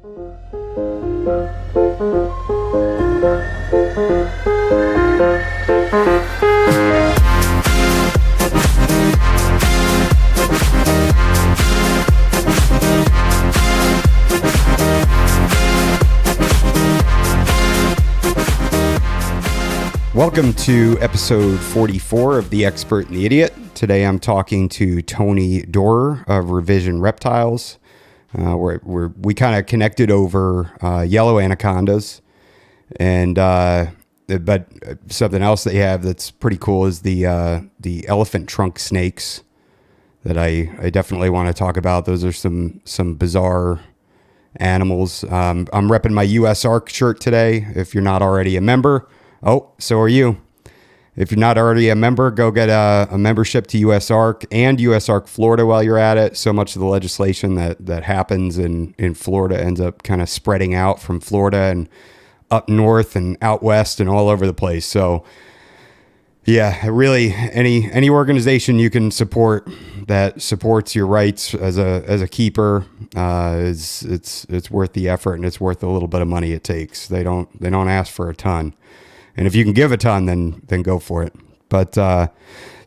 Welcome to episode 44 of The Expert and the Idiot. Today I'm talking to Tony Doerrer of Revision Reptiles. We kind of connected over yellow anacondas, and but something else that you have that's pretty cool is the elephant trunk snakes that I definitely want to talk about. Those are some bizarre animals. I'm repping my USARK shirt today. If you're not already a member, oh, so are you. If you're not already a member, go get a membership to USARK and USARK Florida while you're at it. So much of the legislation that happens in Florida ends up kind of spreading out from Florida and up north and out west and all over the place. So yeah, really any organization you can support that supports your rights as a keeper it's worth the effort, and it's worth a little bit of money it takes. They don't ask for a ton. And if you can give a ton, then go for it. But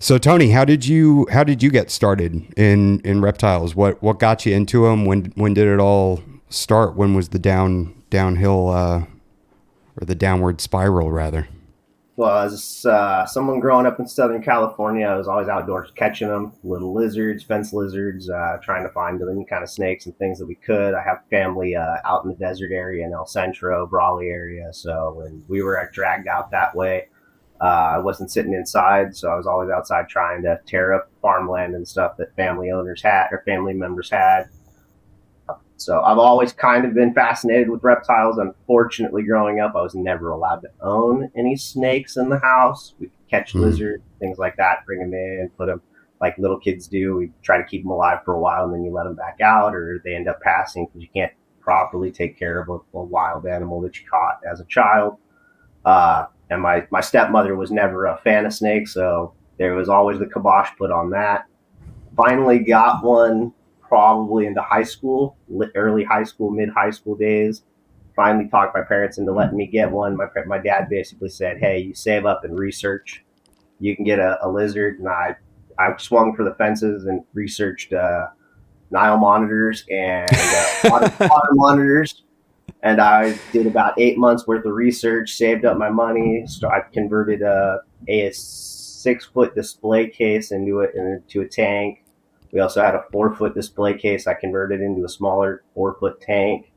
so Tony, how did you get started in reptiles? What got you into them? When did it all start? When was the downhill or the downward spiral rather? Well, as someone growing up in Southern California, I was always outdoors catching them, little lizards, fence lizards, trying to find any kind of snakes and things that we could. I have family out in the desert area in El Centro, Brawley area. So when we were dragged out that way, I wasn't sitting inside. So I was always outside trying to tear up farmland and stuff that family owners had or family members had. So I've always kind of been fascinated with reptiles. Unfortunately, growing up, I was never allowed to own any snakes in the house. We could catch lizards, things like that, bring them in, put them like little kids do. We try to keep them alive for a while, and then you let them back out, or they end up passing because you can't properly take care of a wild animal that you caught as a child. And my stepmother was never a fan of snakes, so there was always the kibosh put on that. Finally got one probably into high school, early high school, mid high school days. Finally talked my parents into letting me get one. My dad basically said, "Hey, you save up and research. You can get a lizard." And I swung for the fences and researched Nile monitors and water monitors. And I did about 8 months worth of research, saved up my money. So I converted a 6-foot display case into a tank. We also had a 4-foot display case I converted into a smaller 4-foot tank.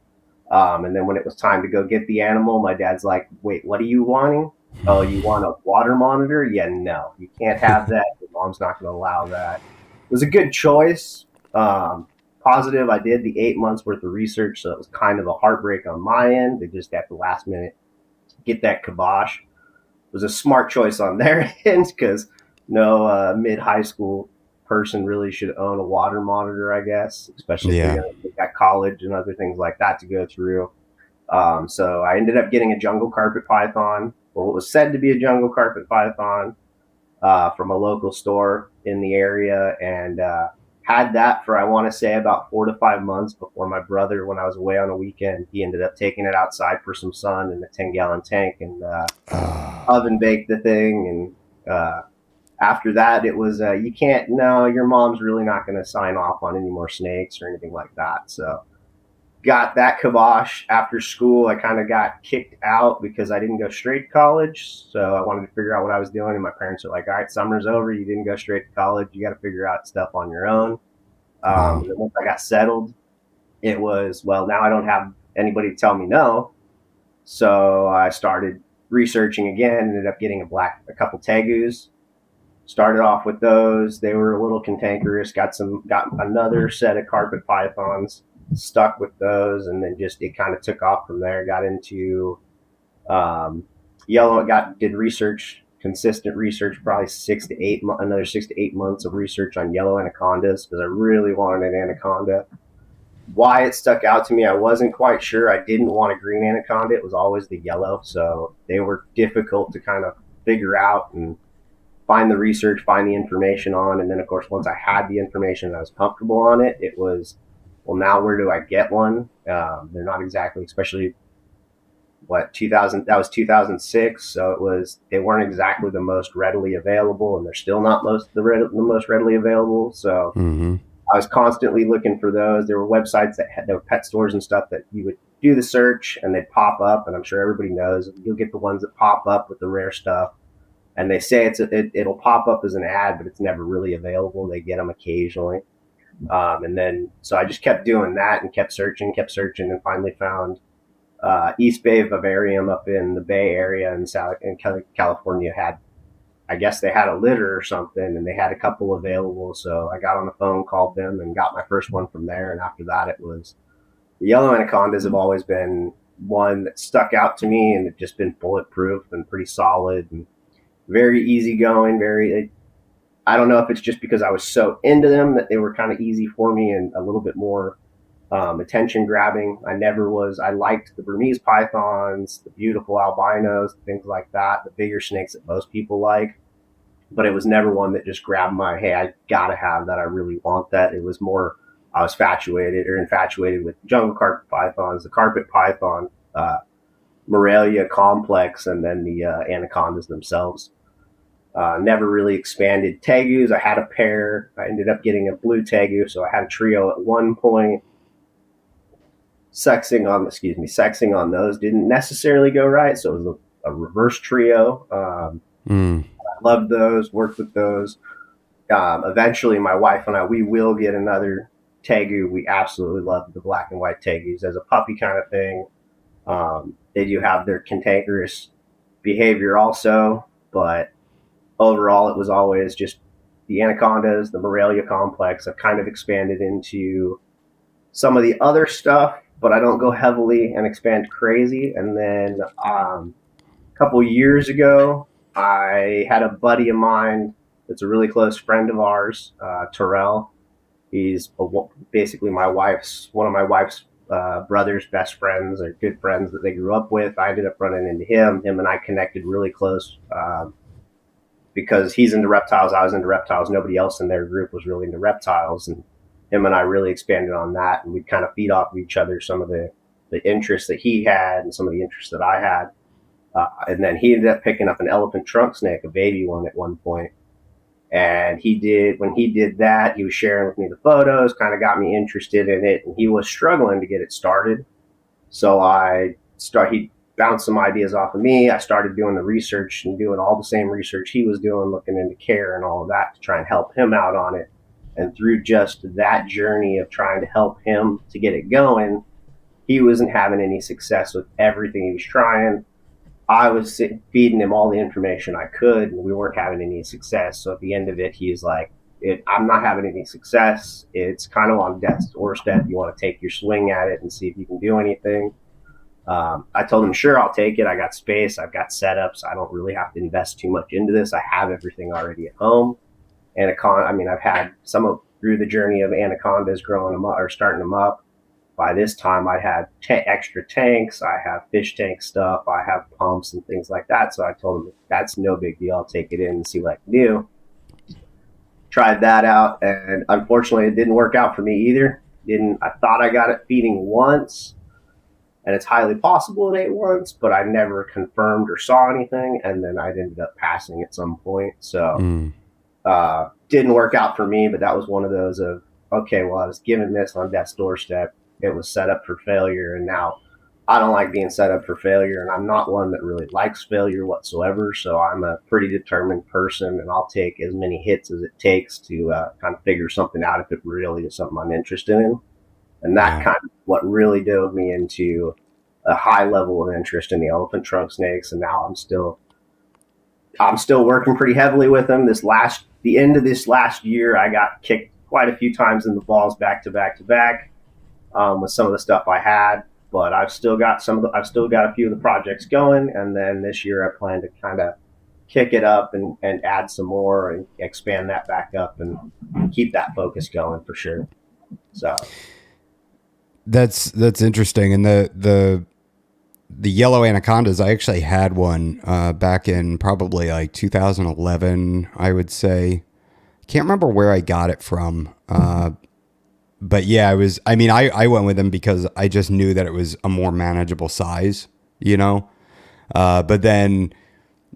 And then when it was time to go get the animal, my dad's like, "Wait, what are you wanting? Oh, you want a water monitor? Yeah, no, you can't have that. Your mom's not going to allow that." It was a good choice. Positive, I did the 8 months worth of research, so it was kind of a heartbreak on my end. They just at the last minute get that kibosh. It was a smart choice on their end because no mid-high school person really should own a water monitor, I guess, especially if you're at college and other things like that to go through. So I ended up getting a jungle carpet python, or what was said to be a jungle carpet python, from a local store in the area, and had that for, I want to say, about 4 to 5 months before my brother, when I was away on a weekend, he ended up taking it outside for some sun in a 10-gallon tank and oven baked the thing. And after that, it was, your mom's really not going to sign off on any more snakes or anything like that. So got that kibosh. After school, I kind of got kicked out because I didn't go straight to college. So I wanted to figure out what I was doing. And my parents were like, "All right, summer's over. You didn't go straight to college. You got to figure out stuff on your own." And then once I got settled, it was, well, now I don't have anybody to tell me no. So I started researching again, ended up getting a couple tegus. Started off with those. They were a little cantankerous. Got another set of carpet pythons, stuck with those, and then just it kind of took off from there. Got into yellow. Did research, consistent research, probably another 6 to 8 months of research on yellow anacondas because I really wanted an anaconda. Why it stuck out to me, I wasn't quite sure. I didn't want a green anaconda. It was always the yellow, so they were difficult to kind of figure out and find the research, find the information on. And then, of course, once I had the information and I was comfortable on it, it was Well, now where do I get one? They're not exactly, especially what 2000, that was 2006. So they weren't exactly the most readily available, and they're still not the most readily available. So Mm-hmm. I was constantly looking for those. There were websites there were pet stores and stuff that you would do the search and they'd pop up. And I'm sure everybody knows you'll get the ones that pop up with the rare stuff. And they say it'll pop up as an ad, but it's never really available. They get them occasionally. And then, so I just kept doing that and kept searching, and finally found East Bay Vivarium up in the Bay Area in California. I guess they had a litter or something, and they had a couple available. So I got on the phone, called them, and got my first one from there. And after that, it was the yellow anacondas have always been one that stuck out to me, and have just been bulletproof and pretty solid and very easygoing. I don't know if it's just because I was so into them that they were kind of easy for me and a little bit more attention grabbing. I liked the Burmese pythons, the beautiful albinos, things like that, the bigger snakes that most people like. But it was never one that just grabbed my, hey, I gotta have that. I really want that. It was more, I was infatuated with jungle carpet pythons, the carpet python, Morelia complex, and then the anacondas themselves. Never really expanded tegus. I had a pair. I ended up getting a blue tegu, so I had a trio at one point. Sexing on those didn't necessarily go right, so it was a reverse trio. I loved those, worked with those. Eventually, my wife and we will get another tegu. We absolutely love the black and white tegus as a puppy kind of thing. They do have their cantankerous behavior also, but overall, it was always just the anacondas, the Morelia complex. I've kind of expanded into some of the other stuff, but I don't go heavily and expand crazy. And then a couple years ago, I had a buddy of mine that's a really close friend of ours, Terrell. He's basically one of my wife's brother's best friends or good friends that they grew up with. I ended up running into him. Him and I connected really close because he's into reptiles. I was into reptiles. Nobody else in their group was really into reptiles. And him and I really expanded on that. And we'd kind of feed off of each other, some of the interests that he had and some of the interests that I had. And then he ended up picking up an elephant trunk snake, a baby one at one point. And when he did that, he was sharing with me the photos, kind of got me interested in it. And he was struggling to get it started. So he bounced some ideas off of me. I started doing the research and doing all the same research he was doing, looking into care and all of that to try and help him out on it. And through just that journey of trying to help him to get it going, he wasn't having any success with everything he was trying. I was feeding him all the information I could, and we weren't having any success. So at the end of it, he's like, I'm not having any success. It's kind of on death's doorstep. You want to take your swing at it and see if you can do anything. I told him, sure, I'll take it. I got space. I've got setups. I don't really have to invest too much into this. I have everything already at home. I've had through the journey of anacondas growing them up or starting them up. By this time, I had extra tanks. I have fish tank stuff. I have pumps and things like that. So I told him, that's no big deal. I'll take it in and see what I can do. Tried that out, and unfortunately, it didn't work out for me either. I thought I got it feeding once, and it's highly possible it ate once, but I never confirmed or saw anything. And then I ended up passing at some point. So didn't work out for me, but that was one of those of, okay, well, I was given this on death's doorstep. It was set up for failure, and now I don't like being set up for failure, and I'm not one that really likes failure whatsoever. So I'm a pretty determined person, and I'll take as many hits as it takes to kind of figure something out if it really is something I'm interested in. And that kind of what really dove me into a high level of interest in the elephant trunk snakes. And now I'm still working pretty heavily with them. The end of this last year, I got kicked quite a few times in the balls back to back with some of the stuff I had. But I've still got a few of the projects going, and then this year I plan to kind of kick it up and add some more and expand that back up and keep that focus going for sure. So that's interesting. And the yellow anacondas, I actually had one back in probably like 2011, I would say. Can't remember where I got it from, but yeah, I went with him because I just knew that it was a more manageable size, you know? But then,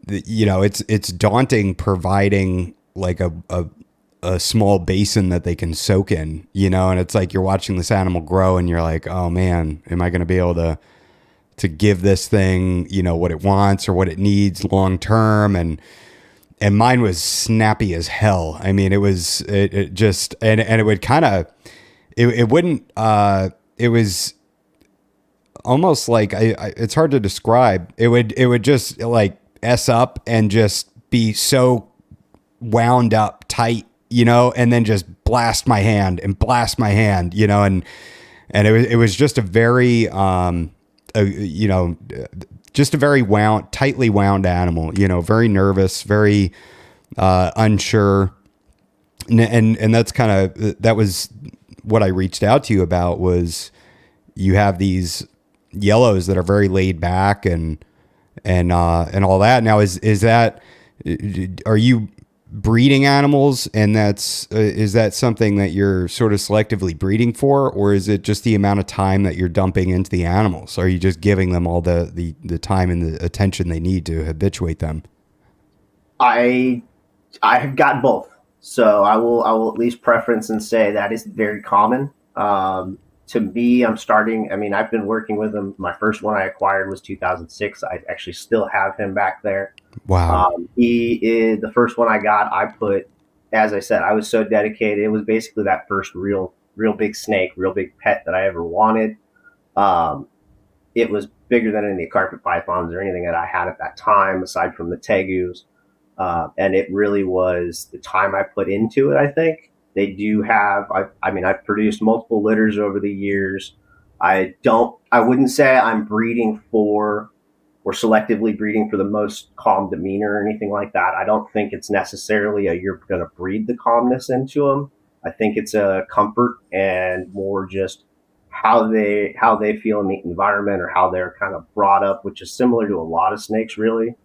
it's daunting providing like a small basin that they can soak in, and it's like you're watching this animal grow and you're like, oh man, am I going to be able to give this thing, what it wants or what it needs long term? And mine was snappy as hell. I mean, it just, and it would kind of, it wouldn't, it was almost like, it's hard to describe. It would just like S up and just be so wound up tight, and then just blast my hand, and it was just a very, just a very tightly wound animal, very nervous, very unsure. And that's that was what I reached out to you about. Was you have these yellows that are very laid back and all that. Now, are you breeding animals, and is that something that you're sort of selectively breeding for, or is it just the amount of time that you're dumping into the animals? Are you just giving them all the time and the attention they need to habituate them? I have got both, so I will at least preference and say that is very common. To me, I've been working with him. My first one I acquired was 2006. I actually still have him back there. Wow. He is the first one I got. As I said, I was so dedicated. It was basically that first real big snake, real big pet that I ever wanted. It was bigger than any carpet pythons or anything that I had at that time, aside from the tegus. And it really was the time I put into it. I think they do have, I've produced multiple litters over the years. I wouldn't say I'm breeding for or selectively breeding for the most calm demeanor or anything like that. I don't think it's necessarily you're going to breed the calmness into them. I think it's a comfort and more just how they feel in the environment, or how they're kind of brought up, which is similar to a lot of snakes, really.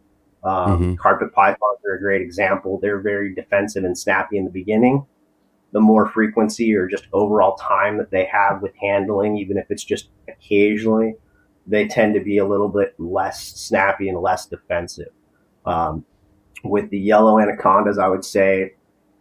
Carpet pythons are a great example. They're very defensive and snappy in the beginning. The more frequency or just overall time that they have with handling, even if it's just occasionally, they tend to be a little bit less snappy and less defensive. With the yellow anacondas, I would say,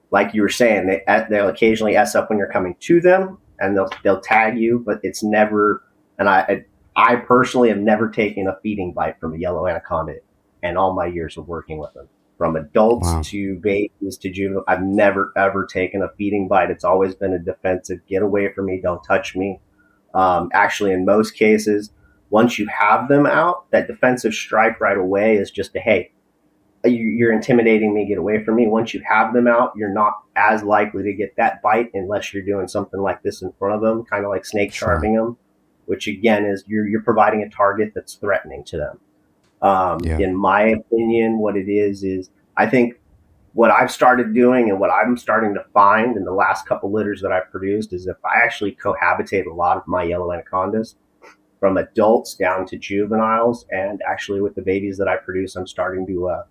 like you were saying, they'll occasionally S up when you're coming to them, and they'll tag you, but it's never. And I personally have never taken a feeding bite from a yellow anaconda in all my years of working with them. From adults to babies to juvenile, I've never ever taken a feeding bite. It's always been a defensive, get away from me, don't touch me. Actually, in most cases, once you have them out, that defensive strike right away is just hey, you're intimidating me, get away from me. Once you have them out, you're not as likely to get that bite unless you're doing something like this in front of them, kind of like snake charming them, which again is you're providing a target that's threatening to them. In my opinion, what it is I think what I've started doing and what I'm starting to find in the last couple litters that I've produced is if I actually cohabitate a lot of my yellow anacondas, from adults down to juveniles, and actually with the babies that I produce, I'm starting to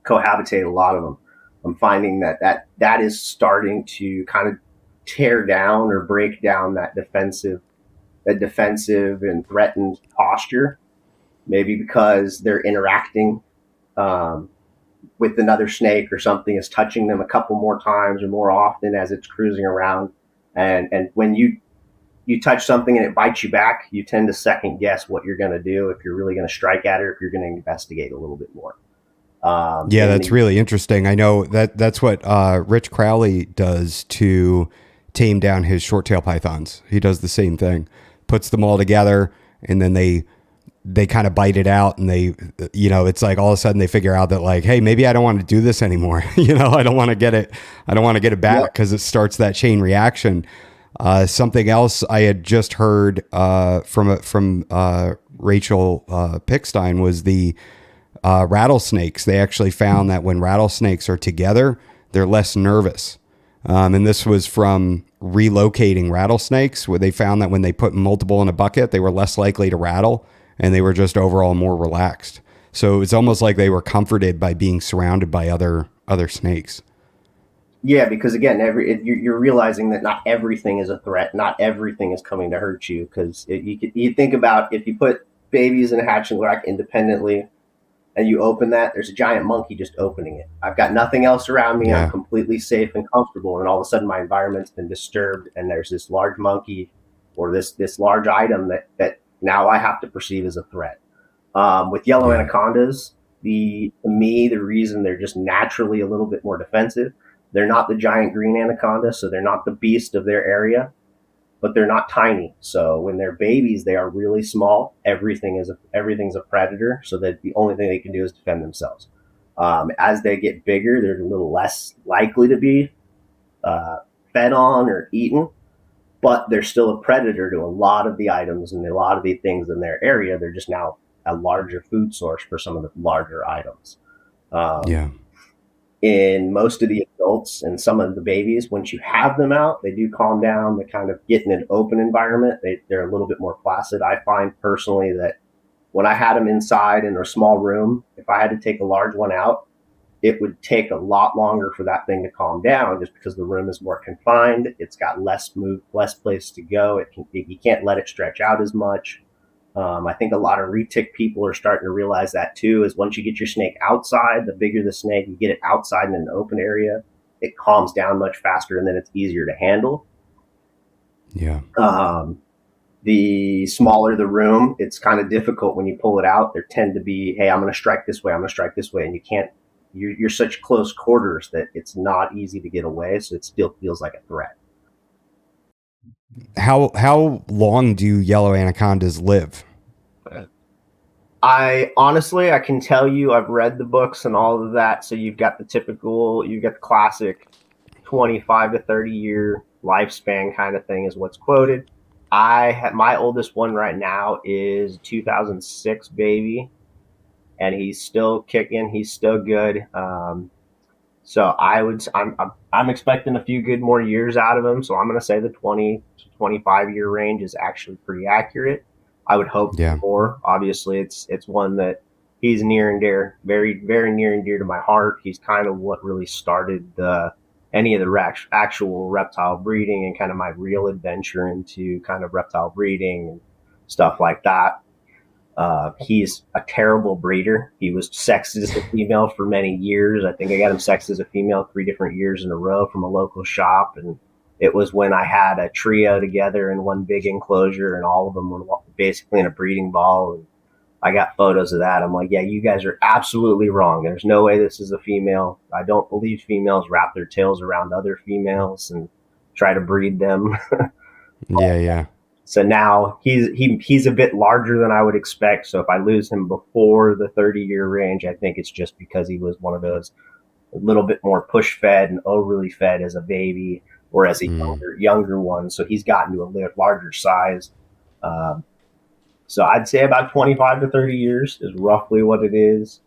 cohabitate a lot of them. I'm finding that is starting to kind of tear down or break down that defensive and threatened posture. Maybe because they're interacting with another snake, or something is touching them a couple more times or more often as it's cruising around. And when you touch something and it bites you back, you tend to second guess what you're going to do, if you're really going to strike at it, or if you're going to investigate a little bit more. That's really interesting. I know that's what Rich Crowley does to tame down his short-tail pythons. He does the same thing, puts them all together, and then they kind of bite it out, and it's like all of a sudden they figure out that like, hey, maybe I don't want to do this anymore. I don't want to get it back, because it starts that chain reaction. Something else I had just heard from Rachel Pickstein was the rattlesnakes. They actually found that when rattlesnakes are together, they're less nervous. And this was from relocating rattlesnakes, where they found that when they put multiple in a bucket, they were less likely to rattle, and they were just overall more relaxed. So it's almost like they were comforted by being surrounded by other snakes. Yeah, because again, you're realizing that not everything is a threat. Not everything is coming to hurt you. Because you think about if you put babies in a hatching rack independently, and you open that, there's a giant monkey just opening it. I've got nothing else around me. I'm Yeah. completely safe and comfortable, and all of a sudden my environment's been disturbed, and there's this large monkey or this large item that now I have to perceive as a threat. With yellow Yeah. anacondas, to me the reason they're just naturally a little bit more defensive. They're not the giant green anaconda, so they're not the beast of their area, but they're not tiny. So when they're babies, they are really small. Everything's a predator, so that the only thing they can do is defend themselves. As they get bigger, they're a little less likely to be fed on or eaten, but they're still a predator to a lot of the items and a lot of the things in their area. They're just now a larger food source for some of the larger items. Um, Yeah. in most of the adults and some of the babies, once you have them out, they do calm down. They kind of get in an open environment. They're a little bit more placid. I find personally that when I had them inside in a small room, if I had to take a large one out, it would take a lot longer for that thing to calm down just because the room is more confined. It's got less place to go. You can't let it stretch out as much. I think a lot of retic people are starting to realize that too, is once you get your snake outside, the bigger the snake, you get it outside in an open area, it calms down much faster and then it's easier to handle. Yeah. The smaller the room, it's kind of difficult when you pull it out. There tend to be, hey, I'm going to strike this way, I'm going to strike this way. And you can't, you're such close quarters that it's not easy to get away. So it still feels like a threat. How long do yellow anacondas live? I can tell you, I've read the books and all of that. So you've got the classic 25 to 30 year lifespan kind of thing is what's quoted. I have my oldest one right now is 2006 baby, and he's still kicking. He's still good. So I'm expecting a few good more years out of him. So I'm going to say the 20 to 25 year range is actually pretty accurate. I would hope Yeah. more. Obviously, it's one that he's near and dear, very very near and dear to my heart. He's kind of what really started any of the actual reptile breeding and kind of my real adventure into kind of reptile breeding and stuff like that. He's a terrible breeder. He was sexed as a female for many years. I think I got him sexed as a female 3 different years in a row from a local shop. And it was when I had a trio together in one big enclosure and all of them were basically in a breeding ball. And I got photos of that. I'm like, yeah, you guys are absolutely wrong. There's no way this is a female. I don't believe females wrap their tails around other females and try to breed them. Yeah. Yeah. So now he's a bit larger than I would expect. So if I lose him before the 30-year range, I think it's just because he was one of those a little bit more push fed and overly fed as a baby or as a younger one. So he's gotten to a larger size. So I'd say about 25 to 30 years is roughly what it is.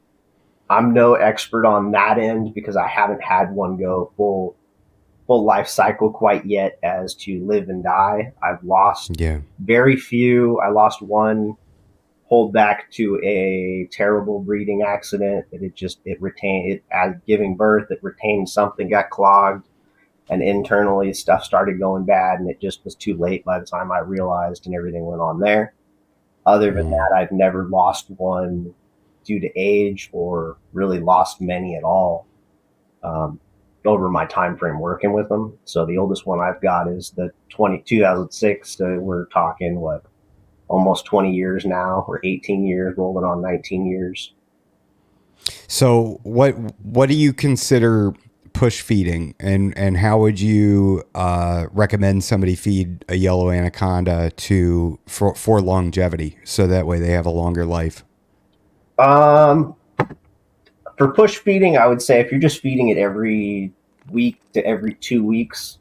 I'm no expert on that end because I haven't had one go full life cycle quite yet as to live and die. I've lost very few. I lost one hold back to a terrible breeding accident that it retained it as giving birth. It retained something, got clogged, and internally stuff started going bad, and it just was too late by the time I realized, and everything went on there. Other than that, I've never lost one due to age or really lost many at all. Over my time frame working with them. So the oldest one I've got is the 2006. So we're talking almost 20 years now, or 18 years, rolling on 19 years. So what do you consider push feeding, and how would you recommend somebody feed a yellow anaconda for longevity, so that way they have a longer life? For push feeding, I would say if you're just feeding it every week to every 2 weeks,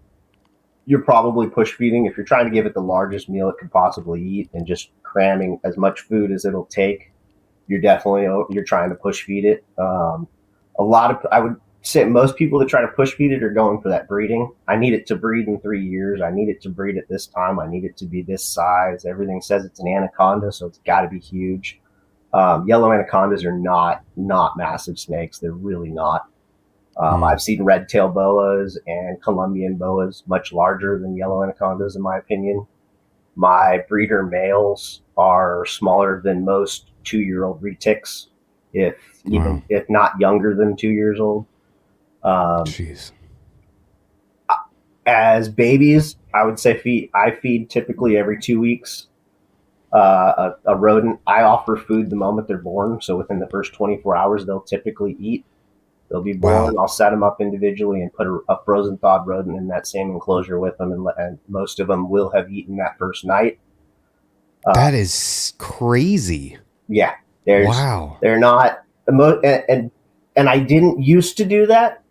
you're probably push feeding. If you're trying to give it the largest meal it could possibly eat and just cramming as much food as it'll take, you're trying to push feed it. I would say most people that try to push feed it are going for that breeding. I need it to breed in 3 years. I need it to breed at this time. I need it to be this size. Everything says it's an anaconda, so it's got to be huge. Yellow anacondas are not massive snakes. They're really not. I've seen red-tailed boas and Colombian boas much larger than yellow anacondas, in my opinion. My breeder males are smaller than most 2-year-old retics, if Wow. if not younger than 2 years old. Um, Jeez. as babies, I would say I feed typically every 2 weeks. A rodent, I offer food the moment they're born, so within the first 24 hours, they'll typically eat. They'll be born. Wow. I'll set them up individually and put a frozen thawed rodent in that same enclosure with them, and most of them will have eaten that first night. That is crazy. Yeah, Wow. they're not and I didn't used to do that,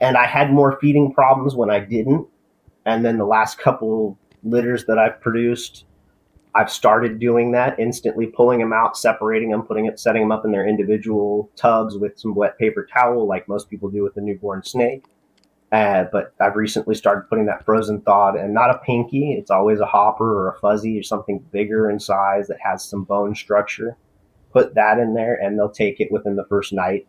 and I had more feeding problems when I didn't. And then the last couple litters that I've produced, I've started doing that, instantly pulling them out, separating them, setting them up in their individual tubs with some wet paper towel, like most people do with a newborn snake. But I've recently started putting that frozen thawed, and not a pinky. It's always a hopper or a fuzzy or something bigger in size that has some bone structure. Put that in there, and they'll take it within the first night.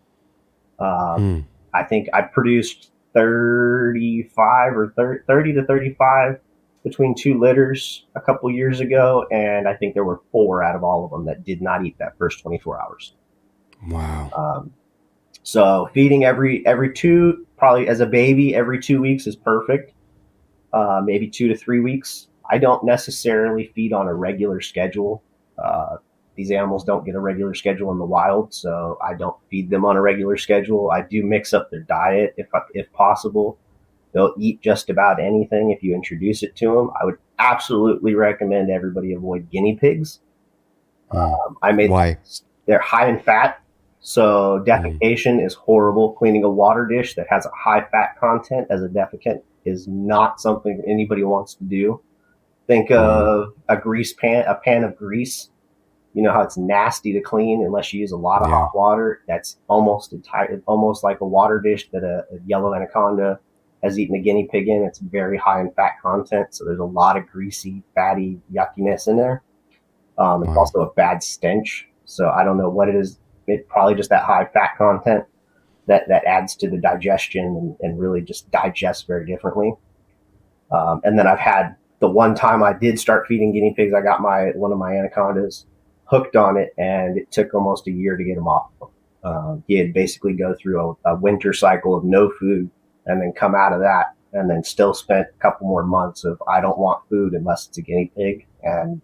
Hmm. I think I produced 35 or 30 to 35 between 2 litters a couple years ago, and I think there were 4 out of all of them that did not eat that first 24 hours. Wow. So feeding every two, probably as a baby, every 2 weeks is perfect. Maybe 2 to 3 weeks. I don't necessarily feed on a regular schedule. These animals don't get a regular schedule in the wild, so I don't feed them on a regular schedule. I do mix up their diet if possible. They'll eat just about anything if you introduce it to them. I would absolutely recommend everybody avoid guinea pigs. I made Why? They're high in fat, so defecation is horrible. Cleaning a water dish that has a high fat content as a defecant is not something anybody wants to do. Think of a pan of grease. You know how it's nasty to clean unless you use a lot of hot water. That's almost like a water dish that a yellow anaconda has eaten a guinea pig in. It's very high in fat content, so there's a lot of greasy, fatty yuckiness in there. It's also a bad stench. So I don't know what it is. It's probably just that high fat content that adds to the digestion and really just digests very differently. And then I've had the one time I did start feeding guinea pigs, I got one of my anacondas hooked on it, and it took almost a year to get him off. He had basically go through a winter cycle of no food, and then come out of that, and then still spent a couple more months of I don't want food unless it's a guinea pig. And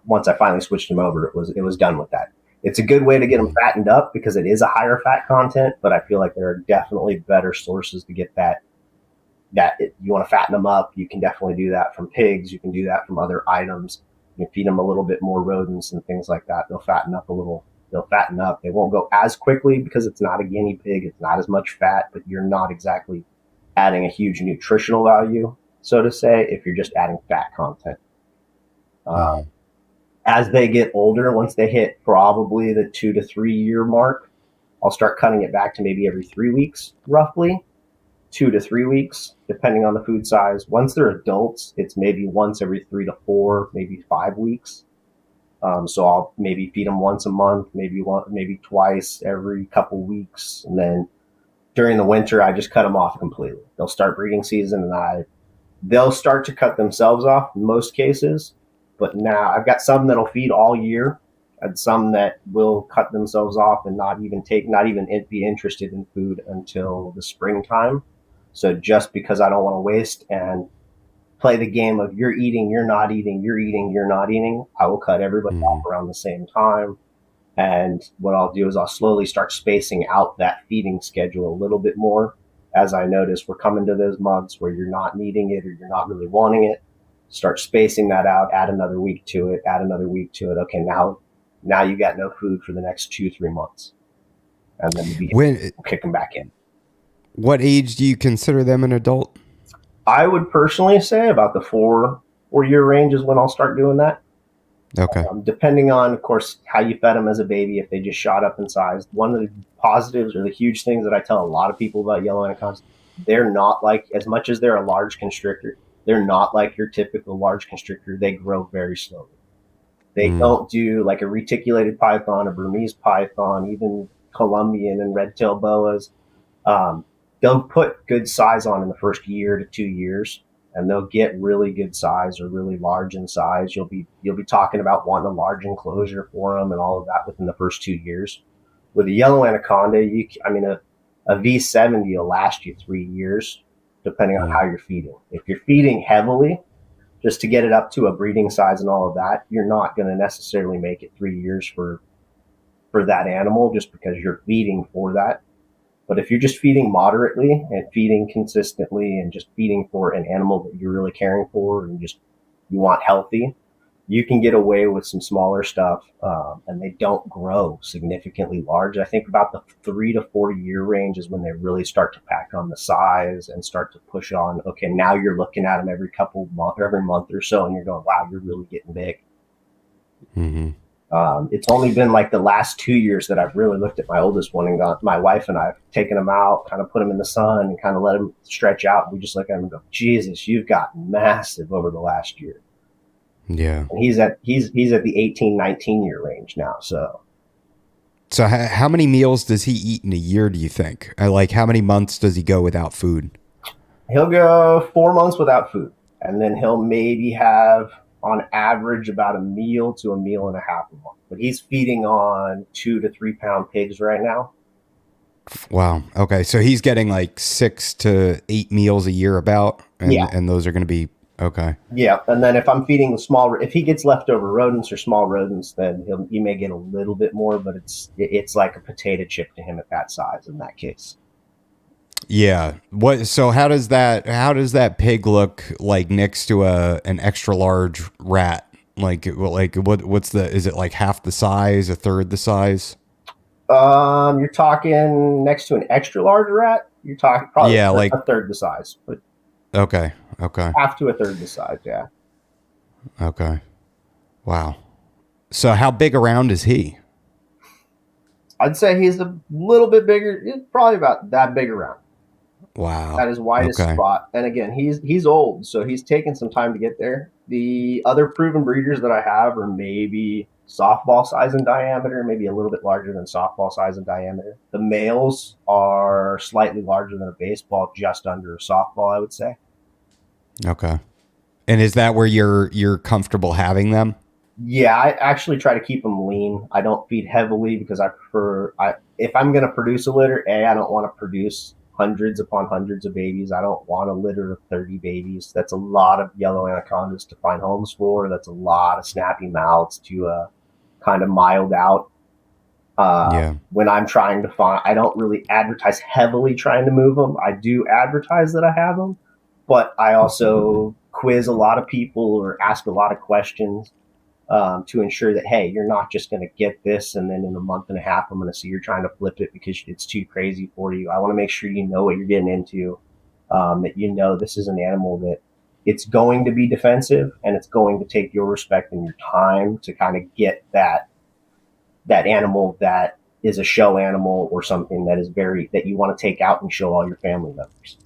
once I finally switched him over, it was done with that. It's a good way to get them fattened up because it is a higher fat content, but I feel like there are definitely better sources to get that. You want to fatten them up, you can definitely do that from pigs. You can do that from other items. You can feed them a little bit more rodents and things like that. They'll fatten up a little. They'll fatten up. They won't go as quickly because it's not a guinea pig. It's not as much fat, but you're not exactly adding a huge nutritional value, so to say, if you're just adding fat content. As they get older, once they hit probably the 2 to 3 year mark, I'll start cutting it back to maybe every 3 weeks, roughly 2 to 3 weeks, depending on the food size. Once they're adults, it's maybe once every 3 to 4, maybe 5 weeks. So I'll maybe feed them once a month, maybe twice every couple weeks. And then during the winter, I just cut them off completely. They'll start breeding season, and they'll start to cut themselves off in most cases. But now I've got some that'll feed all year, and some that will cut themselves off and not even be interested in food until the springtime. So just because I don't want to waste and play the game of you're eating, you're not eating, you're eating, you're not eating, I will cut everybody off around the same time. And what I'll do is I'll slowly start spacing out that feeding schedule a little bit more as I notice we're coming to those months where you're not needing it or you're not really wanting it. Start spacing that out, add another week to it, add another week to it. Okay, now you got no food for the next 2-3 months. And then we'll kick them back in. What age do you consider them an adult? I would personally say about the 4-year range is when I'll start doing that. Okay. Depending on, of course, how you fed them as a baby, if they just shot up in size. One of the positives or the huge things that I tell a lot of people about yellow anacondas, they're not like, as much as they're a large constrictor, they're not like your typical large constrictor. They grow very slowly. They don't do like a reticulated python, a Burmese python, even Colombian and red-tailed boas. Um, they'll put good size on in the first year to 2 years, and they'll get really good size or really large in size. You'll be talking about wanting a large enclosure for them and all of that within the first 2 years. With a yellow anaconda, a V70 will last you 3 years, depending on Mm. how you're feeding. If you're feeding heavily, just to get it up to a breeding size and all of that, you're not going to necessarily make it 3 years for that animal just because you're feeding for that. But if you're just feeding moderately and feeding consistently and just feeding for an animal that you're really caring for and just you want healthy, you can get away with some smaller stuff, and they don't grow significantly large. I think about the 3 to 4 year range is when they really start to pack on the size and start to push on. Okay, now you're looking at them every month or so, and you're going, "Wow, you're really getting big." Mm-hmm. It's only been like the last 2 years that I've really looked at my oldest one and got my wife and I've taken him out, kind of put him in the sun and kind of let him stretch out. And we just look at him and go, Jesus, you've gotten massive over the last year. Yeah. And he's at the 18, 19 year range now. So how many meals does he eat in a year, do you think? Like, how many months does he go without food? He'll go 4 months without food. And then he'll maybe have on average about a meal to a meal and a half a month. But he's feeding on 2 to 3 pound pigs right now. Wow. Okay. So he's getting like 6 to 8 meals a year about, Yeah. and those are going to be okay. Yeah, and then if I'm feeding if he gets leftover rodents or small rodents, then he may get a little bit more, but it's like a potato chip to him at that size in that case. Yeah. What? So how does that pig look like next to an extra large rat? Is it like half the size, a third the size? You're talking next to an extra large rat. You're talking probably Yeah. a third the size, but Okay. Okay. half to a third the size. Yeah, Okay. Wow. So how big around is he? I'd say he's a little bit bigger. He's probably about that big around. Wow. At his widest Okay. spot. And again, he's old, so he's taken some time to get there. The other proven breeders that I have are maybe softball size in diameter, maybe a little bit larger than softball size in diameter. The males are slightly larger than a baseball, just under a softball, I would say. Okay. And is that where you're comfortable having them? Yeah, I actually try to keep them lean. I don't feed heavily because if I'm going to produce a litter, I don't want to produce hundreds upon hundreds of babies. I don't want a litter of 30 babies. That's a lot of yellow anacondas to find homes for. That's a lot of snappy mouths to kind of mild out. Yeah. When I'm trying to find, I don't really advertise heavily trying to move them. I do advertise that I have them, but I also quiz a lot of people or ask a lot of questions to ensure that, hey, you're not just going to get this and then in a month and a half I'm going to see you're trying to flip it because it's too crazy for you. I want to make sure you know what you're getting into, that you know this is an animal that it's going to be defensive and it's going to take your respect and your time to kind of get that animal that is a show animal or something that you want to take out and show all your family members.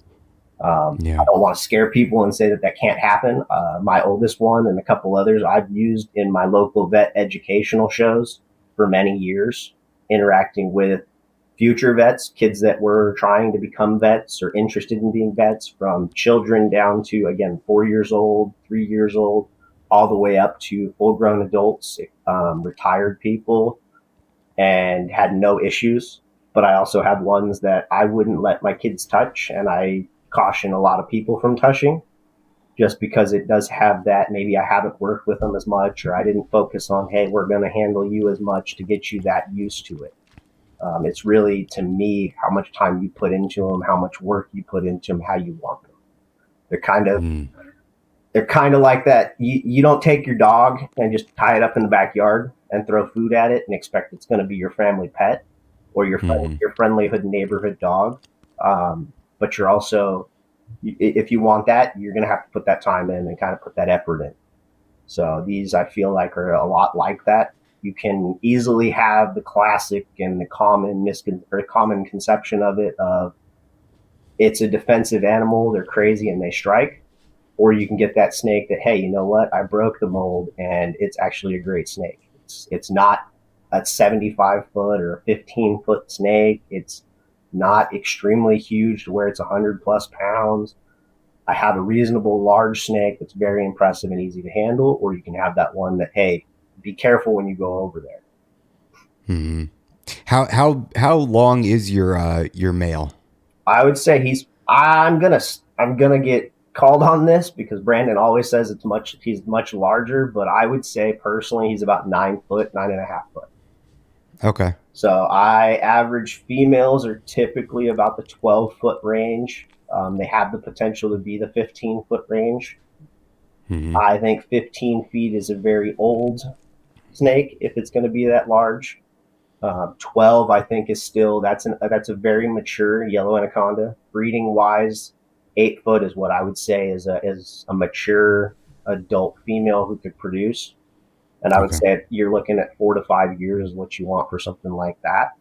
Yeah. I don't want to scare people and say that can't happen. My oldest one and a couple others I've used in my local vet educational shows for many years, interacting with future vets, kids that were trying to become vets or interested in being vets, from children down to, again, 4 years old, 3 years old, all the way up to full grown adults, retired people, and had no issues. But I also have ones that I wouldn't let my kids touch, and I caution a lot of people from touching just because it does have that. Maybe I haven't worked with them as much, or I didn't focus on, hey, we're going to handle you as much to get you that used to it. It's really, to me, how much time you put into them, how much work you put into them, how you want them. They're kind of like that. You don't take your dog and just tie it up in the backyard and throw food at it and expect it's going to be your family pet or your friendly neighborhood dog. But you're also, if you want that, you're going to have to put that time in and kind of put that effort in. So these, I feel like, are a lot like that. You can easily have the classic and the common conception of it of it's a defensive animal, they're crazy and they strike. Or you can get that snake that, hey, you know what? I broke the mold and it's actually a great snake. It's not a 75 foot or a 15-foot snake. It's not extremely huge to where it's 100+ pounds. I have a reasonable large snake that's very impressive and easy to handle, or you can have that one that, hey, be careful when you go over there. Hmm. How long is your male? I would say I'm gonna get called on this because Brandon always says he's much larger, but I would say personally he's about 9 foot, 9.5 foot. Okay. So I average females are typically about the 12 foot range. They have the potential to be the 15 foot range. Hmm. I think 15 feet is a very old snake if it's going to be that large. 12, I think, is still that's a very mature yellow anaconda. Breeding wise, 8 foot is what I would say is a mature adult female who could produce. And I would Okay. say you're looking at 4 to 5 years is what you want for something like that.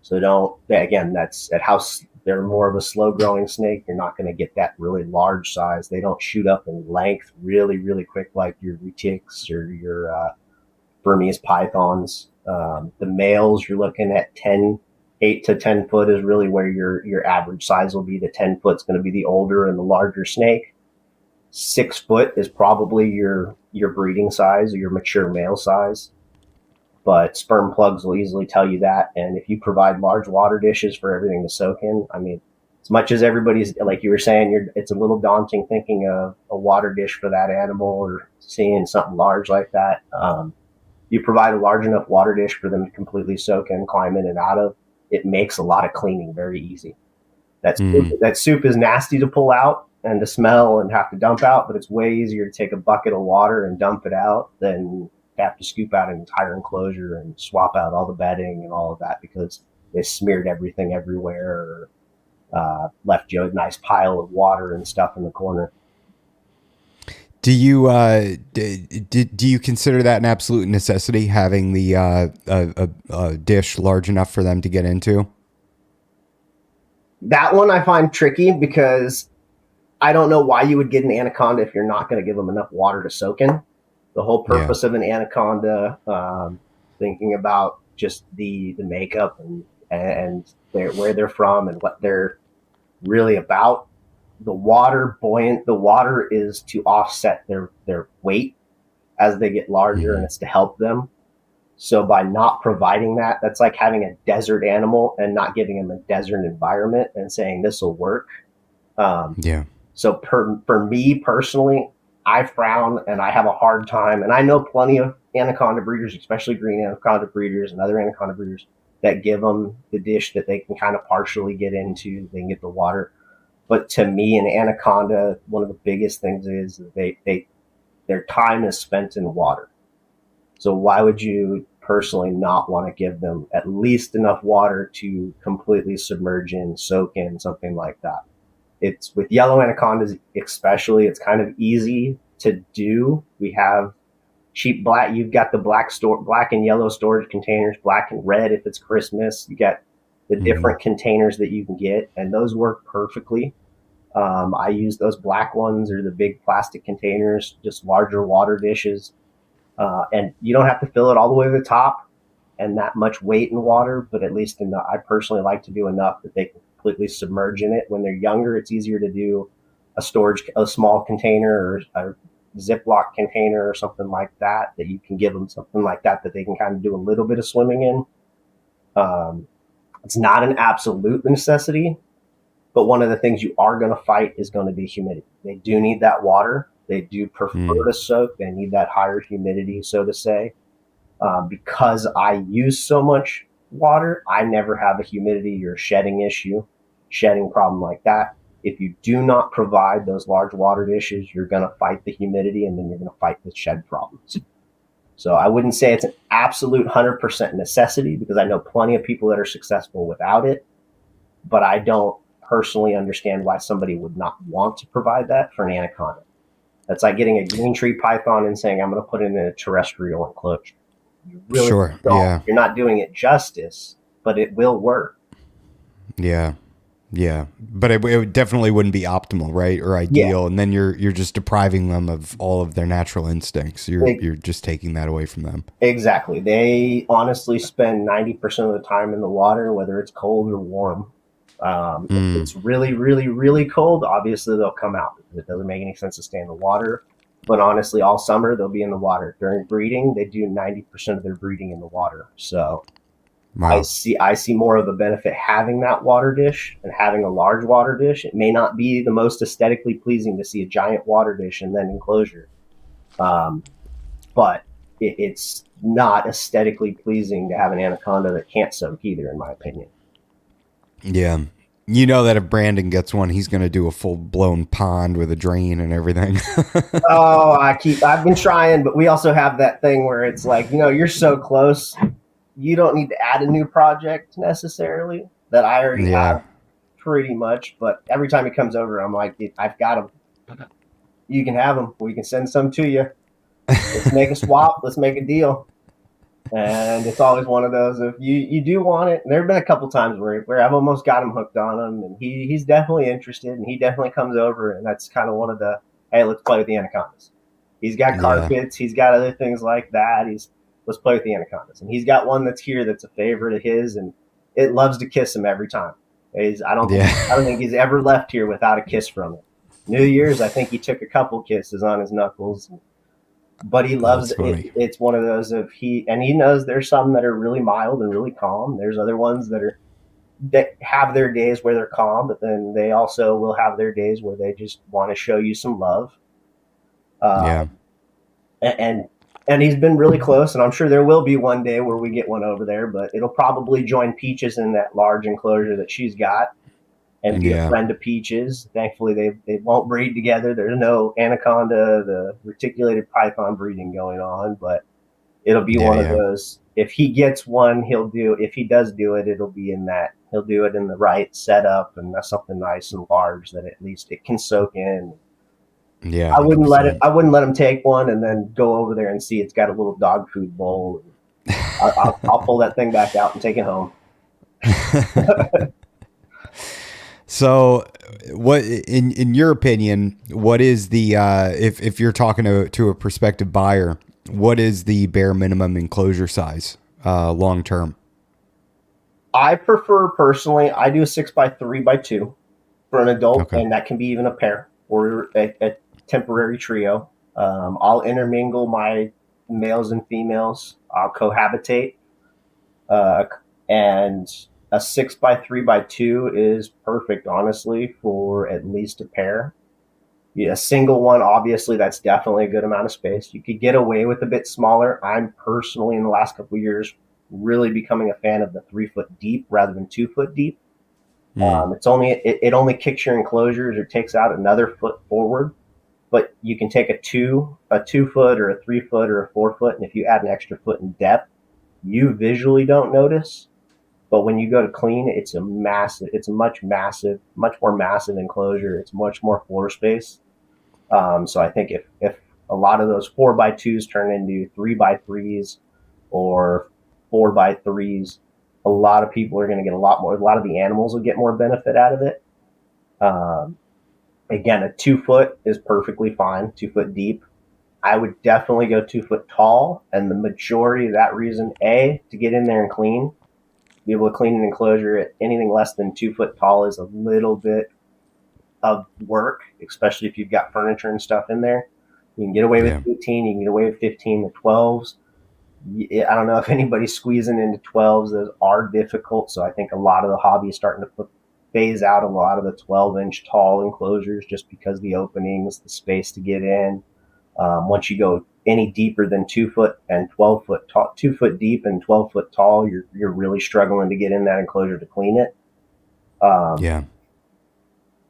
So don't again, that's at house. They're more of a slow growing snake. You're not going to get that really large size. They don't shoot up in length really, really quick like your retics or your Burmese pythons. The males, you're looking at 8 to 10 foot is really where your average size will be. The 10 foot's going to be the older and the larger snake. 6 foot is probably your breeding size or your mature male size. But sperm plugs will easily tell you that. And if you provide large water dishes for everything to soak in, I mean, as much as everybody's like you were saying, it's a little daunting thinking of a water dish for that animal or seeing something large like that. You provide a large enough water dish for them to completely soak in, climb in and out of. It makes a lot of cleaning very easy. Mm. That soup is nasty to pull out and to smell and have to dump out, but it's way easier to take a bucket of water and dump it out than have to scoop out an entire enclosure and swap out all the bedding and all of that because they smeared everything everywhere or left you a nice pile of water and stuff in the corner. Do you do you consider that an absolute necessity, having the a dish large enough for them to get into? That one I find tricky because I don't know why you would get an anaconda if you're not going to give them enough water to soak in. The whole Yeah. purpose of an anaconda, thinking about just the makeup and where they're from and what they're really about. The water is to offset their weight as they get larger, and Hmm. it's to help them. So by not providing that, that's like having a desert animal and not giving them a desert environment and saying this will work. Um, Yeah. so for me personally, I frown and I have a hard time. And I know plenty of anaconda breeders, especially green anaconda breeders and other anaconda breeders, that give them the dish that they can kind of partially get into. They can get the water. But to me, an anaconda, one of the biggest things is that their time is spent in water. So why would you personally not want to give them at least enough water to completely submerge in, soak in, something like that? It's with yellow anacondas, especially, it's kind of easy to do. We have cheap black. You've got the black and yellow storage containers, black and red if it's Christmas. You got the Hmm. different containers that you can get, and those work perfectly. I use those black ones or the big plastic containers, just larger water dishes, and you don't have to fill it all the way to the top and that much weight in water, but at least I personally like to do enough that they can completely submerge in it. When they're younger, it's easier to do a small container or a Ziploc container or something like that, that you can give them something like that they can kind of do a little bit of swimming in. Um, it's not an absolute necessity, but one of the things you are going to fight is going to be humidity. They do need that water. They do prefer Mm. to soak. They need that higher humidity, so to say. Because I use so much water, I never have a humidity or shedding issue, shedding problem like that. If you do not provide those large water dishes, you're going to fight the humidity and then you're going to fight the shed problems. So I wouldn't say it's an absolute 100% necessity because I know plenty of people that are successful without it, but I don't personally understand why somebody would not want to provide that for an anaconda. That's like getting a green tree python and saying, I'm going to put it in a terrestrial enclosure. You really Sure. don't. Yeah. You're not doing it justice, but it will work. Yeah. Yeah. But it definitely wouldn't be optimal, right? Or Yeah, ideal. And then you're just depriving them of all of their natural instincts. You're just taking that away from them. exactly. They honestly spend 90% of the time in the water, whether it's cold or warm. If Mm. it's really, really, really cold, obviously they'll come out because it doesn't make any sense to stay in the water. But honestly, all summer they'll be in the water. During breeding, they do 90% of their breeding in the water. So Wow. I see more of a benefit having that water dish and having a large water dish. It may not be the most aesthetically pleasing to see a giant water dish and then enclosure, um, but it's not aesthetically pleasing to have an anaconda that can't soak either, in my opinion. Yeah. You know that if Brandon gets one, he's going to do a full blown pond with a drain and everything. Oh, I've been trying, but we also have that thing where it's like, you're so close, you don't need to add a new project necessarily that I already Yeah. have pretty much. But every time he comes over, I'm like, I've got them. You can have them. We can send some to you. Let's make a swap. Let's make a deal. And it's always one of those, if you do want it. And there have been a couple times where I've almost got him hooked on him, and he's definitely interested, and he definitely comes over, and that's kind of one of the, hey, let's play with the anacondas. He's got Yeah. carpets, he's got other things like that. Let's play with the anacondas, and he's got one that's here that's a favorite of his, and it loves to kiss him every time. I don't Yeah. think he's ever left here without a kiss from it. New Year's, I think he took a couple kisses on his knuckles, but he loves That's it. funny. It's one of those of he knows there's some that are really mild and really calm. There's other ones that have their days where they're calm, but then they also will have their days where they just want to show you some love. Yeah. Um, and and he's been really close, and I'm sure there will be one day where we get one over there, but it'll probably join Peaches in that large enclosure that she's got and be a Yeah. friend of Peaches. Thankfully, they won't breed together. There's no anaconda, the reticulated python breeding going on, but it'll be Yeah. one of Yeah. those. If he gets one, if he does do it, it'll be in that, he'll do it in the right setup, and that's something nice and large that at least it can soak in. Yeah. 100%. I wouldn't let him take one and then go over there and see it's got a little dog food bowl. I'll pull that thing back out and take it home. So, what in your opinion, what is the if you're talking to a prospective buyer, what is the bare minimum enclosure size long term? I prefer personally, I do a 6x3x2 for an adult, Okay. and that can be even a pair or a temporary trio. I'll intermingle my males and females. I'll cohabitate, uh, and a 6x3x2 is perfect, honestly, for at least a pair. Yeah, a single one, obviously, that's definitely a good amount of space. You could get away with a bit smaller. I'm personally, in the last couple of years, really becoming a fan of the 3 foot deep rather than 2 foot deep. Mm. It only kicks your enclosures or takes out another foot forward, but you can take a 2 foot or a 3 foot or a 4 foot, and if you add an extra foot in depth, you visually don't notice. But when you go to clean, it's a much more massive enclosure. It's much more floor space. So I think if a lot of those 4x2s turn into 3x3s or 4x3s, a lot of people are going to get a lot more. A lot of the animals will get more benefit out of it. Um, Again, a 2 foot is perfectly fine, 2 foot deep. I would definitely go 2 foot tall, and the majority of that reason, to get in there and clean, be able to clean an enclosure at anything less than 2 foot tall is a little bit of work, especially if you've got furniture and stuff in there. You can get away with Yeah. 18, you can get away with 15. The 12s, I don't know if anybody's squeezing into 12s. Those are difficult. So I think a lot of the hobby is starting to phase out a lot of the 12-inch tall enclosures just because the openings, the space to get in. Once you go any deeper than 2 foot and 12 foot tall, 2 foot deep and 12 foot tall, you're really struggling to get in that enclosure to clean it. Um, Yeah.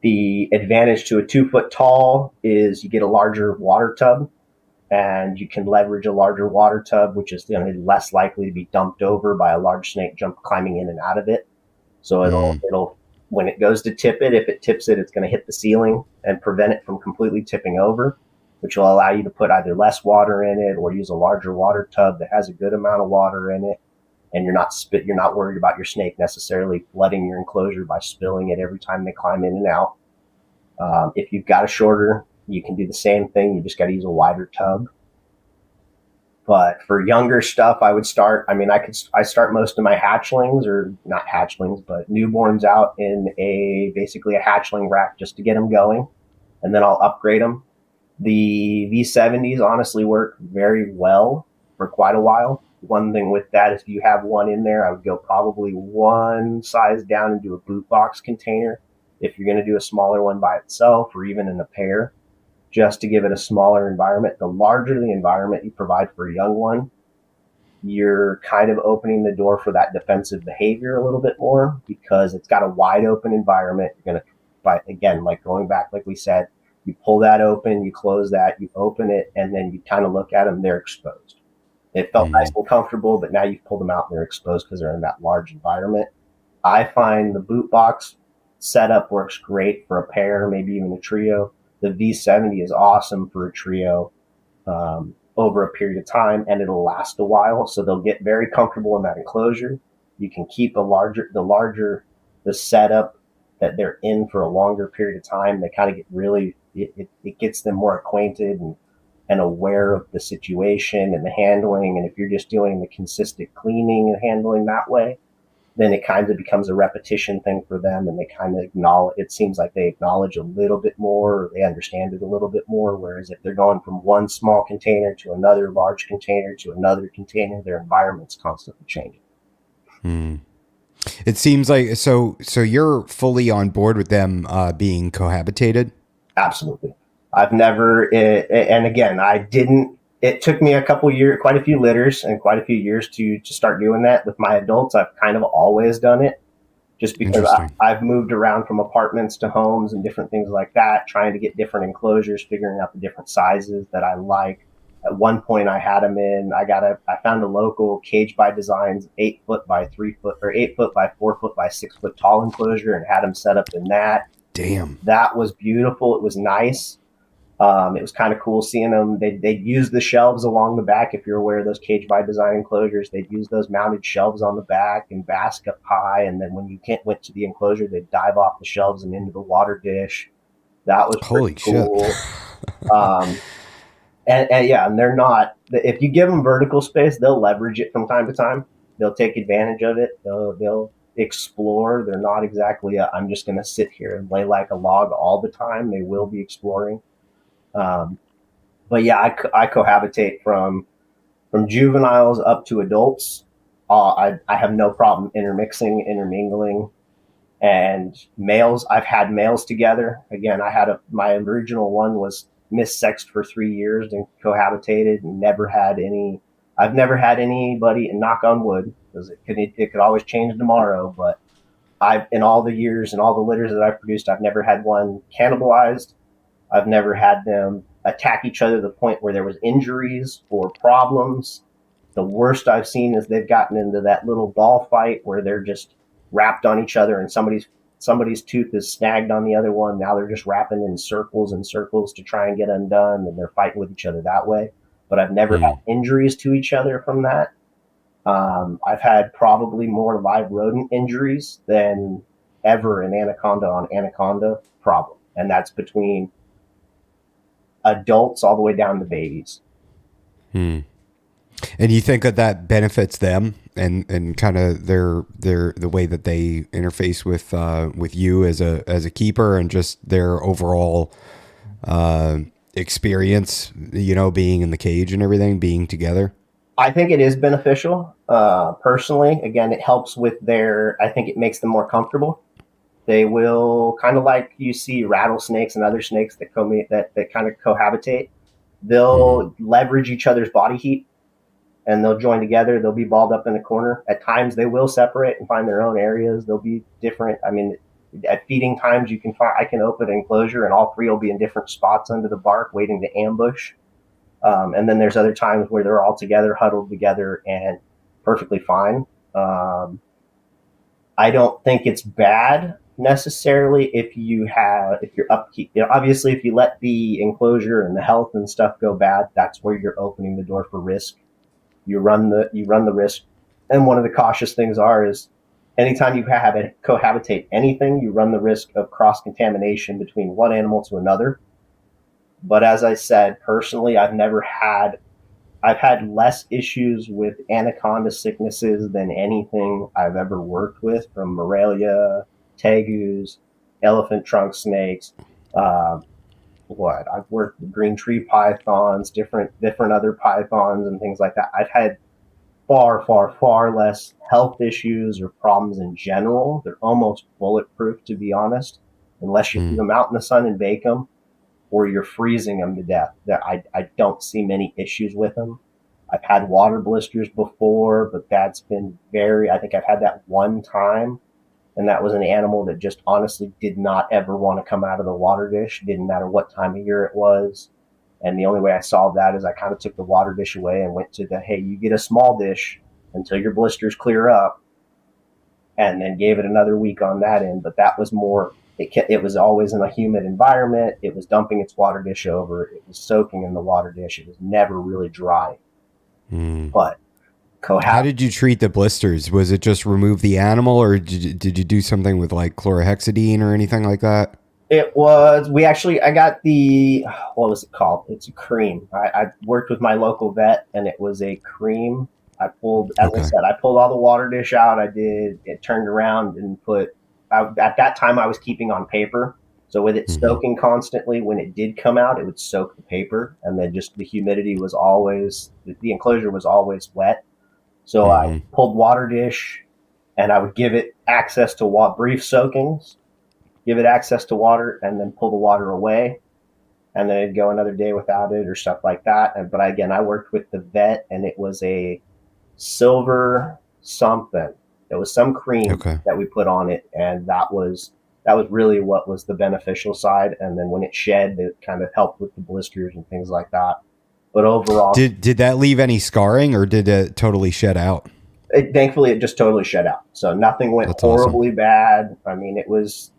the advantage to a 2 foot tall is you get a larger water tub, and you can leverage a larger water tub, which is less likely to be dumped over by a large snake climbing in and out of it. So Mm. it'll when it goes to tip it, if it tips it, it's going to hit the ceiling and prevent it from completely tipping over, which will allow you to put either less water in it or use a larger water tub that has a good amount of water in it. And you're not worried about your snake necessarily flooding your enclosure by spilling it every time they climb in and out. If you've got a shorter, you can do the same thing. You just got to use a wider tub. But for younger stuff, I would start. I start most of my hatchlings, or not hatchlings, but newborns out in basically a hatchling rack just to get them going, and then I'll upgrade them. The V70s honestly work very well for quite a while. One thing with that is if you have one in there, I would go probably one size down and do a boot box container. If you're going to do a smaller one by itself or even in a pair, just to give it a smaller environment. The larger the environment you provide for a young one, you're kind of opening the door for that defensive behavior a little bit more because it's got a wide open environment. You're going to, but again, like going back, like we said, you pull that open, you close that, you open it, and then you kind of look at them, they're exposed. It felt nice and comfortable, but now you've pulled them out and they're exposed because they're in that large environment. I find the boot box setup works great for a pair, maybe even a trio. The V70 is awesome for a trio over a period of time, and it'll last a while. So they'll get very comfortable in that enclosure. You can keep the setup that they're in for a longer period of time. They kind of get really, it gets them more acquainted and aware of the situation and the handling. And if you're just doing the consistent cleaning and handling that way, then it kind of becomes a repetition thing for them, and they kind of acknowledge, it seems like they acknowledge a little bit more, or they understand it a little bit more. Whereas if they're going from one small container to another large container to another container, their environment's constantly changing. It seems like, so you're fully on board with them being cohabitated? Absolutely. I've never, and again, it took me quite a few litters and quite a few years to start doing that with my adults. I've kind of always done it just because I've moved around from apartments to homes and different things like that, trying to get different enclosures, figuring out the different sizes that I like. At one point I had them I found a local Cage by Designs 8 foot by 3 foot or 8 foot by 4 foot by 6 foot tall enclosure and had them set up in that. Damn. That was beautiful. It was nice. It was kind of cool seeing them. They'd use the shelves along the back. If you're aware of those Cage by Design enclosures, they'd use those mounted shelves on the back and bask up high. And then when you went to the enclosure, they'd dive off the shelves and into the water dish. That was holy cool. Shit. And they're not. If you give them vertical space, they'll leverage it from time to time. They'll take advantage of it. They'll explore. They're not exactly I'm just going to sit here and lay like a log all the time. They will be exploring. But yeah, I cohabitate from juveniles up to adults. I have no problem intermingling, and males. I've had males together. Again, my original one was missexed for 3 years and cohabitated and I've never had anybody, and knock on wood, because it could always change tomorrow. But in all the years and all the litters that I've produced, I've never had one cannibalized. I've never had them attack each other to the point where there was injuries or problems. The worst I've seen is they've gotten into that little ball fight where they're just wrapped on each other and somebody's tooth is snagged on the other one. Now they're just wrapping in circles and circles to try and get undone, and they're fighting with each other that way. But I've never had injuries to each other from that. I've had probably more live rodent injuries than ever an anaconda on anaconda problem. And that's between adults all the way down to babies. And you think that benefits them and kind of the way that they interface with you as a keeper and just their overall experience, being in the cage and everything, being together? I think it is beneficial. Personally, again, it helps with I think it makes them more comfortable. They will, kind of like you see rattlesnakes and other snakes that kind of cohabitate. They'll leverage each other's body heat, and they'll join together. They'll be balled up in a corner. At times, they will separate and find their own areas. They'll be different. I mean, at feeding times, I can open an enclosure, and all three will be in different spots under the bark, waiting to ambush. And then there's other times where they're all together, huddled together, and perfectly fine. I don't think it's bad necessarily if you're upkeep. Obviously, if you let the enclosure and the health and stuff go bad, that's where you're opening the door for risk. You run the risk. And one of the cautious things is anytime you cohabitate anything, you run the risk of cross contamination between one animal to another. But as I said, personally, I've never had I've had less issues with anaconda sicknesses than anything I've ever worked with, from Morelia, tegus, elephant trunk snakes. Uh, I've worked with green tree pythons, different other pythons and things like that. I've had far less health issues or problems in general. They're almost bulletproof, to be honest, unless you leave them out in the sun and bake them, or you're freezing them to death. I don't see many issues with them. I've had water blisters before, but that's been I think I've had that one time, and that was an animal that just honestly did not ever want to come out of the water dish. Didn't matter what time of year it was. And the only way I solved that is I kind of took the water dish away and went to hey, you get a small dish until your blisters clear up, and then gave it another week on that end. But that was more, it was always in a humid environment. It was dumping its water dish over. It was soaking in the water dish. It was never really dry. But how did you treat the blisters? Was it just remove the animal, or did you do something with like chlorhexidine or anything like that? It was, I got what was it called? It's a cream. I worked with my local vet, and it was a cream. I pulled all the water dish out. It turned around and at that time I was keeping on paper. So with it soaking constantly, when it did come out, it would soak the paper, and then just the humidity was always, the enclosure was always wet. So I pulled water dish, and I would give it access to brief soakings, give it access to water, and then pull the water away, and then it'd go another day without it or stuff like that. But again, I worked with the vet, and it was a silver something. It was some cream that we put on it, and that was really what was the beneficial side. And then when it shed, it kind of helped with the blisters and things like that. But overall, did that leave any scarring, or did it totally shed out? Thankfully, it just totally shed out. So nothing went horribly bad. I mean, it was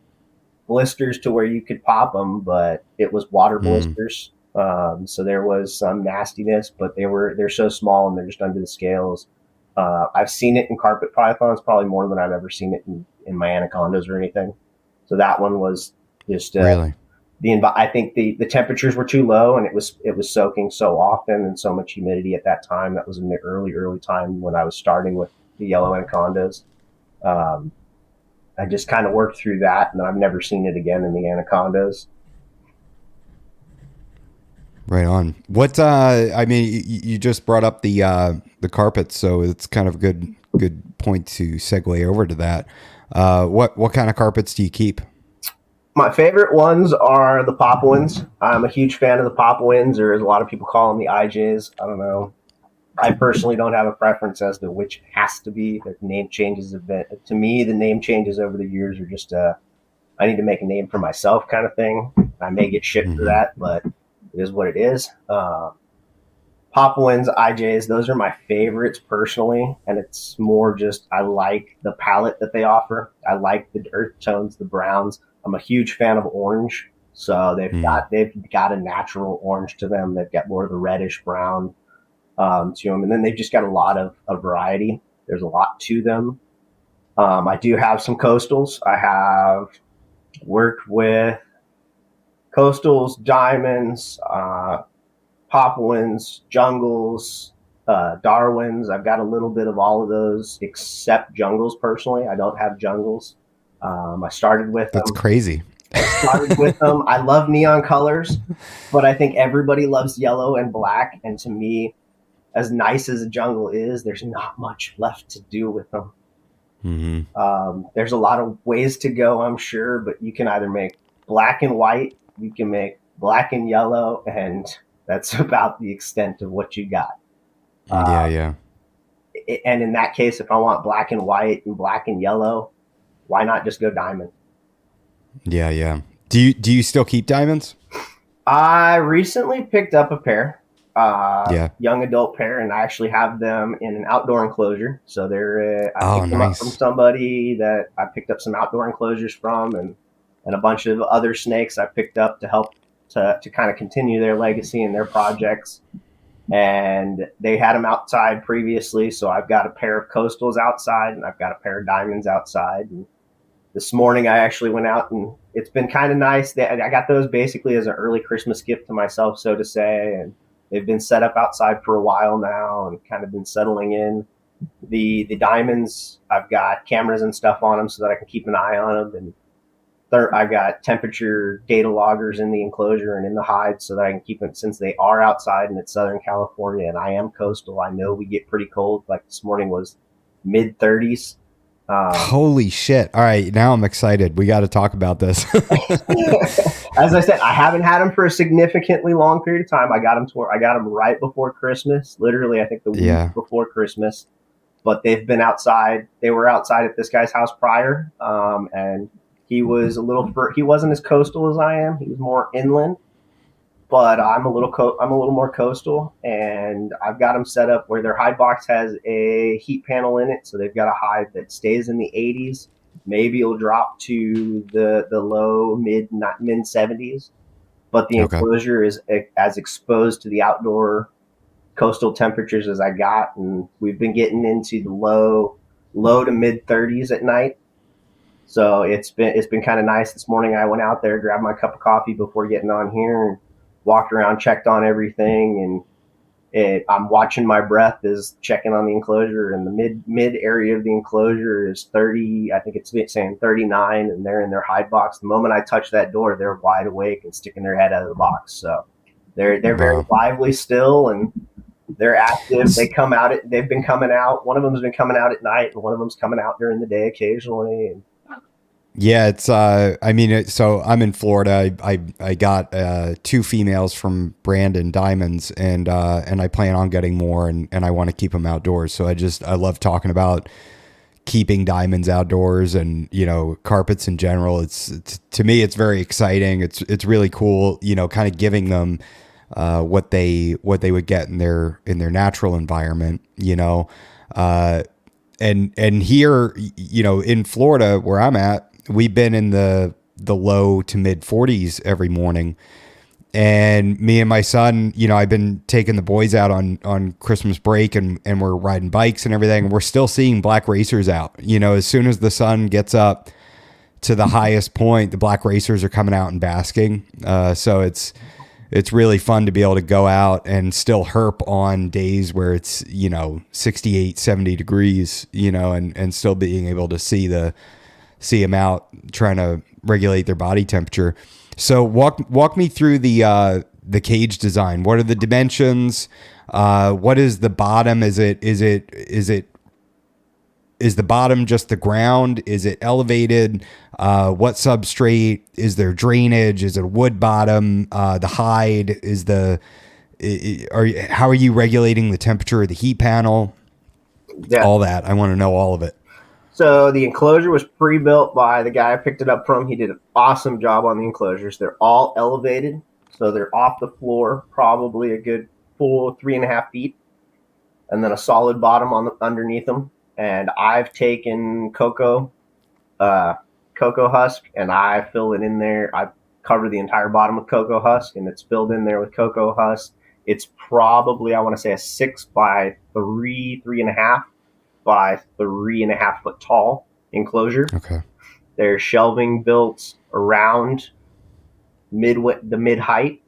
blisters to where you could pop them, but it was water blisters. So there was some nastiness, but they're so small and they're just under the scales. I've seen it in carpet pythons, probably more than I've ever seen it in my anacondas or anything. So that one was just really. I think the temperatures were too low, and it was soaking so often and so much humidity at that time. That was in the early time when I was starting with the yellow anacondas. I just kind of worked through that, and I've never seen it again in the anacondas. Right on. What I mean, you just brought up the carpets, so it's kind of a good point to segue over to that. What kind of carpets do you keep? My favorite ones are the Papuans. I'm a huge fan of the Papuans, or as a lot of people call them, the IJs. I don't know. I personally don't have a preference as to which has to be. The name changes a bit. To me, the name changes over the years are just I need to make a name for myself kind of thing. I may get shit for that, but it is what it is. Papuans, IJs, those are my favorites personally, and it's more just I like the palette that they offer. I like the earth tones, the browns. I'm a huge fan of orange, so they've got a natural orange to them. They've got more of the reddish brown to them, and then they've just got a lot of variety. There's a lot to them. I do have some coastals. I have worked with coastals, diamonds, Papuans, jungles, Darwins. I've got a little bit of all of those, except jungles. Personally, I don't have jungles. I started with That's crazy. I started with them. I love neon colors, but I think everybody loves yellow and black. And to me, as nice as a jungle is, there's not much left to do with them. There's a lot of ways to go, I'm sure, but you can either make black and white, you can make black and yellow, and that's about the extent of what you got. Yeah. And in that case, if I want black and white and black and yellow, why not just go diamond? Yeah. Do you still keep diamonds? I recently picked up a pair, young adult pair, and I actually have them in an outdoor enclosure. So I picked them up from somebody that I picked up some outdoor enclosures from, and a bunch of other snakes I picked up to help to kind of continue their legacy and their projects. And they had them outside previously, so I've got a pair of coastals outside, and I've got a pair of diamonds outside. And this morning I actually went out, and it's been kind of nice. I got those basically as an early Christmas gift to myself, so to say. And They've been set up outside for a while now and kind of been settling in. The diamonds, I've got cameras and stuff on them so that I can keep an eye on them. And I've got temperature data loggers in the enclosure and in the hide so that I can keep it, since they are outside and it's Southern California and I am coastal. I know we get pretty cold. Like this morning was mid 30s. Holy shit. All right. Now I'm excited. We got to talk about this. As I said, I haven't had them for a significantly long period of time. I got them right before Christmas, literally, I think the week before Christmas, but they've been outside. They were outside at this guy's house prior. And he wasn't as coastal as I am. He was more inland, but I'm a little more coastal, and I've got them set up where their hide box has a heat panel in it. So they've got a hide that stays in the 80s. Maybe it'll drop to the low mid 70s, but the enclosure is as exposed to the outdoor coastal temperatures as I got. And we've been getting into the low to mid 30s at night. So it's been kind of nice. This morning I went out there, grabbed my cup of coffee before getting on here, and walked around, checked on everything, and I'm watching my breath is checking on the enclosure, and the mid area of the enclosure is 30. I think it's saying 39, and they're in their hide box. The moment I touch that door, they're wide awake and sticking their head out of the box. So they're very lively still, and they're active. They've been coming out. One of them's been coming out at night, and one of them's coming out during the day occasionally. And yeah, it's so I'm in Florida. I got 2 females from Brandon Diamonds, and I plan on getting more, and I want to keep them outdoors. So I love talking about keeping diamonds outdoors, and carpets in general. It's to me it's very exciting. It's really cool, kind of giving them what they would get in their natural environment, and here, in Florida where I'm at, we've been in the low to mid 40s every morning. And me and my son, I've been taking the boys out on Christmas break, and we're riding bikes and everything. And we're still seeing black racers out. As soon as the sun gets up to the highest point, the black racers are coming out and basking. So it's really fun to be able to go out and still herp on days where it's, 68, 70 degrees, and still being able to see them out trying to regulate their body temperature. So walk me through the cage design. What are the dimensions? What is the bottom? Is the bottom just the ground? Is it elevated? What substrate? Is there drainage? Is it a wood bottom? The hide how are you regulating the temperature of the heat panel? Yeah. All that. I want to know all of it. So the enclosure was pre-built by the guy I picked it up from. He did an awesome job on the enclosures. They're all elevated, so they're off the floor, probably a good full 3.5 feet, and then a solid bottom underneath them. And I've taken cocoa husk, and I fill it in there. I cover the entire bottom with cocoa husk, and it's filled in there with cocoa husk. It's probably, I want to say, a 6 by 3.5 by 3.5 foot tall enclosure. Okay. There's shelving built around the mid height.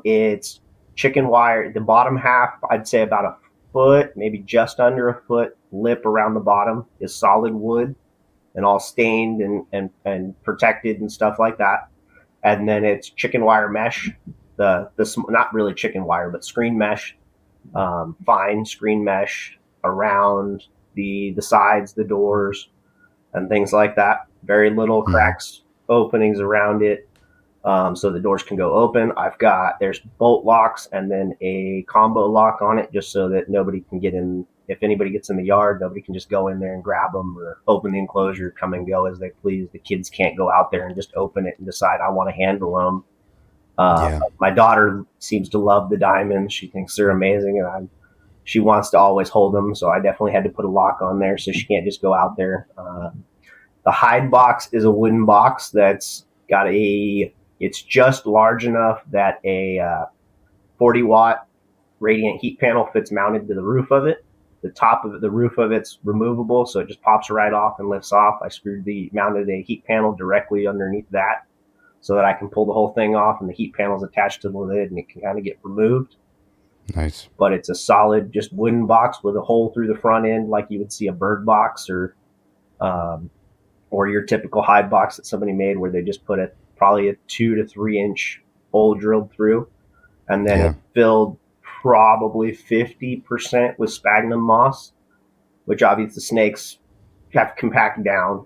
It's chicken wire. The bottom half, I'd say about a foot, maybe just under a foot. Lip around the bottom is solid wood and all stained and protected and stuff like that. And then it's chicken wire mesh. The not really chicken wire, but screen mesh, fine screen mesh around the sides, the doors, and things like that. Very little cracks, openings around it, so the doors can go open. There's bolt locks and then a combo lock on it, just so that nobody can get in. If anybody gets in the yard, nobody can just go in there and grab them or open the enclosure, come and go as they please. The kids can't go out there and just open it and decide, I want to handle them. My daughter seems to love the diamonds. She thinks they're amazing, and she wants to always hold them. So I definitely had to put a lock on there so she can't just go out there. The hide box is a wooden box that's got it's just large enough that a 40 watt radiant heat panel fits mounted to the roof of it. The top of it, the roof of it's removable, so it just pops right off and lifts off. I mounted a heat panel directly underneath that, so that I can pull the whole thing off, and the heat panel's attached to the lid, and it can kind of get removed. Nice. but it's a solid, just wooden box with a hole through the front end, like you would see a bird box um, or your typical hide box that somebody made, where they just put probably a 2 to 3 inch hole drilled through, and then Yeah. it's filled probably 50% with sphagnum moss, which obviously the snakes have compact down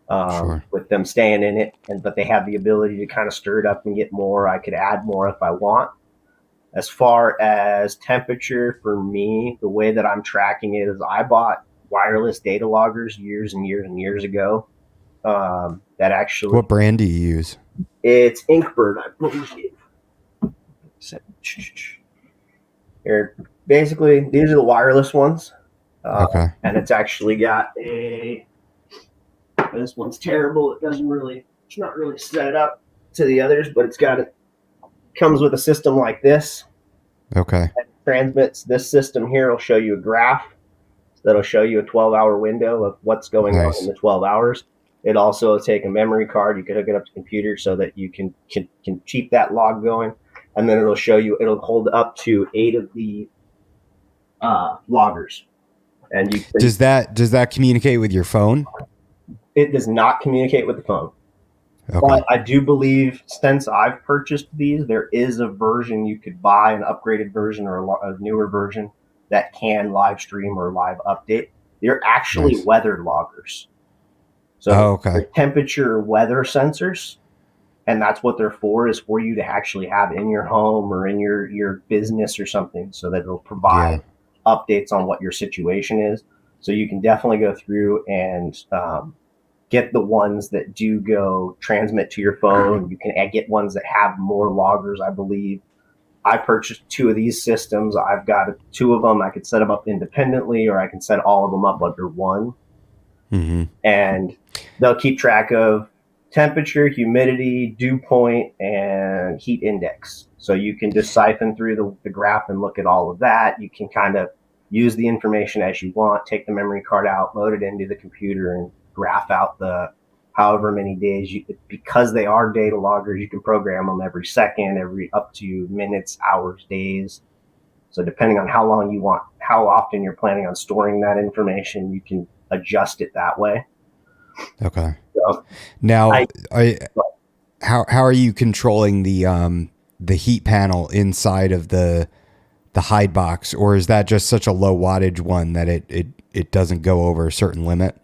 Sure. with them staying in it, but they have the ability to kind of stir it up and get more. I could add more if I want. As far as temperature, for me, the way that I'm tracking it is I bought wireless data loggers years and years and years ago. That actually, What brand do you use? it's Inkbird, I believe. Here, basically, these are the wireless ones, Okay. and it's actually got a. This one's terrible. It's not really set up to the others, but comes with a system like this. Okay. That transmits. This system here will show you a graph that'll show you a 12-hour window of what's going on in the 12 hours. It also will take a memory card. You can hook it up to the computer so that you can keep that log going, and then it'll hold up to 8 of the loggers. And does that communicate with your phone? It does not communicate with the phone. Okay. But I do believe, since I've purchased these, there is a version you could buy, an upgraded version or a newer version that can live stream or live update. They're actually Nice. weather loggers. So they're temperature weather sensors, and that's what they're for, is for you to actually have in your home or in your business or something, so that it'll provide updates on what your situation is. So you can definitely go through and get the ones that do go transmit to your phone. You can get ones that have more loggers, I believe. I purchased 2 of these systems. I've got 2 of them. I could set them up independently, or I can set all of them up under one. Mm-hmm. And they'll keep track of temperature, humidity, dew point, and heat index. So you can just siphon through the graph and look at all of that. You can kind of use the information as you want, take the memory card out, load it into the computer, and graph out the however many days. Because they are data loggers, you can program them every second, up to minutes, hours, days. So depending on how long you want, how often you're planning on storing that information, you can adjust it that way. Okay. So, now, how are you controlling the heat panel inside of the hide box, or is that just such a low wattage one that it doesn't go over a certain limit?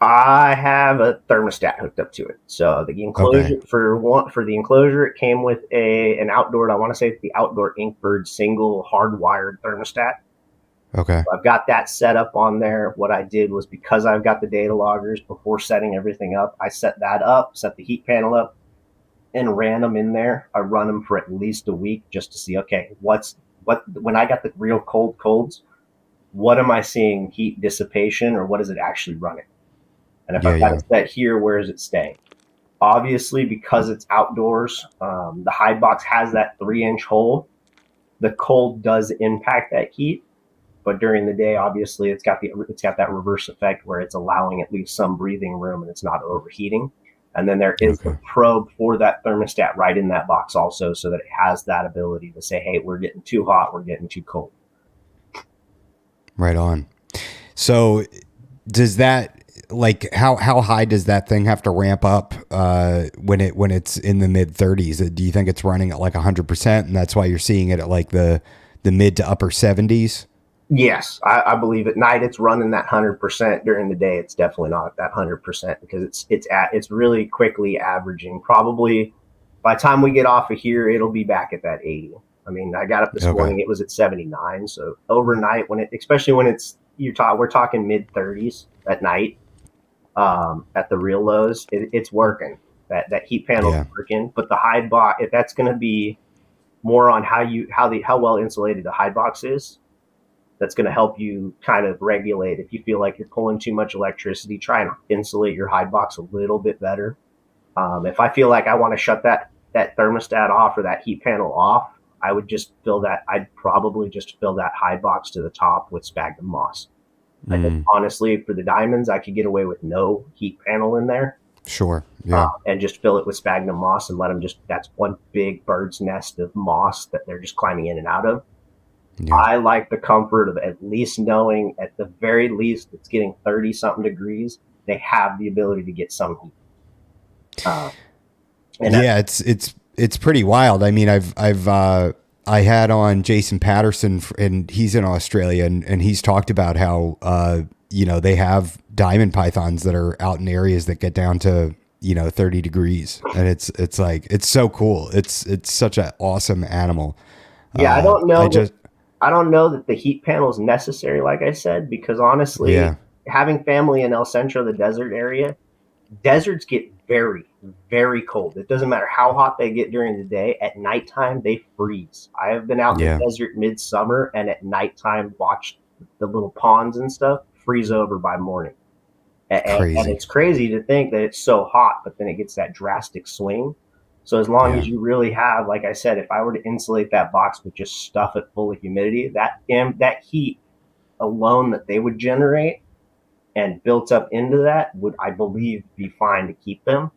I have a thermostat hooked up to it. So the enclosure for the enclosure, it came with an outdoor. I want to say it's the outdoor Inkbird single hardwired thermostat. Okay. So I've got that set up on there. What I did was, because I've got the data loggers, before setting everything up, I set that up, set the heat panel up, and ran them in there. I run them for at least a week just to see, okay, when I got the real colds, what am I seeing heat dissipation, or what is it actually running? And if I've got it set here, where is it staying? Obviously, because it's outdoors, the hide box has that 3-inch hole. The cold does impact that heat, but during the day, obviously, it's got that reverse effect where it's allowing at least some breathing room and it's not overheating. And then there is a probe for that thermostat right in that box also, so that it has that ability to say, hey, we're getting too hot, we're getting too cold. Right on. So does that, like, how high does that thing have to ramp up when it's in the mid 30s? Do you think it's running at like 100%, and that's why you're seeing it at like the mid to upper 70s? Yes, I believe at night it's running that 100%. During the day, it's definitely not at that 100%, because it's really quickly averaging. Probably by the time we get off of here, it'll be back at that 80. I mean, I got up this morning, it was at 79. So overnight, especially when we're talking mid 30s at night, at the real lows, it's working. That heat panel is working. But the hide box, that's going to be more on how well insulated the hide box is. That's going to help you kind of regulate. If you feel like you're pulling too much electricity, try and insulate your hide box a little bit better. If I feel like I want to shut that thermostat off or that heat panel off, I'd probably just fill that hide box to the top with sphagnum moss. I think, honestly, for the diamonds, I could get away with no heat panel in there. Sure. Yeah. And just fill it with sphagnum moss and let them that's one big bird's nest of moss that they're just climbing in and out of. Yeah. I like the comfort of at least knowing at the very least it's getting 30 something degrees. They have the ability to get some heat. Uh, and that's, Yeah, it's pretty wild. I mean, I had on Jason Patterson, and he's in Australia, and he's talked about how they have diamond pythons that are out in areas that get down to 30 degrees, and it's like it's so cool. It's such an awesome animal. yeah, I just I don't know that the heat panel is necessary, like I said, because honestly, yeah having family in El Centro, the desert area, deserts get very, very cold. It doesn't matter how hot they get during the day. At nighttime, they freeze. I have been out in yeah the desert midsummer and at nighttime watched the little ponds and stuff freeze over by morning. And crazy it's crazy to think that it's so hot, but then it gets that drastic swing. So as long yeah as you really have, like I said, if I were to insulate that box with just stuff it full of humidity, that heat alone that they would generate and built up into that would, I believe, be fine to keep them.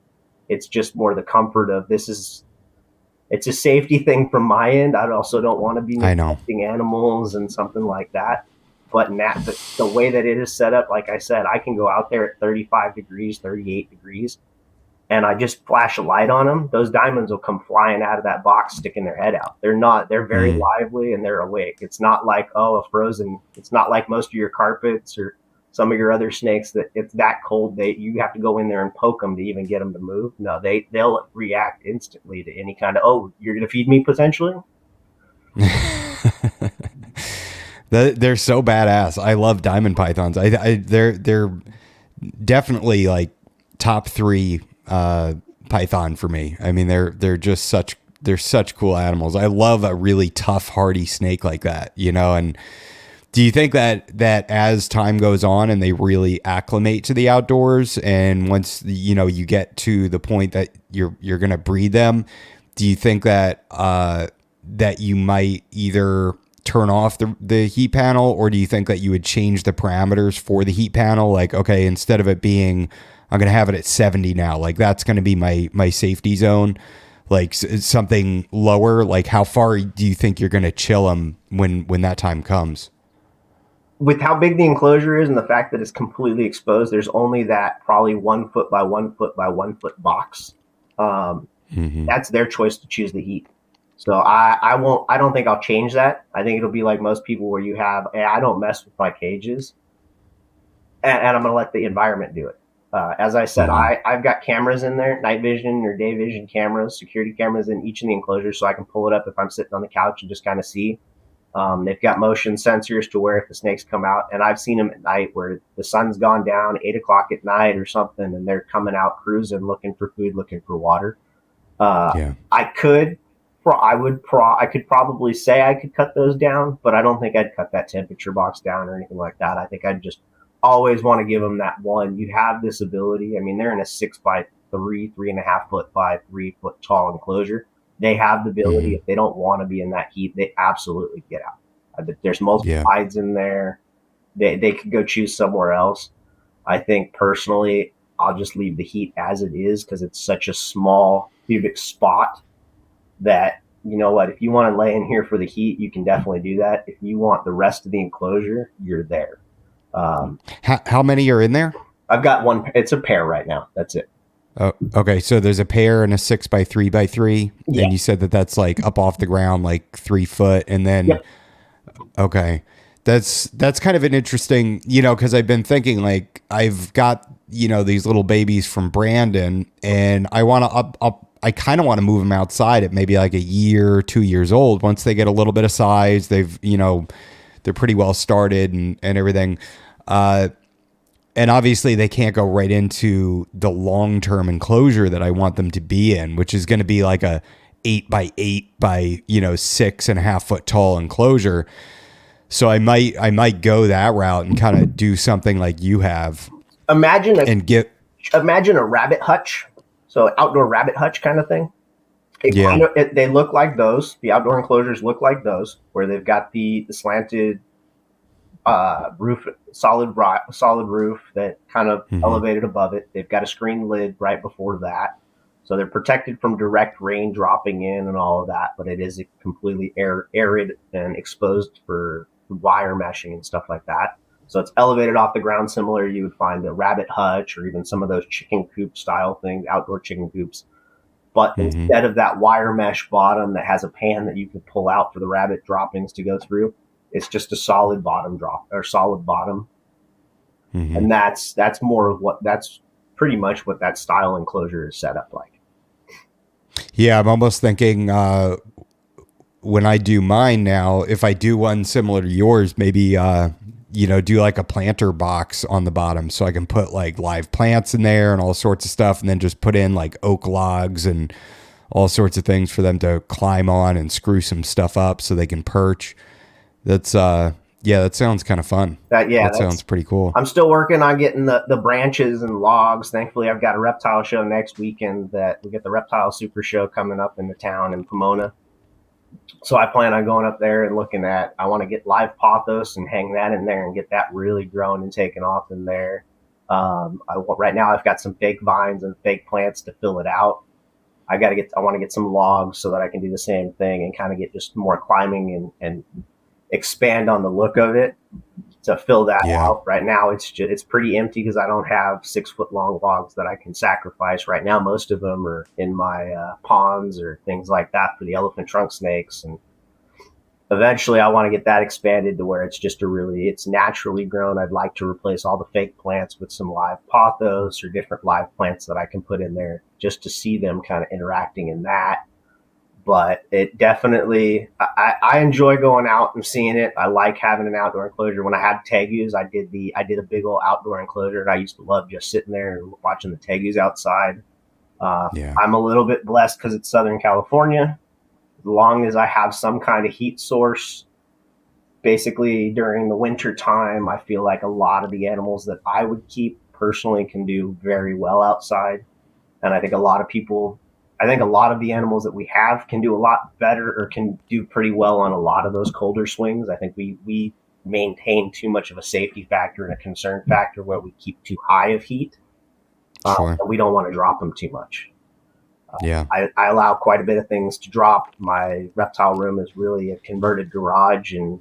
It's just more the comfort of it's a safety thing from my end. I also don't want to be I know neglecting animals and something like that. But the way that it is set up, like I said, I can go out there at 35 degrees, 38 degrees, and I just flash a light on them. Those diamonds will come flying out of that box, sticking their head out. They're very mm, lively and they're awake. It's not like, it's not like most of your carpets or some of your other snakes that it's that cold you have to go in there and poke them to even get them to move. No, they'll react instantly to any kind of, oh, you're going to feed me potentially. they're so badass. I love diamond pythons. They're definitely like top three python for me. I mean, they're such cool animals. I love a really tough, hardy snake like that, and do you think that as time goes on and they really acclimate to the outdoors, and once you get to the point that you're going to breed them, do you think that that you might either turn off the heat panel, or do you think that you would change the parameters for the heat panel? Like, okay, instead of it being, I'm going to have it at 70 now, like that's going to be my safety zone, like something lower. Like, how far do you think you're going to chill them when that time comes? With how big the enclosure is and the fact that it's completely exposed, there's only that probably 1 foot by 1 foot by 1 foot box. Um, Mm-hmm. that's their choice to choose the heat. So I won't. I don't think I'll change that. I think it'll be like most people where you have. I don't mess with my cages, and I'm going to let the environment do it. As I said, Mm-hmm. I've got cameras in there, night vision or day vision cameras, security cameras in each of the enclosures, so I can pull it up if I'm sitting on the couch and just kind of see. They've got motion sensors to where if the snakes come out, and I've seen them at night where the sun's gone down 8 o'clock at night or something, and they're coming out cruising, looking for food, looking for water. Uh, Yeah. I could, I could probably say I could cut those down, but I don't think I'd cut that temperature box down or anything like that. I think I'd just always want to give them that one. You have this ability. I mean, they're in a 6 by 3, 3.5 foot by 3 foot tall enclosure. They have the ability. Mm-hmm. If they don't want to be in that heat, they absolutely get out. There's multiple Yeah. hides in there. They could go choose somewhere else. I think personally, I'll just leave the heat as it is because it's such a small cubic spot that, you know what, if you want to lay in here for the heat, you can definitely do that. If you want the rest of the enclosure, you're there. Um, How many are in there? I've got one. It's a pair right now. That's it. Oh, okay. So there's a pair and a 6 by 3 by 3, Yeah. and you said that that's like up off the ground, like 3 foot, and then Yep. okay, that's kind of an interesting, because I've been thinking like I've got these little babies from Brandon, and I want to up. I kind of want to move them outside at maybe like a year, 2 years old. Once they get a little bit of size, they're pretty well started and everything. And obviously they can't go right into the long-term enclosure that I want them to be in, which is going to be like a 8 by 8 by 6.5 foot tall enclosure. So I might go that route and kind of do something like you have Imagine a and get imagine a rabbit hutch, so outdoor rabbit hutch kind of thing. yeah They look like those. The outdoor enclosures look like those, where they've got the slanted roof, solid roof that kind of mm-hmm, elevated above it. They've got a screen lid right before that. So they're protected from direct rain dropping in and all of that, but it is completely arid and exposed for wire meshing and stuff like that. So it's elevated off the ground, similar you would find a rabbit hutch or even some of those chicken coop style things, outdoor chicken coops. But Mm-hmm. instead of that wire mesh bottom that has a pan that you can pull out for the rabbit droppings to go through, it's just a solid bottom drop or solid bottom. Mm-hmm. And that's more of that's pretty much what that style enclosure is set up like. Yeah, I'm almost thinking when I do mine now, if I do one similar to yours, maybe do like a planter box on the bottom so I can put like live plants in there and all sorts of stuff, and then just put in like oak logs and all sorts of things for them to climb on and screw some stuff up so they can perch. That's that sounds kind of fun. That sounds pretty cool. I'm still working on getting the branches and logs. Thankfully, I've got a reptile show next weekend that we get the Reptile Super Show coming up in the town in Pomona. So I plan on going up there and looking at, I want to get live pothos and hang that in there and get that really grown and taken off in there. Right now I've got some fake vines and fake plants to fill it out. I want to get some logs so that I can do the same thing and kind of get just more climbing and expand on the look of it to fill that out. Right now it's pretty empty because I don't have 6 foot long logs that I can sacrifice right now. Most of them are in my ponds or things like that for the elephant trunk snakes, and eventually I want to get that expanded to where it's naturally grown. I'd like to replace all the fake plants with some live pothos or different live plants that I can put in there just to see them kind of interacting in that. But it definitely, I enjoy going out and seeing it. I like having an outdoor enclosure. When I had tegus, I did a big old outdoor enclosure, and I used to love just sitting there and watching the tegus outside. I'm a little bit blessed because it's Southern California. As long as I have some kind of heat source, basically during the winter time, I feel like a lot of the animals that I would keep personally can do very well outside. And I think a lot of the animals that we have can do a lot better or can do pretty well on a lot of those colder swings. I think we maintain too much of a safety factor and a concern factor where we keep too high of heat. Sure. We don't want to drop them too much. I allow quite a bit of things to drop. My reptile room is really a converted garage, and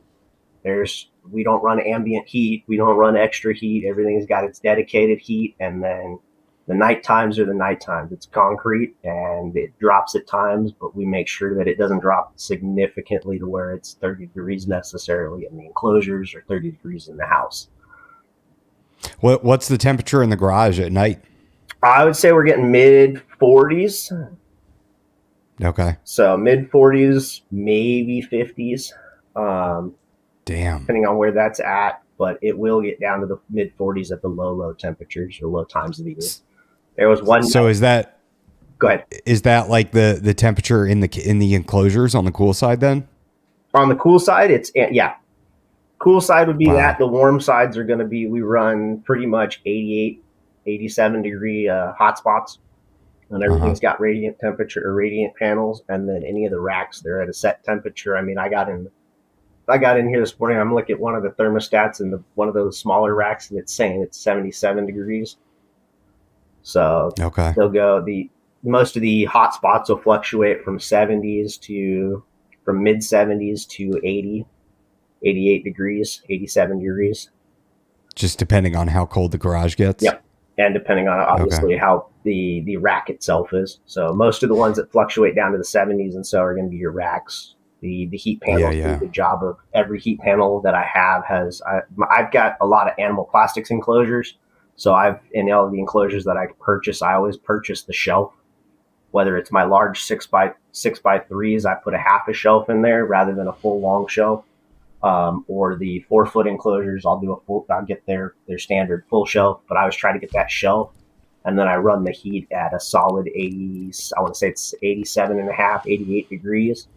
we don't run ambient heat. We don't run extra heat. Everything's got its dedicated heat, and then the night times are the night times. It's concrete and it drops at times, but we make sure that it doesn't drop significantly to where it's 30 degrees necessarily in the enclosures or 30 degrees in the house. What's the temperature in the garage at night? I would say we're getting mid 40s. Okay. So mid 40s, maybe 50s. Damn. Depending on where that's at, but it will get down to the mid 40s at the low temperatures or low times of the year. There was one. So is that? Go ahead. Is that like the temperature in the enclosures on the cool side then? On the cool side, cool side would be that. The warm sides are going to be, we run pretty much 88, 87 degree hot spots, and everything's got radiant temperature or radiant panels. And then any of the racks, they're at a set temperature. I mean, I got in here this morning. I'm looking at one of the thermostats in one of those smaller racks, and it's saying it's 77 degrees. So they'll go, most of the hot spots will fluctuate from mid 70s to 80, 88 degrees, 87 degrees. Just depending on how cold the garage gets. Yep. And depending on obviously how the rack itself is. So most of the ones that fluctuate down to the 70s and so are going to be your racks. The heat panels do the job of every heat panel that I have I've got a lot of animal plastics enclosures. So in all of the enclosures that I purchase, I always purchase the shelf. Whether it's my large 6x3s, I put a half a shelf in there rather than a full long shelf. Or the 4-foot enclosures, I'll get their standard full shelf, but I always try to get that shelf. And then I run the heat at a solid 80, I want to say it's 87.5, 88 degrees.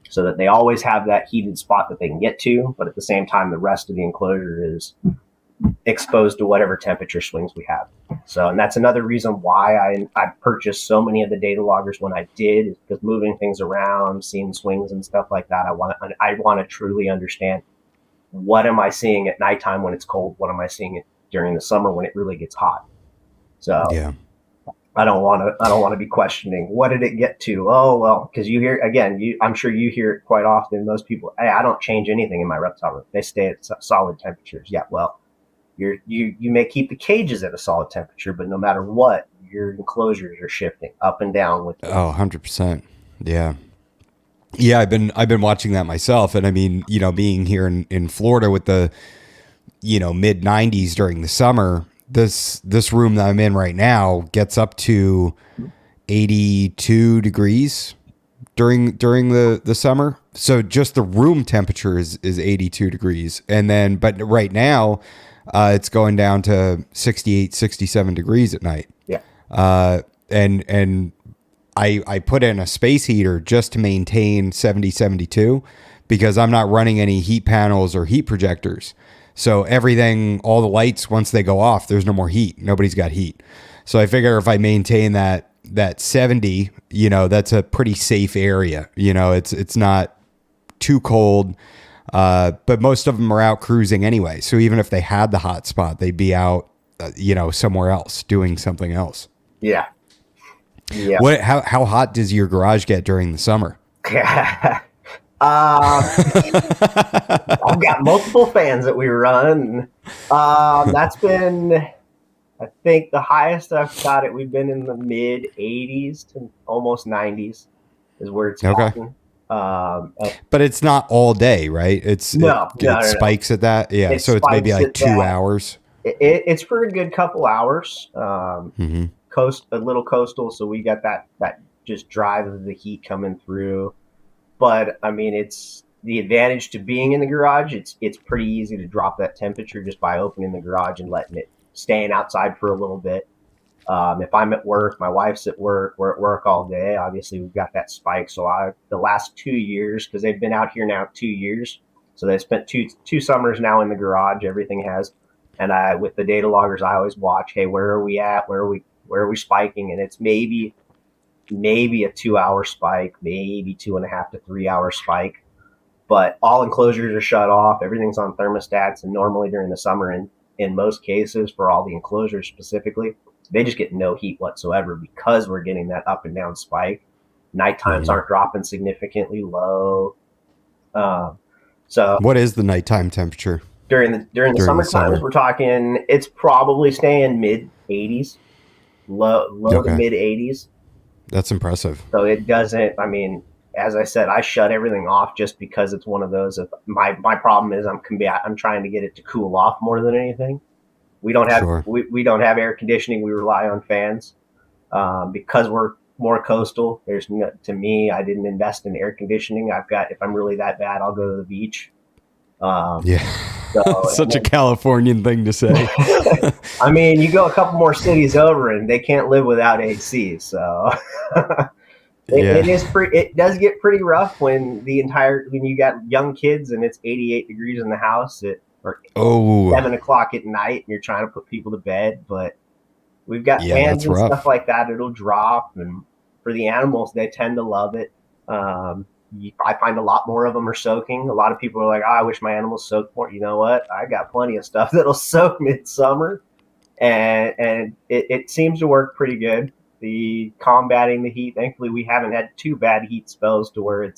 So that they always have that heated spot that they can get to, but at the same time, the rest of the enclosure is exposed to whatever temperature swings we have. So, and that's another reason why I purchased so many of the data loggers when I did, is because moving things around, seeing swings and stuff like that, I want to truly understand, what am I seeing at nighttime when it's cold? What am I seeing during the summer when it really gets hot? So I don't want to be questioning what did it get to. Oh well, because you hear again. I'm sure you hear it quite often. Most people, hey, I don't change anything in my reptile room. They stay at solid temperatures. Yeah, well, you may keep the cages at a solid temperature, but no matter what, your enclosures are shifting up and down with it. Oh, 100%. Yeah. Yeah, I've been watching that myself, and I mean, being here in Florida with the mid 90s during the summer, this room that I'm in right now gets up to 82 degrees during the summer. So just the room temperature is 82 degrees, and then but right now it's going down to 68, 67 degrees at night. Yeah. And I put in a space heater just to maintain 70, 72 because I'm not running any heat panels or heat projectors. So everything, all the lights, once they go off, there's no more heat. Nobody's got heat. So I figure if I maintain that 70, that's a pretty safe area. It's not too cold, but most of them are out cruising anyway. So even if they had the hot spot, they'd be out, somewhere else doing something else. Yeah. Yeah. How hot does your garage get during the summer? I've got multiple fans that we run. That's been, I think, the highest I've got it. We've been in the mid 80s to almost 90s, is where it's gotten. But it's not all day, right? It spikes at that. Yeah, it's maybe like 2 hours. It's for a good couple hours. A little coastal, so we got that just drive of the heat coming through. But I mean, it's the advantage to being in the garage. It's pretty easy to drop that temperature just by opening the garage and letting it staying outside for a little bit. If I'm at work, my wife's at work, we're at work all day. Obviously, we've got that spike. So the last 2 years, because they've been out here now 2 years, so they spent two summers now in the garage. Everything has, and with the data loggers, I always watch. Hey, where are we at? Where are we spiking? And it's maybe a 2 hour spike, maybe 2.5 to 3 hour spike. But all enclosures are shut off. Everything's on thermostats. And normally during the summer, in most cases, for all the enclosures specifically, they just get no heat whatsoever because we're getting that up and down spike. Night times aren't dropping significantly low. So what is the nighttime temperature? During the summer times, we're talking, it's probably staying mid 80s, low to mid 80s. That's impressive. So it doesn't, I mean, as I said, I shut everything off just because it's one of those. My problem is I'm trying to get it to cool off more than anything. We don't have we don't have air conditioning. We rely on fans because we're more coastal. To me, I didn't invest in air conditioning. If I'm really that bad, I'll go to the beach. Such a Californian thing to say. I mean, you go a couple more cities over and they can't live without AC. So it does get pretty rough when you got young kids and it's 88 degrees in the house or 7 o'clock at night and you're trying to put people to bed. But we've got fans and stuff like that. It'll drop, and for the animals, they tend to love it. I find a lot more of them are soaking. A lot of people are like, I wish my animals soaked more. You know what? I got plenty of stuff that'll soak midsummer, and it seems to work pretty good. The combating the heat. Thankfully, we haven't had too bad heat spells to where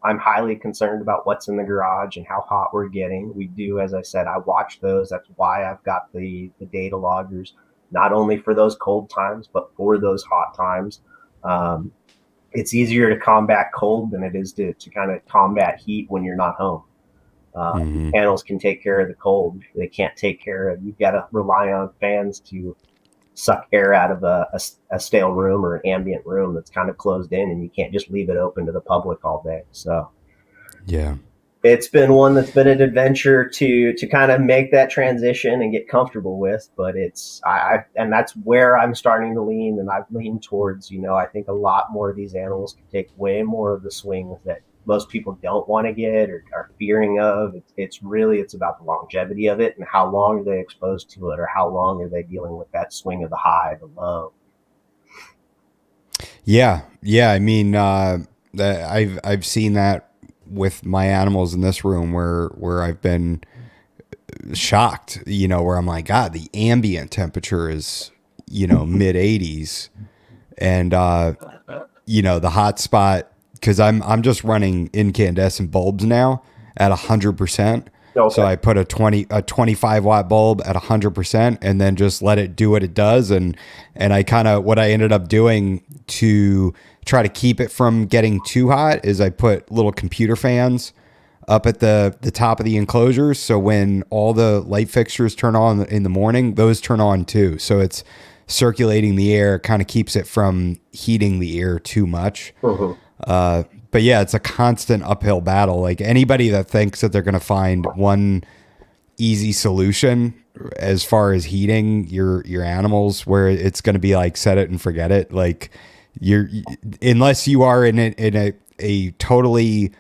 I'm highly concerned about what's in the garage and how hot we're getting. We do, as I said, I watch those. That's why I've got the data loggers, not only for those cold times, but for those hot times. It's easier to combat cold than it is to kind of combat heat when you're not home. Panels can take care of the cold. They can't take care of, you've got to rely on fans to suck air out of a stale room or an ambient room that's kind of closed in, and you can't just leave it open to the public all day. So yeah, it's been one that's been an adventure to kind of make that transition and get comfortable with, but and that's where I'm starting to lean, and I've leaned towards, I think a lot more of these animals can take way more of the swings that most people don't want to get or are fearing of. It's about the longevity of it and how long are they exposed to it, or how long are they dealing with that swing of the high, the low. Yeah. I mean, I've seen that with my animals in this room where I've been shocked, where I'm like, God, the ambient temperature is, mid 80s. and the hot spot, because I'm just running incandescent bulbs now at 100%. Okay. So I put a 25 watt bulb at 100% and then just let it do what it does. And I kind of, what I ended up doing to try to keep it from getting too hot is I put little computer fans up at the top of the enclosures. So when all the light fixtures turn on in the morning, those turn on too. So it's circulating the air, kind of keeps it from heating the air too much. But yeah, it's a constant uphill battle. Like anybody that thinks that they're going to find one easy solution as far as heating your animals, where it's going to be like set it and forget it. Like unless you are in a totally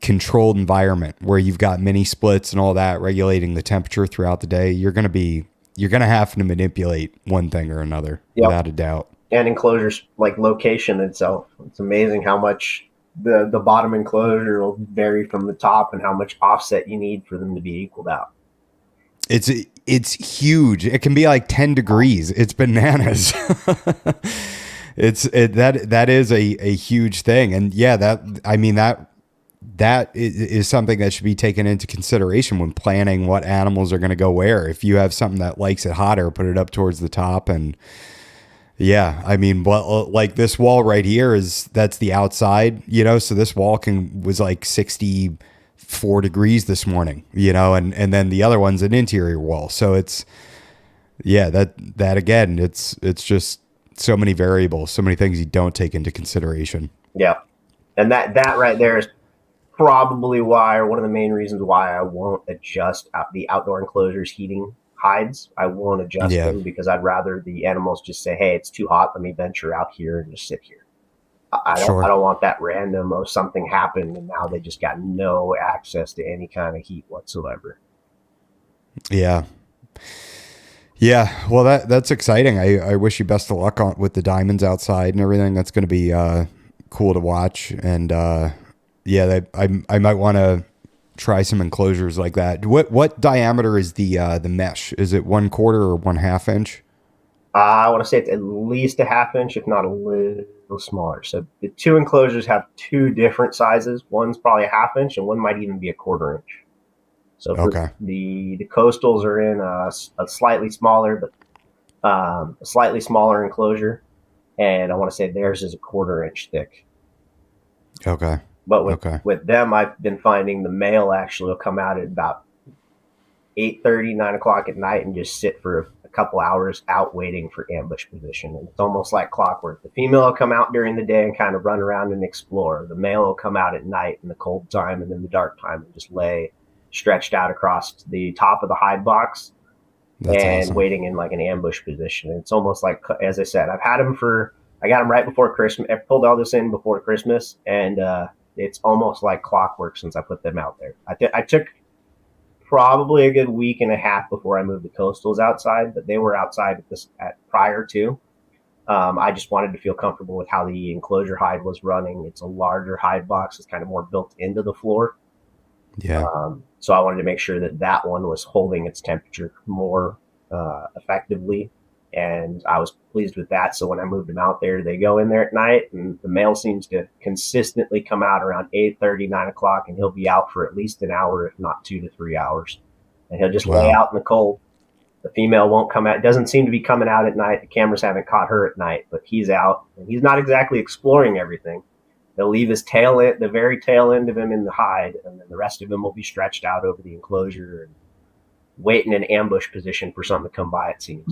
controlled environment where you've got mini splits and all that regulating the temperature throughout the day, you're going to have to manipulate one thing or another. Yep. Without a doubt. And enclosures, like location itself, it's amazing how much the bottom enclosure will vary from the top and how much offset you need for them to be equaled out. It's huge. It can be like 10 degrees. It's bananas. That is a huge thing. And yeah, that is something that should be taken into consideration when planning what animals are going to go where. If you have something that likes it hotter, put it up towards the top. And yeah, I mean, well, like this wall right here that's the outside, so this wall was like 64 degrees this morning, and then the other one's an interior wall. So it's, yeah, that again, it's just so many variables, so many things you don't take into consideration. Yeah. And that right there is probably why, or one of the main reasons why I won't adjust the outdoor enclosures heating hides. I won't adjust them because I'd rather the animals just say, hey, it's too hot, let me venture out here and just sit here. I don't want that random, something happened and now they just got no access to any kind of heat whatsoever. Yeah. Well, that's exciting. I wish you best of luck with the diamonds outside and everything. That's going to be cool to watch. And I might want to try some enclosures like that. What diameter is the mesh? Is it 1/4 or 1/2 inch? I want to say it's at least a 1/2 inch, if not a little smaller. So the two enclosures have two different sizes. One's probably a 1/2 inch, and one might even be a 1/4 inch. So the coastals are in a slightly smaller, but a slightly smaller enclosure, and I want to say theirs is a 1/4 inch thick. Okay. But with them, I've been finding the male actually will come out at about 8:30, 9 o'clock at night and just sit for a couple hours out waiting for ambush position. And it's almost like clockwork. The female will come out during the day and kind of run around and explore. The male will come out at night in the cold time and in the dark time and just lay stretched out across the top of the hide box. That's awesome. Waiting in like an ambush position. And it's almost like, as I said, I got them right before Christmas. I pulled all this in before Christmas, and it's almost like clockwork since I put them out there. I took probably a good week and a half before I moved the coastals outside, but they were outside prior to. I just wanted to feel comfortable with how the enclosure hide was running. It's a larger hide box. It's kind of more built into the floor. Yeah. So I wanted to make sure that one was holding its temperature more effectively. And I was pleased with that. So when I moved them out there, they go in there at night, and the male seems to consistently come out around 8:30, 9 o'clock, and he'll be out for at least an hour, if not 2 to 3 hours. And he'll just lay out in the cold. The female won't come out. Doesn't seem to be coming out at night. The cameras haven't caught her at night, but he's out. And he's not exactly exploring everything. They'll leave his the very tail end of him in the hide, and then the rest of him will be stretched out over the enclosure and wait in an ambush position for something to come by, it seems.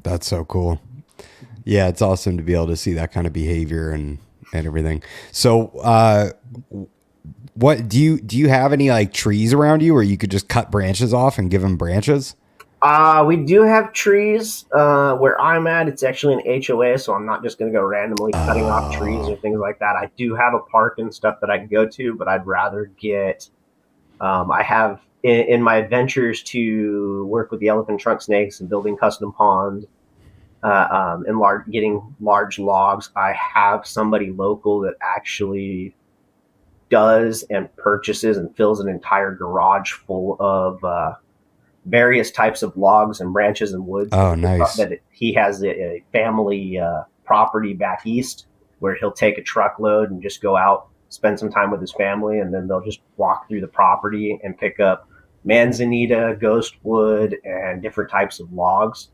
That's so cool. Yeah, it's awesome to be able to see that kind of behavior and everything. So, what do you have any like trees around you where you could just cut branches off and give them branches? We do have trees where I'm at. It's actually an HOA, so I'm not just going to go randomly cutting off trees or things like that. I do have a park and stuff that I can go to, but I'd rather get. I have in my adventures to work with the elephant trunk snakes and building custom ponds and getting large logs. I have somebody local that actually does and purchases and fills an entire garage full of various types of logs and branches and woods. Oh, nice. He has a family property back east where he'll take a truckload and just go out, spend some time with his family, and then they'll just walk through the property and pick up manzanita, ghost wood, and different types of logs.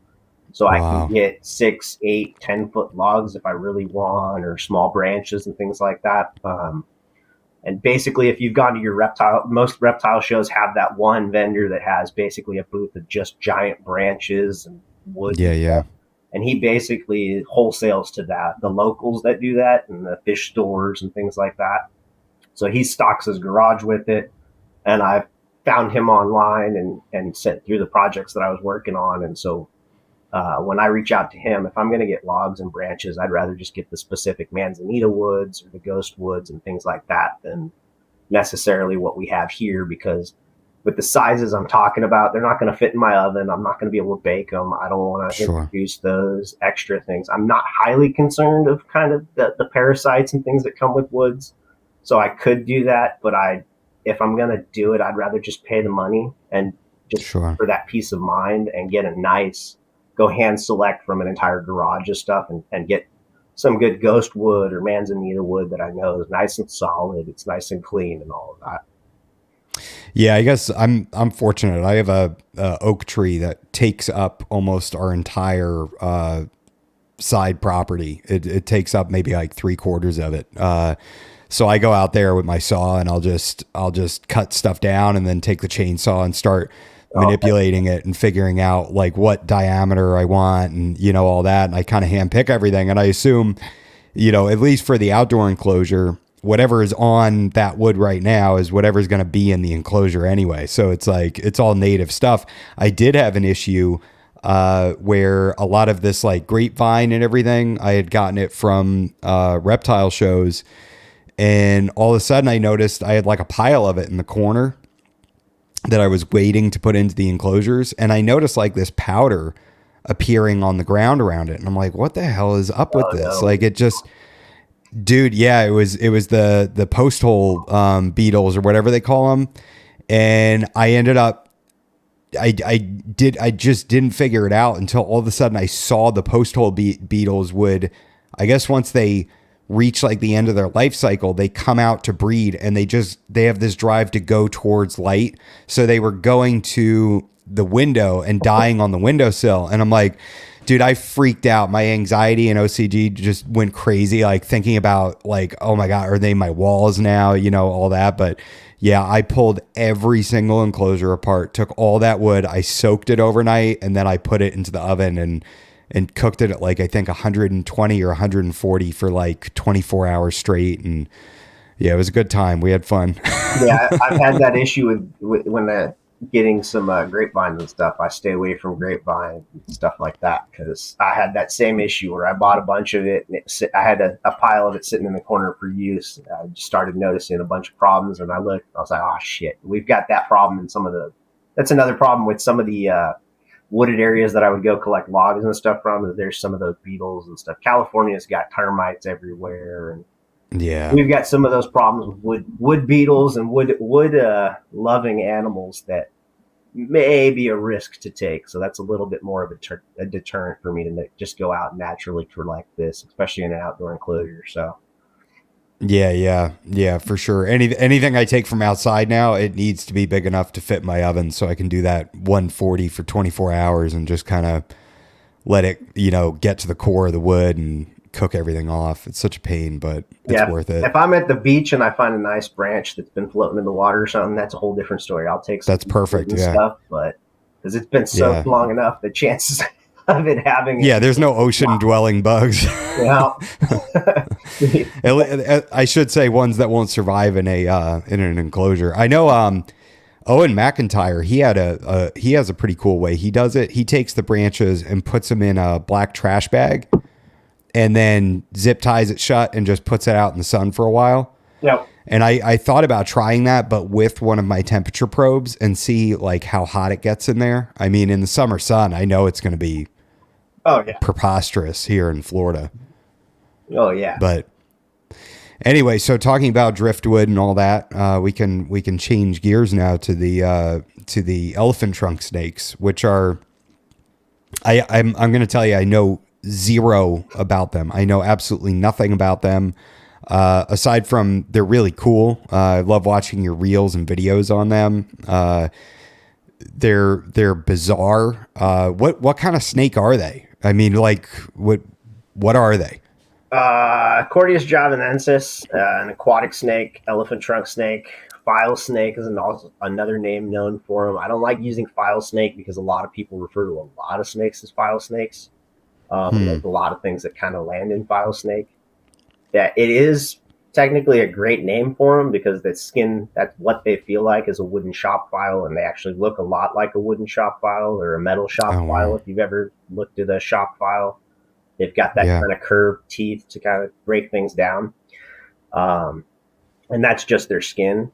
So I can get 6, 8, 10-foot logs if I really want, or small branches and things like that. And basically, if you've gone to your most reptile shows have that one vendor that has basically a booth of just giant branches and wood. Yeah. And he basically wholesales to the locals that do that, and the fish stores and things like that. So he stocks his garage with it. And I found him online and sent through the projects that I was working on. And so when I reach out to him, if I'm going to get logs and branches, I'd rather just get the specific manzanita woods or the ghost woods and things like that than necessarily what we have here, because with the sizes I'm talking about, they're not going to fit in my oven. I'm not going to be able to bake them. I don't want to introduce those extra things. I'm not highly concerned of kind of the parasites and things that come with woods. So I could do that, but if I'm going to do it, I'd rather just pay the money and just for that peace of mind and get go hand select from an entire garage of stuff and get some good ghost wood or manzanita wood that I know is nice and solid. It's nice and clean and all of that. Yeah, I guess I'm fortunate. I have a oak tree that takes up almost our entire side property. It takes up maybe like 3/4 of it. So I go out there with my saw and I'll just cut stuff down and then take the chainsaw and start manipulating it and figuring out like what diameter I want and, you know, all that. And I kind of hand pick everything. And I assume, you know, at least for the outdoor enclosure, whatever is on that wood right now is whatever's going to be in the enclosure anyway. So it's like, it's all native stuff. I did have an issue where a lot of this like grapevine and everything, I had gotten it from reptile shows. And all of a sudden I noticed I had like a pile of it in the corner that I was waiting to put into the enclosures. And I noticed like this powder appearing on the ground around it. And I'm like, what the hell is up with this? No. Like it just, dude. Yeah. It was the post hole beetles or whatever they call them. And I ended up, I just didn't figure it out until all of a sudden I saw the post hole beetles would, I guess once they reach like the end of their life cycle, they come out to breed and they have this drive to go towards light. So they were going to the window and dying on the windowsill. And I'm like, dude, I freaked out. My anxiety and OCD just went crazy. Like thinking about like, oh my God, are they my walls now? You know, all that. But yeah, I pulled every single enclosure apart, took all that wood, I soaked it overnight, and then I put it into the oven and cooked it at like, I think 120 or 140 for like 24 hours straight. And yeah, it was a good time. We had fun. Yeah. I've had that issue with when getting some grapevines and stuff. I stay away from grapevine and stuff like that, because I had that same issue where I bought a bunch of it and I had a pile of it sitting in the corner for use. I just started noticing a bunch of problems, and I looked, I was like, oh shit, we've got that problem in that's another problem with some of the wooded areas that I would go collect logs and stuff from. There's some of those beetles and stuff. California's got termites everywhere, and yeah, we've got some of those problems with wood beetles and wood loving animals that may be a risk to take. So that's a little bit more of a deterrent for me to just go out naturally for like this, especially in an outdoor enclosure. So yeah, for sure. Anything I take from outside now, it needs to be big enough to fit my oven, so I can do that 140 for 24 hours and just kind of let it, you know, get to the core of the wood and cook everything off. It's such a pain, but it's worth it. If I'm at the beach and I find a nice branch that's been floating in the water or something, that's a whole different story. I'll take some that's perfect. Yeah. Stuff, but because it's been soaked long enough, the chances of it having there's no ocean dwelling bugs. Yeah. I should say ones that won't survive in an enclosure. I know Owen McIntyre, he has a pretty cool way he does it. He takes the branches and puts them in a black trash bag and then zip ties it shut and just puts it out in the sun for a while. Yep. And I thought about trying that, but with one of my temperature probes, and see like how hot it gets in there. I mean, in the summer sun, I know it's going to be preposterous here in Florida. Oh yeah. But anyway, so talking about driftwood and all that, we can change gears now to the elephant trunk snakes, which are, I'm going to tell you, I know zero about them. I know absolutely nothing about them. Aside from they're really cool. I love watching your reels and videos on them. They're bizarre. What kind of snake are they? I mean, like what are they? Cordius javanensis, an aquatic snake, elephant trunk snake. File snake is another name known for them. I don't like using file snake because a lot of people refer to a lot of snakes as file snakes. And there's a lot of things that kind of land in file snake. Yeah, it is technically a great name for them because that skin, that's what they feel like, is a wooden shop file, and they actually look a lot like a wooden shop file or a metal shop Oh file. wow. If you've ever looked at a shop file, they've got that Yeah. kind of curved teeth to kind of break things down. Um, and that's just their skin.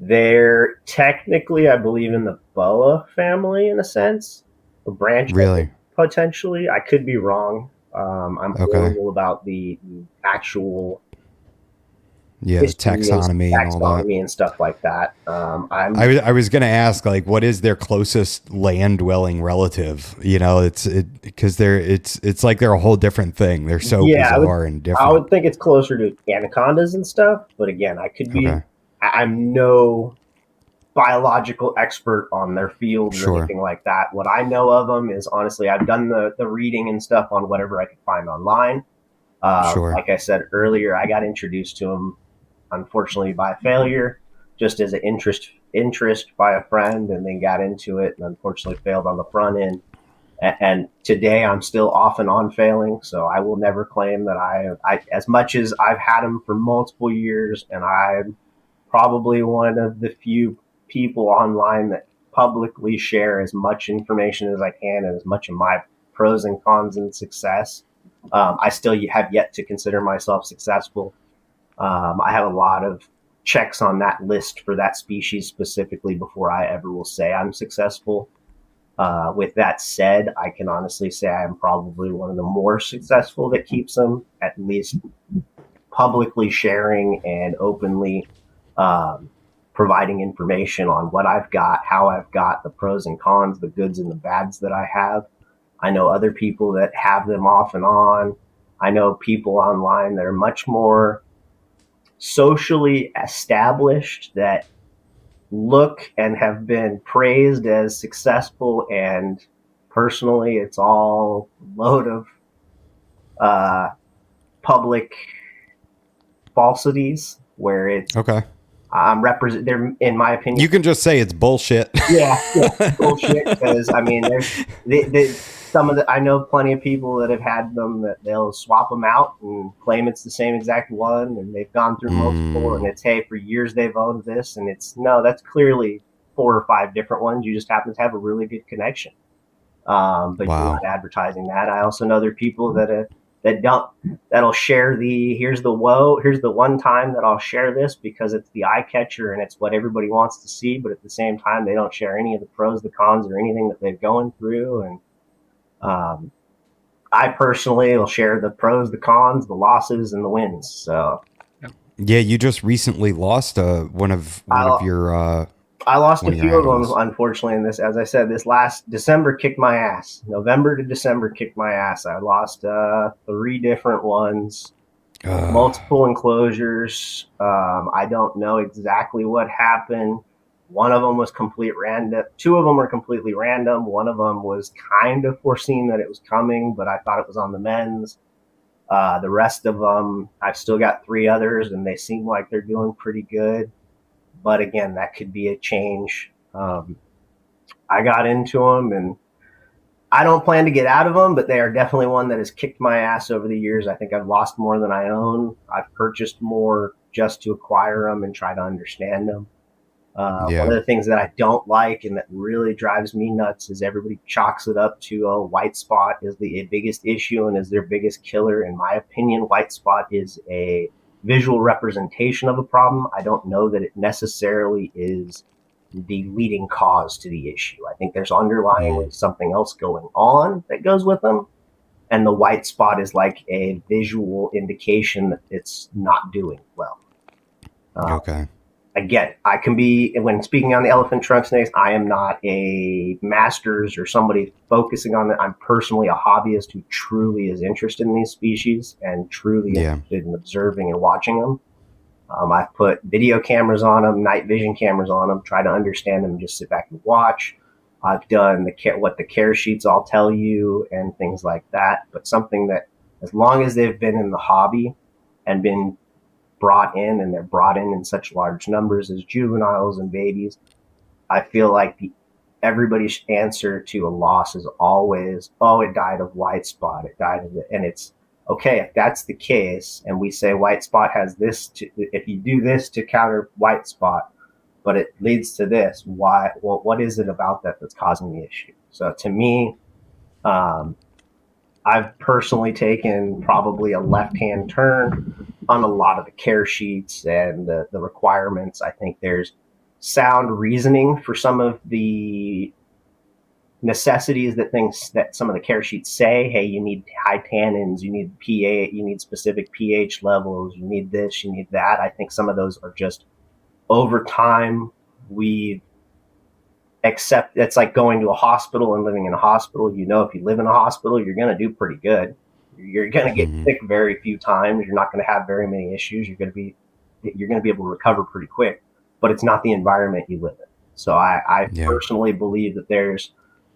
They're technically, I believe, in the boa family in a sense, a branch of it, Really? potentially. I could be wrong. I'm Okay. horrible about the actual Yeah, the history and taxonomy and all that. taxonomy and stuff like that. I was gonna ask, like, what is their closest land dwelling relative? You know, because it's like they're a whole different thing. They're so Yeah, bizarre and I different. would think it's closer to anacondas and stuff. But again, I could be. Okay, I'm no biological expert on their fields or sure, anything like that. What I know of them is honestly, I've done the reading and stuff on whatever I could find online. sure. Like I said earlier, I got introduced to them unfortunately by failure, just as an interest by a friend, and then got into it and unfortunately failed on the front end. And today I'm still off and on failing, so I will never claim that I as much as I've had them for multiple years, and I'm probably one of the few people online that publicly share as much information as I can and as much of my pros and cons and success. I still have yet to consider myself successful. I have a lot of checks on that list for that species specifically before I ever will say I'm successful. With that said, I can honestly say I'm probably one of the more successful that keeps them at least publicly sharing and openly um, providing information on what I've got, how I've got, the pros and cons, the goods and the bads that I have. I know other people that have them off and on. I know people online that are much more socially established that look and have been praised as successful, and personally it's all a load of uh, public falsities where it's Okay, I'm represent they're in my opinion. you can just say it's bullshit. Yeah, bullshit. Because I mean, there's some of the I know plenty of people that have had them that they'll swap them out and claim it's the same exact one, and they've gone through multiple, and it's hey, for years they've owned this, and it's no, that's clearly 4 or 5 different ones. You just happen to have a really good connection, but you're Wow. not advertising that. I also know there are people that don't that'll share the here's the one time that I'll share this because it's the eye catcher and it's what everybody wants to see, but at the same time they don't share any of the pros, the cons, or anything that they're going through. And um, I personally will share the pros, the cons, the losses, and the wins. So Yeah, you just recently lost I I lost a one of your few of them, animals. unfortunately. In this, as I said, this last December kicked my ass. November to December kicked my ass. I lost 3 different ones, Uh, multiple enclosures. I don't know exactly what happened. One of them was complete random. 2 of them were completely random. One of them was kind of foreseen that it was coming, but I thought it was on the men's. The rest of them, I've still got 3 others, and they seem like they're doing pretty good. But again, that could be a change. I got into them, and I don't plan to get out of them, but they are definitely one that has kicked my ass over the years. I think I've lost more than I own. I've purchased more just to acquire them and try to understand them. One yeah. of the things that I don't like and that really drives me nuts is everybody chalks it up to a white spot is the biggest issue and is their biggest killer. In my opinion, white spot is a visual representation of a problem. I don't know that it necessarily is the leading cause to the issue. I think there's underlying something else going on that goes with them. And the white spot is like a visual indication that it's not doing well. Uh, Okay. again, I can be, when speaking on the elephant trunk snakes, I am not a master's or somebody focusing on it. I'm personally a hobbyist who truly is interested in these species and truly interested in observing and watching them. I've put video cameras on them, night vision cameras on them, try to understand them and just sit back and watch. I've done what the care sheets all tell you and things like that. But something that, as long as they've been in the hobby and been brought in, and they're brought in such large numbers as juveniles and babies, I feel like everybody's answer to a loss is always, oh, it died of white spot. It died of it. And it's okay if that's the case. And we say white spot has this, if you do this to counter white spot, but it leads to this, why? Well, what is it about that that's causing the issue? So to me, I've personally taken probably a left-hand turn on a lot of the care sheets and the requirements. I think there's sound reasoning for some of the necessities that some of the care sheets say. Hey, you need high tannins, you need pH, you need specific pH levels, you need this, you need that. I think some of those are just, over time, we accept. It's like going to a hospital and living in a hospital. You know, if you live in a hospital, you're going to do pretty good. You're going to get sick very few times. You're not going to have very many issues. You're going to be able to recover pretty quick, but it's not the environment you live in. So I personally believe that there's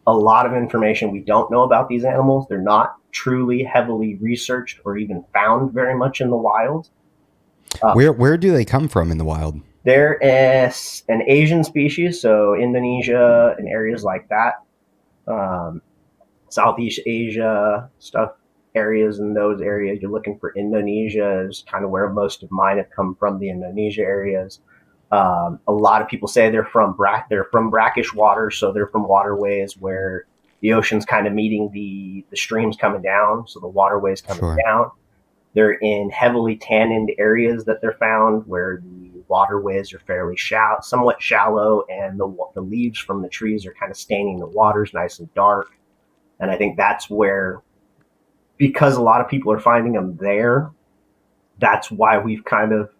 a lot of information we don't know about these animals. They're not truly heavily researched or even found very much in the wild. Where do they come from in the wild? They're an Asian species, so Indonesia and areas like that, Southeast Asia stuff, areas in those areas. You're looking for Indonesia is kind of where most of mine have come from, the Indonesia areas. A lot of people say they're from brackish waters, so they're from waterways where the ocean's kind of meeting the streams coming down, so the waterways coming down. They're in heavily tannined areas that they're found where the waterways are fairly shallow, somewhat shallow, and the leaves from the trees are kind of staining the waters nice and dark. And I think that's where, because a lot of people are finding them there, that's why we've kind of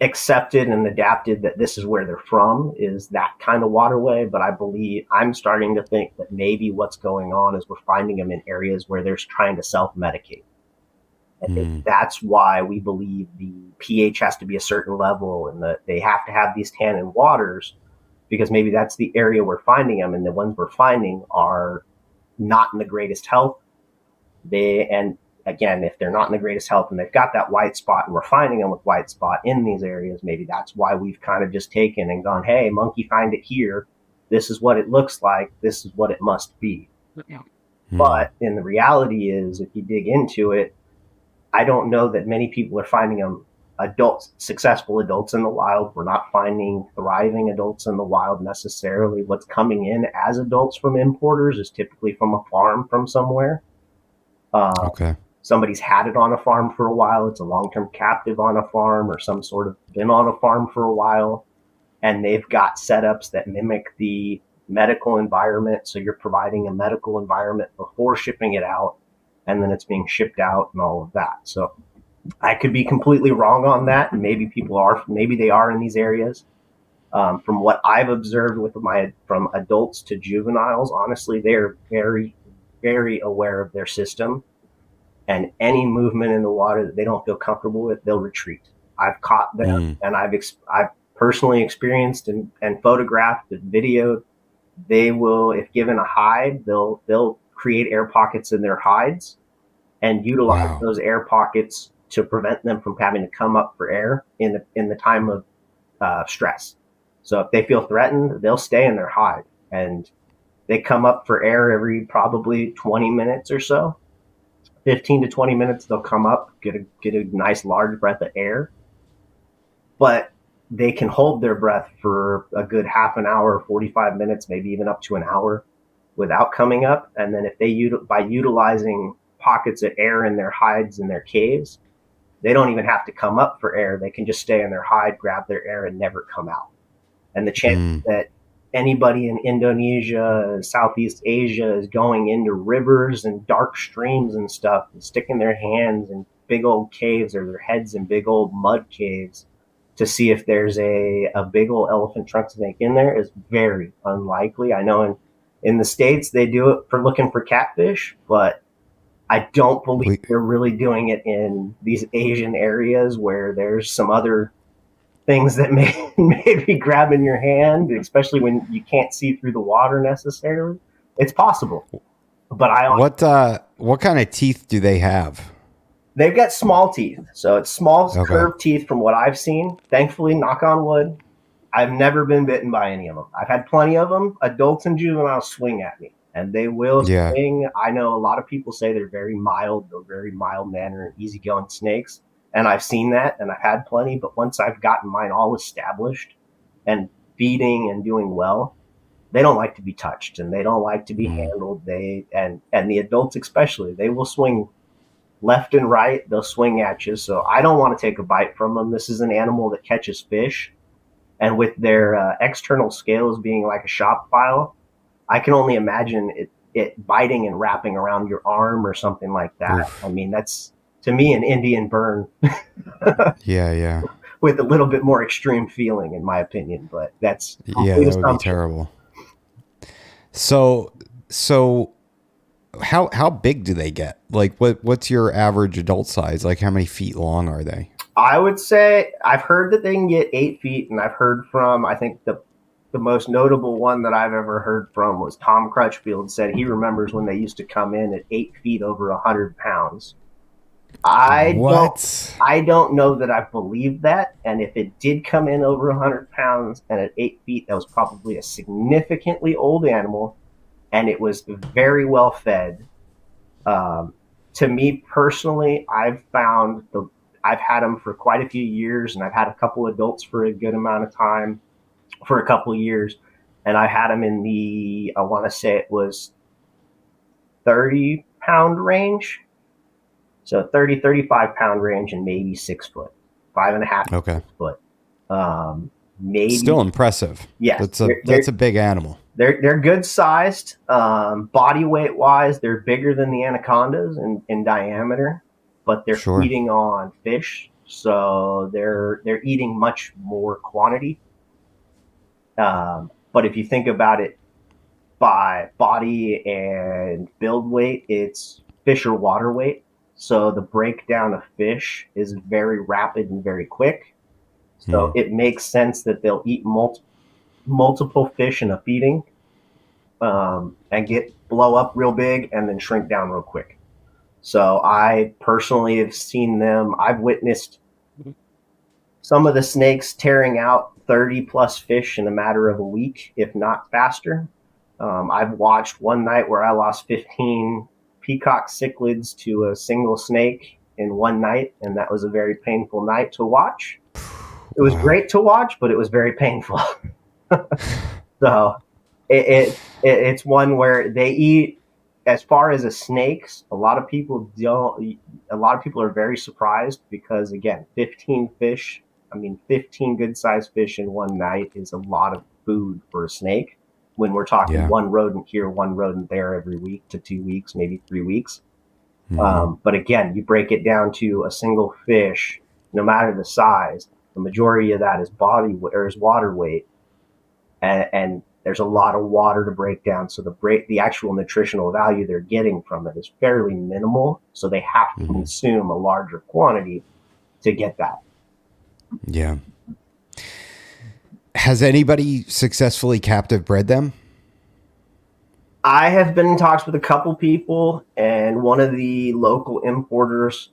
accepted and adapted that this is where they're from, is that kind of waterway. But I'm starting to think that maybe what's going on is we're finding them in areas where they're trying to self-medicate. And that's why we believe the pH has to be a certain level and that they have to have these tannin waters, because maybe that's the area we're finding them, and the ones we're finding are not in the greatest health. And again, if they're not in the greatest health and they've got that white spot and we're finding them with white spot in these areas, maybe that's why we've kind of just taken and gone, hey, monkey, find it here. This is what it looks like. This is what it must be. Yeah. But in the reality is, if you dig into it, I don't know that many people are finding them successful adults in the wild. We're not finding thriving adults in the wild necessarily. What's coming in as adults from importers is typically from a farm from somewhere. Somebody's had it on a farm for a while. It's a long-term captive on a farm, or some sort of been on a farm for a while, and they've got setups that mimic the medical environment. So you're providing a medical environment before shipping it out, and then it's being shipped out and all of that. So I could be completely wrong on that. And maybe they are in these areas. From what I've observed from adults to juveniles, honestly, they're very, very aware of their system, and any movement in the water that they don't feel comfortable with, they'll retreat. I've caught them, and I've personally experienced and photographed and videoed. They will, if given a hide, they'll create air pockets in their hides and utilize those air pockets to prevent them from having to come up for air in the time of stress. So if they feel threatened, they'll stay in their hide, and they come up for air every probably 20 minutes or so. 15 to 20 minutes, they'll come up, get a nice large breath of air, but they can hold their breath for a good half an hour, 45 minutes, maybe even up to an hour without coming up. And then by utilizing pockets of air in their hides and their caves, they don't even have to come up for air. They can just stay in their hide, grab their air, and never come out. And the chance that anybody in Indonesia, Southeast Asia is going into rivers and dark streams and stuff and sticking their hands in big old caves or their heads in big old mud caves to see if there's a big old elephant trunk snake in there is very unlikely. I know in the States they do it for looking for catfish, but I don't believe We, they're really doing it in these Asian areas where there's some other things that may be grabbing your hand, especially when you can't see through the water necessarily. It's possible, but what kind of teeth do they have? they've got small teeth, so it's small Okay. curved teeth from what I've seen. Thankfully, knock on wood, I've never been bitten by any of them. I've had plenty of them. Adults and juveniles swing at me, and they will Yeah. swing. I know a lot of people say they're very mild, they're very mild mannered, easygoing snakes, and I've seen that, and I've had plenty. But once I've gotten mine all established and feeding and doing well, they don't like to be touched and they don't like to be handled. And the adults especially, they will swing left and right. They'll swing at you. So I don't want to take a bite from them. This is an animal that catches fish, and with their external scales being like a shop file, I can only imagine it biting and wrapping around your arm or something like that. Oof. I mean, that's to me an Indian burn. Yeah. With a little bit more extreme feeling, in my opinion, but that's that would be terrible. So how big do they get? Like what's your average adult size? Like how many feet long are they? I would say I've heard that they can get 8 feet, and I've heard from, I think the most notable one that I've ever heard from was Tom Crutchfield said he remembers when they used to come in at 8 feet over 100 pounds. I don't know that I believe that. And if it did come in over 100 pounds and at 8 feet, that was probably a significantly old animal, and it was very well fed. To me personally, I've had them for quite a few years, and I've had a couple adults for a good amount of time, for a couple of years, and I had them in the, I want to say it was 30-pound range. So 35 pound range, and maybe 6 foot, 5.5 okay. 6 foot. Maybe still impressive. Yeah, that's a big animal. They're good sized. Body weight wise, they're bigger than the anacondas in diameter, but they're feeding on fish, so they're eating much more quantity. But if you think about it by body and build weight, it's fish or water weight. So the breakdown of fish is very rapid and very quick. So it makes sense that they'll eat multiple fish in a feeding, and blow up real big and then shrink down real quick. So I personally have seen them. I've witnessed some of the snakes tearing out 30 plus fish in a matter of a week, if not faster. I've watched one night where I lost 15 peacock cichlids to a single snake in one night, and that was a very painful night to watch. It was great to watch, but it was very painful. So it's one where they eat, as far as the snakes, a lot of people are very surprised because, again, 15 fish, 15 good sized fish in one night is a lot of food for a snake. When we're talking one rodent here, one rodent there every week to 2 weeks, maybe 3 weeks. But again, you break it down to a single fish, no matter the size, the majority of that is water weight. And there's a lot of water to break down. So the actual nutritional value they're getting from it is fairly minimal. So they have to consume a larger quantity to get that. Yeah. Has anybody successfully captive bred them? I have been in talks with a couple people, and one of the local importers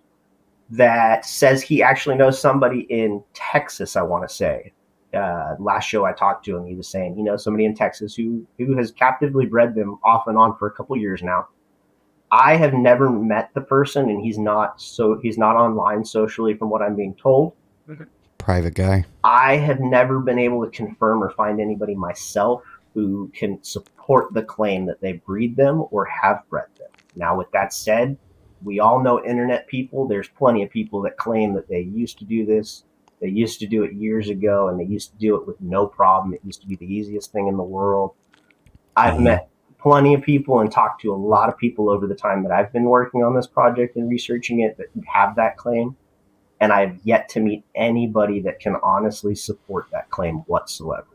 that says he actually knows somebody in Texas, I want to say. Last show I talked to him, he was saying he knows somebody in Texas who has captively bred them off and on for a couple years now. I have never met the person, and he's not online socially from what I'm being told. Private guy. I have never been able to confirm or find anybody myself who can support the claim that they breed them or have bred them. Now, with that said, we all know internet people. There's plenty of people that claim that they used to do this. They used to do it years ago, and they used to do it with no problem. It used to be the easiest thing in the world. I've met plenty of people and talked to a lot of people over the time that I've been working on this project and researching it that have that claim. And I have yet to meet anybody that can honestly support that claim whatsoever.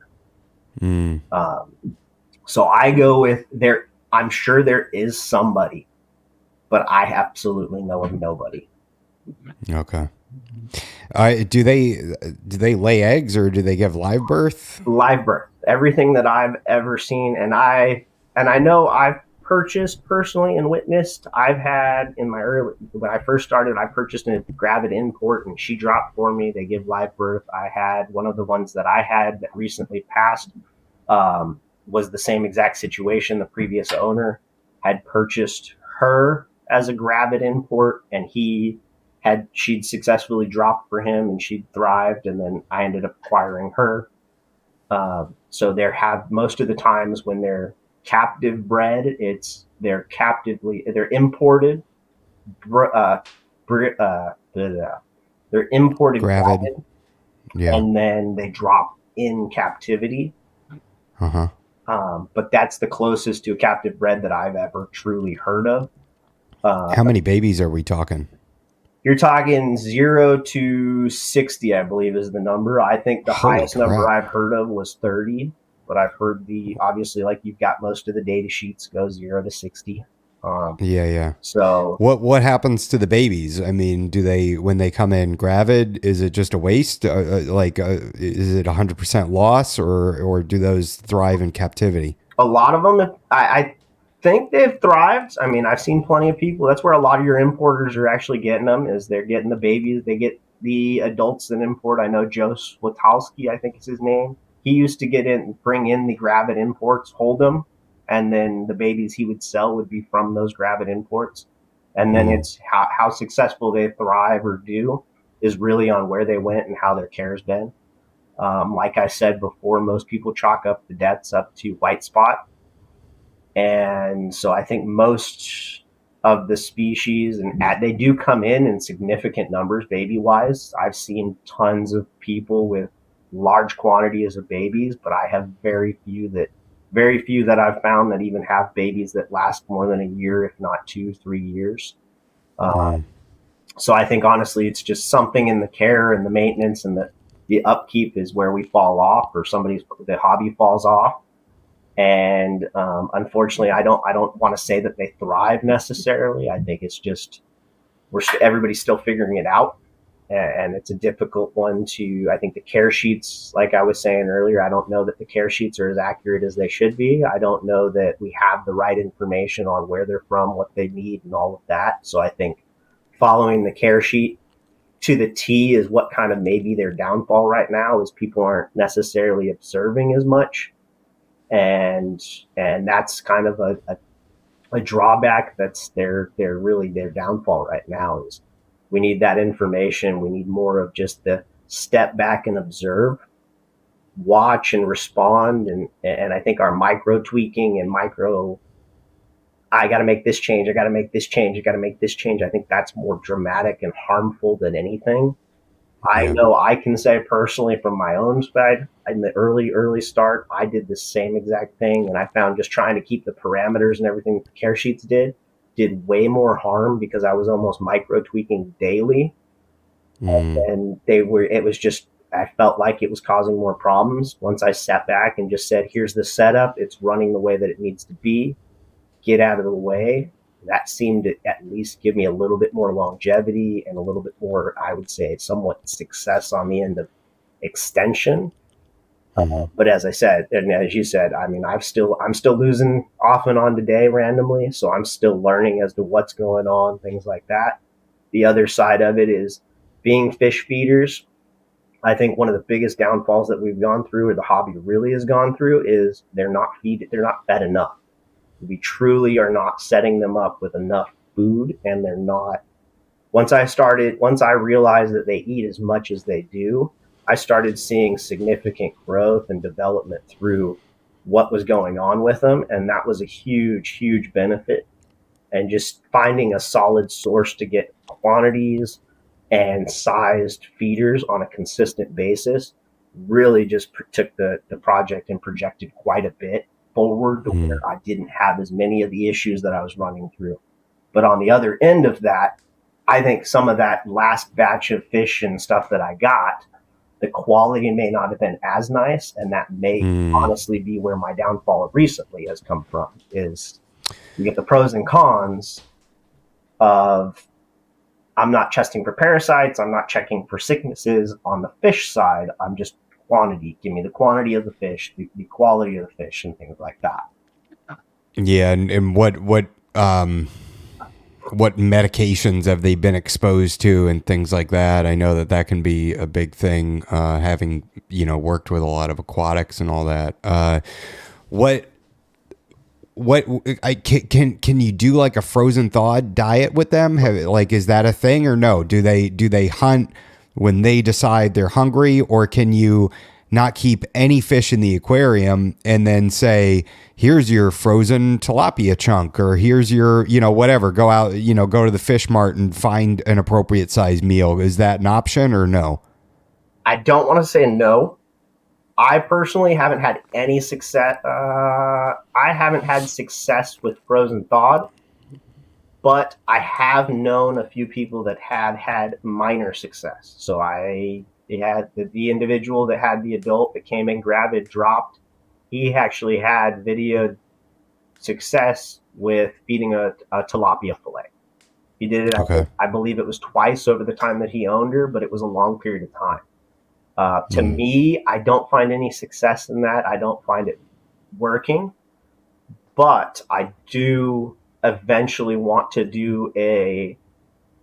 So I go with there. I'm sure there is somebody, but I absolutely know of nobody. Okay. Do they lay eggs or do they give live birth? Live birth. Everything that I've ever seen, and I know I've purchased personally and witnessed. I've had when I first started, I purchased a gravid import, and she dropped for me. They give live birth. I had one of the ones that I had that recently passed. Was the same exact situation. The previous owner had purchased her as a gravid import, and she'd successfully dropped for him, and she'd thrived, and then I ended up acquiring her. So most of the times when they're captive bred, they're imported. They're imported gravid, yeah, and then they drop in captivity. But that's the closest to a captive bred that I've ever truly heard of. How many babies are we talking? You're talking 0 to 60, I believe, is the number. I think the highest number I've heard of was 30, but I've heard obviously, like you've got most of the data sheets go 0 to 60. Yeah. So what happens to the babies? I mean, when they come in gravid, is it just a waste? Is it 100% loss, or do those thrive in captivity? A lot of them, I think they've thrived. I mean, I've seen plenty of people. That's where a lot of your importers are actually getting them, is they're getting the babies. They get the adults that import. I know Joe Swatowski, I think is his name. He used to bring in the gravid imports, hold them, and then the babies he would sell would be from those gravid imports. And then it's how successful they thrive or do is really on where they went and how their care's been. Like I said before, most people chalk up the deaths up to white spot. And so I think most of the species, and they do come in significant numbers baby-wise. I've seen tons of people with large quantities of babies, but I have very few that I've found that even have babies that last more than a year, if not 2-3 years. So I think honestly, it's just something in the care and the maintenance and the upkeep is where we fall off, or the hobby falls off. And unfortunately, I don't want to say that they thrive necessarily. I think it's just everybody's still figuring it out, and it's a difficult one to. I think the care sheets, like I was saying earlier, I don't know that the care sheets are as accurate as they should be. I don't know that we have the right information on where they're from, what they need, and all of that. So I think following the care sheet to the T is what kind of maybe their downfall right now is people aren't necessarily observing as much. And that's kind of a drawback. That's their downfall right now is we need that information. We need more of just the step back and observe, watch and respond. And I think our micro tweaking and I got to make this change. I got to make this change. I got to make this change. I think that's more dramatic and harmful than anything. I know I can say personally from my own side, in the early start, I did the same exact thing. And I found just trying to keep the parameters and everything the care sheets did way more harm because I was almost micro tweaking daily. And I felt like it was causing more problems. Once I sat back and just said, here's the setup. It's running the way that it needs to be. Get out of the way. That seemed to at least give me a little bit more longevity and a little bit more, I would say, somewhat success on the end of extension. But as I said, and as you said, I mean, I'm still losing off and on today randomly. So I'm still learning as to what's going on, things like that. The other side of it is being fish feeders. I think one of the biggest downfalls that we've gone through, or the hobby really has gone through, is they're not fed enough. We truly are not setting them up with enough food, and they're not. Once I realized that they eat as much as they do, I started seeing significant growth and development through what was going on with them. And that was a huge, huge benefit. And just finding a solid source to get quantities and sized feeders on a consistent basis really just took the project and projected quite a bit forward to where I didn't have as many of the issues that I was running through. But on the other end of that, I think some of that last batch of fish and stuff that I got, the quality may not have been as nice, and that may Mm, honestly be where my downfall recently has come from. Is you get the pros and cons of I'm not testing for parasites, I'm not checking for sicknesses on the fish side. I'm just quantity. Give me the quantity of the fish, the quality of the fish, and things like that. yeah, and what medications have they been exposed to and things like that? I know that that can be a big thing, having, worked with a lot of aquatics and all that. What what I can you do like a frozen thawed diet with them? Like, is that a thing or no? Do they hunt when they decide they're hungry, or can you not keep any fish in the aquarium and then say, here's your frozen tilapia chunk, or here's your, whatever, go out, go to the fish mart and find an appropriate size meal? Is that an option or no? I don't want to say no. I personally haven't had any success. I haven't had success with frozen thawed, but I have known a few people that had had minor success. So I had the individual that had the adult that came in, grabbed it, dropped. He actually had video success with feeding a tilapia fillet. He did it, Okay. I believe it was twice over the time that he owned her, but it was a long period of time. To Mm. me, I don't find any success in that. I don't find it working, but I do eventually want to do a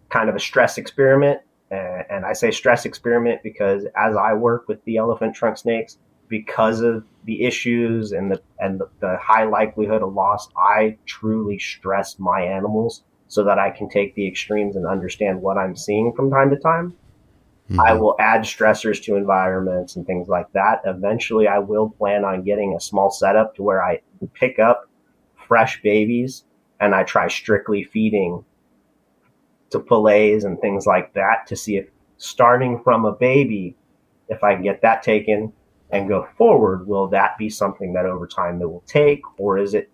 kind of a stress experiment. And I say stress experiment because as I work with the elephant trunk snakes, because of the issues and the high likelihood of loss, I truly stress my animals so that I can take the extremes and understand what I'm seeing from time to time. I Hmm. will add stressors to environments and things like that. Eventually, I will plan on getting a small setup to where I pick up fresh babies and I try strictly feeding to fillets and things like that to see if starting from a baby, if I can get that taken and go forward, will that be something that over time it will take? Or is it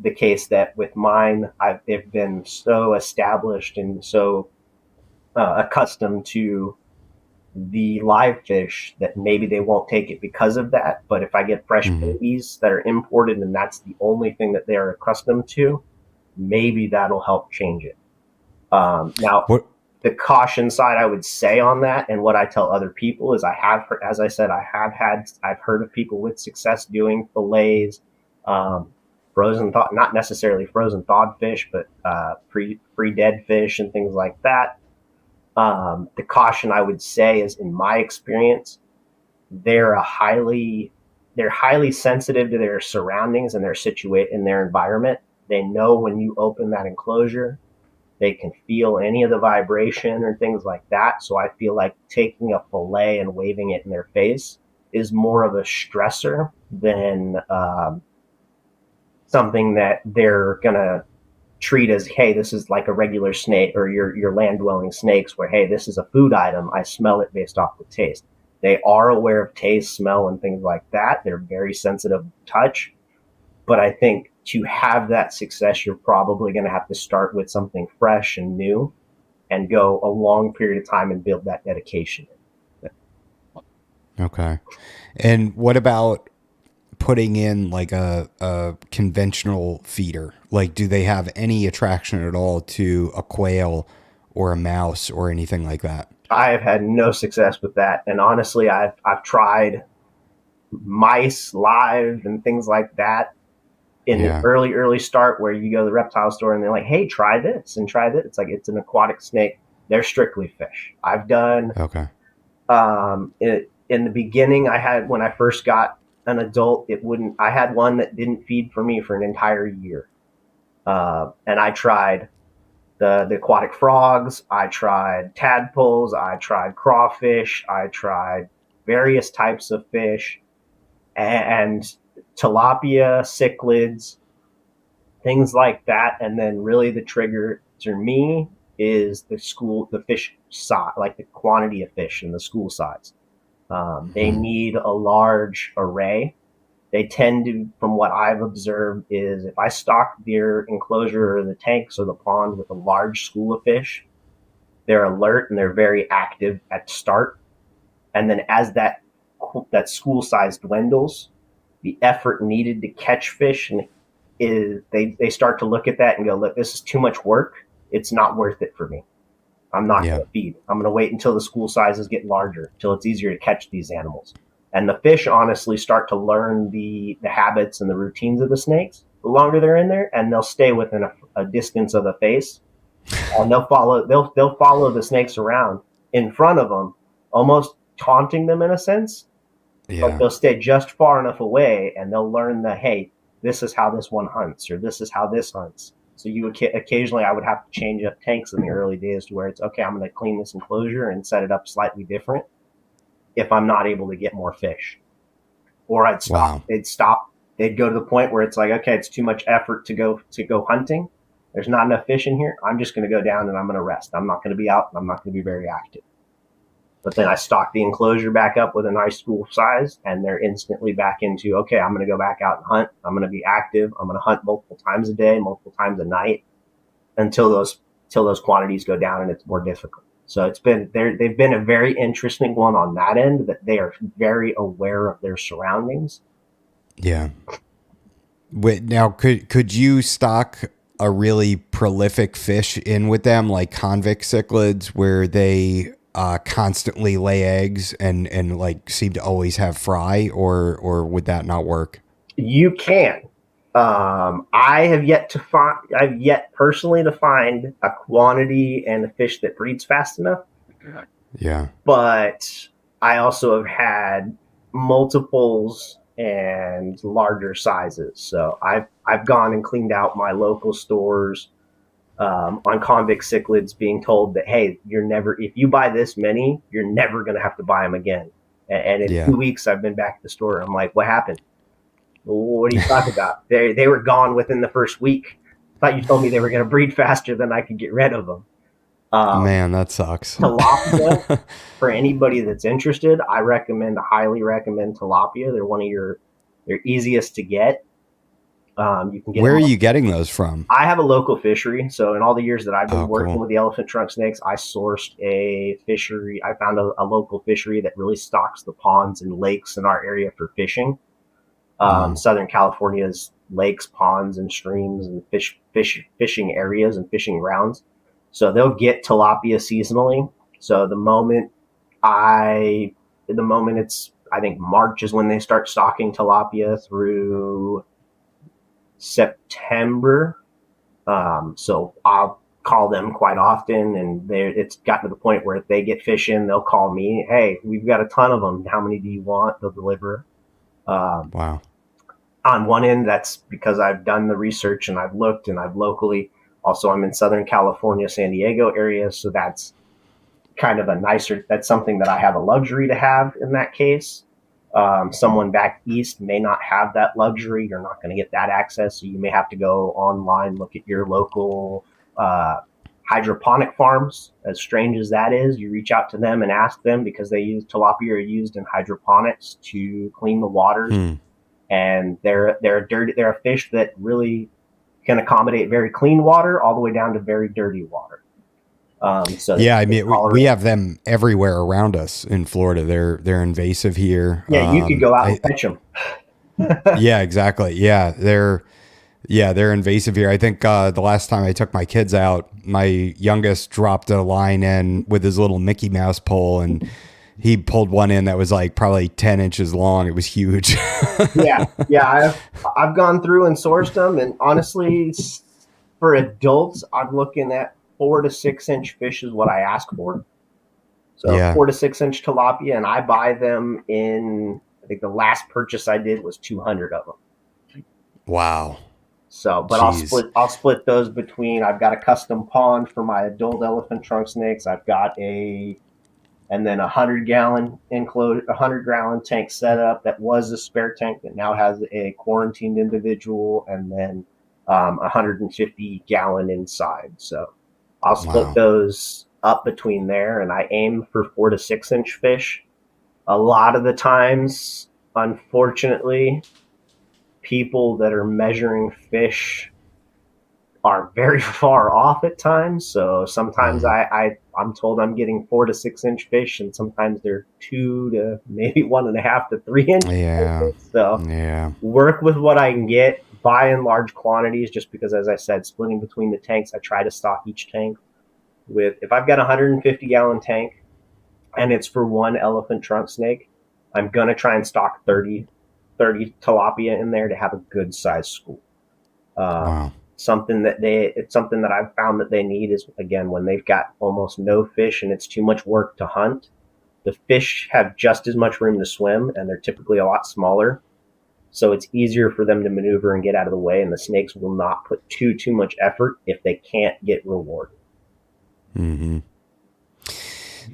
the case that with mine, they've been so established and so accustomed to the live fish that maybe they won't take it because of that. But if I get fresh Hmm. babies that are imported and that's the only thing that they're accustomed to, maybe that'll help change it. Now, What? the caution side I would say on that, and what I tell other people is, as I said, I've heard of people with success doing fillets, um, frozen thawed, not necessarily frozen thawed fish, but pre dead fish and things like that. The caution I would say is, in my experience, they're a highly they're highly sensitive to their surroundings and their situate in their environment. They know when you open that enclosure, they can feel any of the vibration or things like that. So I feel like taking a fillet and waving it in their face is more of a stressor than something that they're gonna treat as, hey, this is like a regular snake or your land dwelling snakes where, hey, this is a food item. I smell it based off the taste. They are aware of taste, smell, and things like that. They're very sensitive to touch. But I think to have that success, you're probably going to have to start with something fresh and new and go a long period of time and build that dedication. Okay. And what about putting in like a conventional feeder? Like, do they have any attraction at all to a quail or a mouse or anything like that? I have had no success with that. And honestly, I've tried mice live and things like that in the Yeah. early start where you go to the reptile store and they're like, hey, try this and try this. It's like, it's an aquatic snake. They're strictly fish. I've done Okay. in the beginning, I had, when I first got an adult, it wouldn't. I had one that didn't feed for me for an entire year, and I tried the aquatic frogs, I tried tadpoles, I tried crawfish, I tried various types of fish, and tilapia, cichlids, things like that. And then really the trigger to me is the fish size, like the quantity of fish and the school size. They Hmm. need a large array. They tend to, from what I've observed, is if I stock their enclosure or the tanks or the pond with a large school of fish, They're alert and they're very active at start. And then as that school size dwindles, the effort needed to catch fish and is they start to look at that and go, look, this is too much work. It's not worth it for me. I'm not Yeah. going to feed. I'm going to wait until the school sizes get larger, until it's easier to catch these animals. And the fish honestly start to learn the habits and the routines of the snakes the longer they're in there, and they'll stay within a distance of the face, and they'll follow the snakes around in front of them, almost taunting them in a sense, but Yeah. they'll stay just far enough away, and they'll learn that, hey, this is how this one hunts, or this is how this hunts. So occasionally I would have to change up tanks in the early days to where it's okay. I'm going to clean this enclosure and set it up slightly different if I'm not able to get more fish, or I'd stop. Wow. They'd stop. They'd go to the point where it's like, okay, it's too much effort to go hunting. There's not enough fish in here. I'm just going to go down and I'm going to rest. I'm not going to be out. I'm not going to be very active. But then I stock the enclosure back up with a nice school size, and they're instantly back into, okay, I'm going to go back out and hunt. I'm going to be active. I'm going to hunt multiple times a day, multiple times a night, until those quantities go down and it's more difficult. So they've been a very interesting one on that end, that they are very aware of their surroundings. Yeah. Wait, now could you stock a really prolific fish in with them, like convict cichlids, where they constantly lay eggs and like seem to always have fry, or would that not work? You can. I've yet personally to find a quantity and a fish that breeds fast enough. Yeah. But I also have had multiples and larger sizes. So I've gone and cleaned out my local stores on convict cichlids, being told that, hey, if you buy this many, you're never going to have to buy them again. And in 2 weeks, I've been back at the store. I'm like, what happened? What are you talking about? They were gone within the first week. I thought you told me they were going to breed faster than I could get rid of them. Man, that sucks. Tilapia, for anybody that's interested, I highly recommend tilapia. They're easiest to get. You can get. Where are you getting those from? I have a local fishery, so in all the years that I've been working cool. with the elephant trunk snakes, I sourced a fishery. I found a local fishery that really stocks the ponds and lakes in our area for fishing. Southern California's lakes, ponds, and streams, and fishing areas and fishing grounds. So they'll get tilapia seasonally. So the moment it's, I think March is when they start stocking tilapia through September. So I'll call them quite often, and it's gotten to the point where if they get fish in, they'll call me. Hey, we've got a ton of them. How many do you want? They'll deliver. Wow. On one end, that's because I've done the research and I've looked, and I've locally. Also, I'm in Southern California, San Diego area, so that's kind of that's something that I have a luxury to have in that case. Someone back east may not have that luxury. You're not going to get that access, so you may have to go online, look at your local hydroponic farms. As strange as that is, you reach out to them and ask them, because tilapia are used in hydroponics to clean the waters, and they're a fish that really can accommodate very clean water all the way down to very dirty water. Yeah, I mean, we have them everywhere around us in Florida. They're invasive here. Yeah, you could go out and catch them. Yeah, exactly. Yeah, they're invasive here. I think the last time I took my kids out, my youngest dropped a line in with his little Mickey Mouse pole, and he pulled one in that was like probably 10 inches long. It was huge. Yeah. I've gone through and sourced them, and honestly, for adults, I'm looking at 4 to 6 inch fish is what I ask for. So 4 to 6 inch tilapia, and I buy them in. I think the last purchase I did was 200 of them. Wow. So, but I'll split those between. I've got a custom pond for my adult elephant trunk snakes. I've got and then 100-gallon enclosure, 100-gallon tank setup that was a spare tank that now has a quarantined individual, and then 150-gallon inside. So I'll split those up between there, and I aim for 4 to 6 inch fish. A lot of the times, unfortunately, people that are measuring fish are very far off at times. So sometimes I'm told I'm getting 4 to 6 inch fish, and sometimes they're 2 to maybe 1.5 to 3 inch. Yeah. So Yeah. work with what I can get, buy in large quantities, just because, as I said, splitting between the tanks, I try to stock each tank with, if I've got a 150-gallon tank and it's for one elephant trunk snake, I'm going to try and stock 30 tilapia in there to have a good sized school. Wow. It's something that I've found that they need is, again, when they've got almost no fish and it's too much work to hunt, the fish have just as much room to swim, and they're typically a lot smaller. So it's easier for them to maneuver and get out of the way, and the snakes will not put too much effort if they can't get rewarded. Mm-hmm.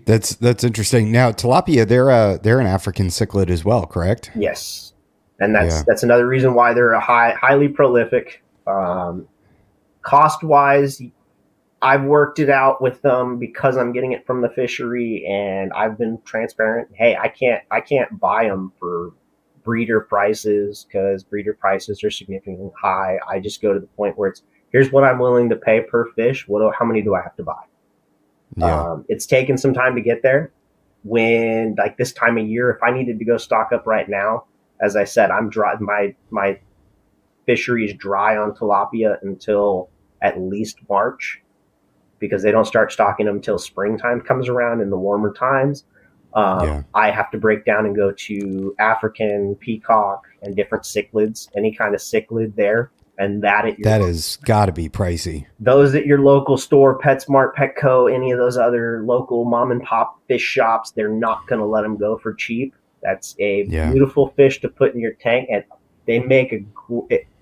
That's interesting. Now, tilapia, they're an African cichlid as well, correct? Yes, and that's another reason why they're highly prolific. Cost wise, I've worked it out with them because I'm getting it from the fishery, and I've been transparent. Hey, I can't buy them for breeder prices because breeder prices are significantly high. I just go to the point where here's what I'm willing to pay per fish. How many do I have to buy? Yeah. It's taken some time to get there. When, like, this time of year, if I needed to go stock up right now, as I said, I'm dry. My fishery is dry on tilapia until at least March, because they don't start stocking them until springtime comes around in the warmer times. I have to break down and go to African, peacock, and different cichlids, any kind of cichlid there. And that has got to be pricey. Those at your local store, PetSmart, Petco, any of those other local mom and pop fish shops, they're not going to let them go for cheap. That's a beautiful fish to put in your tank, and they make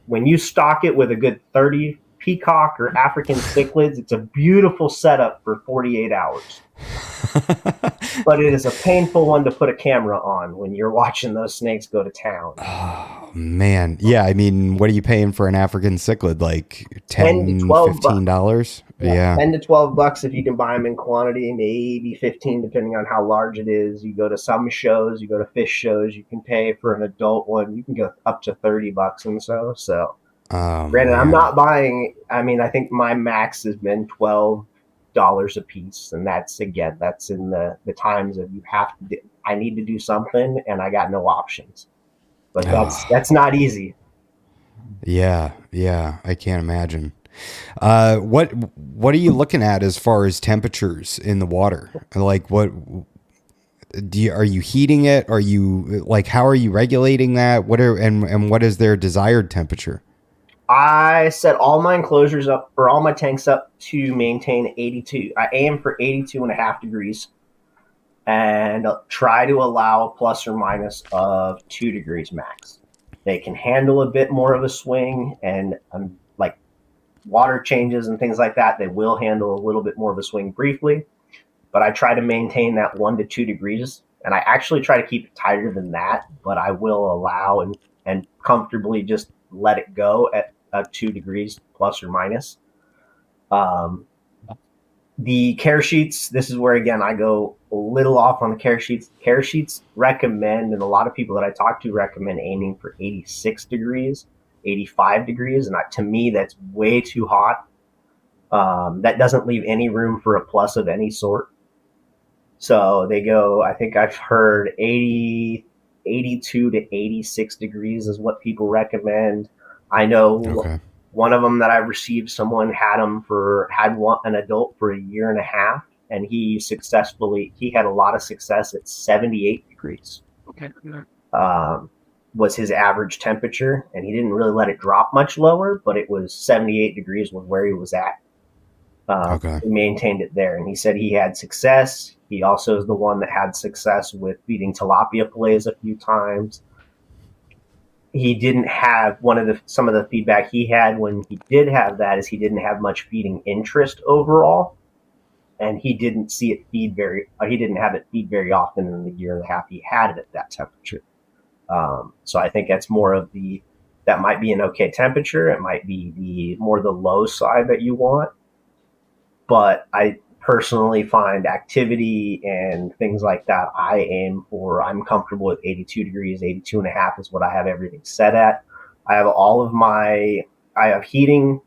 when you stock it with a good 30 peacock or African cichlids, it's a beautiful setup for 48 hours. But it is a painful one to put a camera on when you're watching those snakes go to town. Oh, man. Yeah, I mean, what are you paying for an African cichlid? Like $10 to $15? Yeah. 10 to 12 bucks if you can buy them in quantity, maybe 15 depending on how large it is. You go to some shows, you go to fish shows, you can pay for an adult one, you can go up to 30 bucks and so. Granted, man. I'm not buying, I mean, I think my max has been $12 a piece, and that's in the times of I need to do something and I got no options. But that's not easy. Yeah, I can't imagine. What are you looking at as far as temperatures in the water? Like, are you heating it? Are you, like, how are you regulating that? What is their desired temperature? I set all my enclosures up, or all my tanks up, to maintain 82. I aim for 82.5 degrees and try to allow a plus or minus of 2 degrees max. They can handle a bit more of a swing, and like water changes and things like that, they will handle a little bit more of a swing briefly. But I try to maintain that 1 to 2 degrees, and I actually try to keep it tighter than that, but I will allow and comfortably just let it go at 2 degrees plus or minus. The care sheets, this is where, again, I go a little off on the care sheets. Care sheets recommend, and a lot of people that I talk to recommend, aiming for 86 degrees, 85 degrees. And to me, that's way too hot. That doesn't leave any room for a plus of any sort. So they go, I think I've heard 82 to 86 degrees is what people recommend. I know one of them that I received, someone had an adult for 1.5 years, and he had a lot of success at 78 degrees. Okay. Was his average temperature, and he didn't really let it drop much lower, but it was 78 degrees was where he was at. He maintained it there, and he said he had success. He also is the one that had success with feeding tilapia fillets a few times. He didn't have some of the feedback he had when he did have that is he didn't have much feeding interest overall, and he didn't see it he didn't have it feed very often in the 1.5 years he had it at that temperature. So I think that's more that might be an okay temperature. It might be more the low side that you want, but I personally find activity and things like that, I'm comfortable with 82 degrees, 82.5 is what I have everything set at. I have I have heating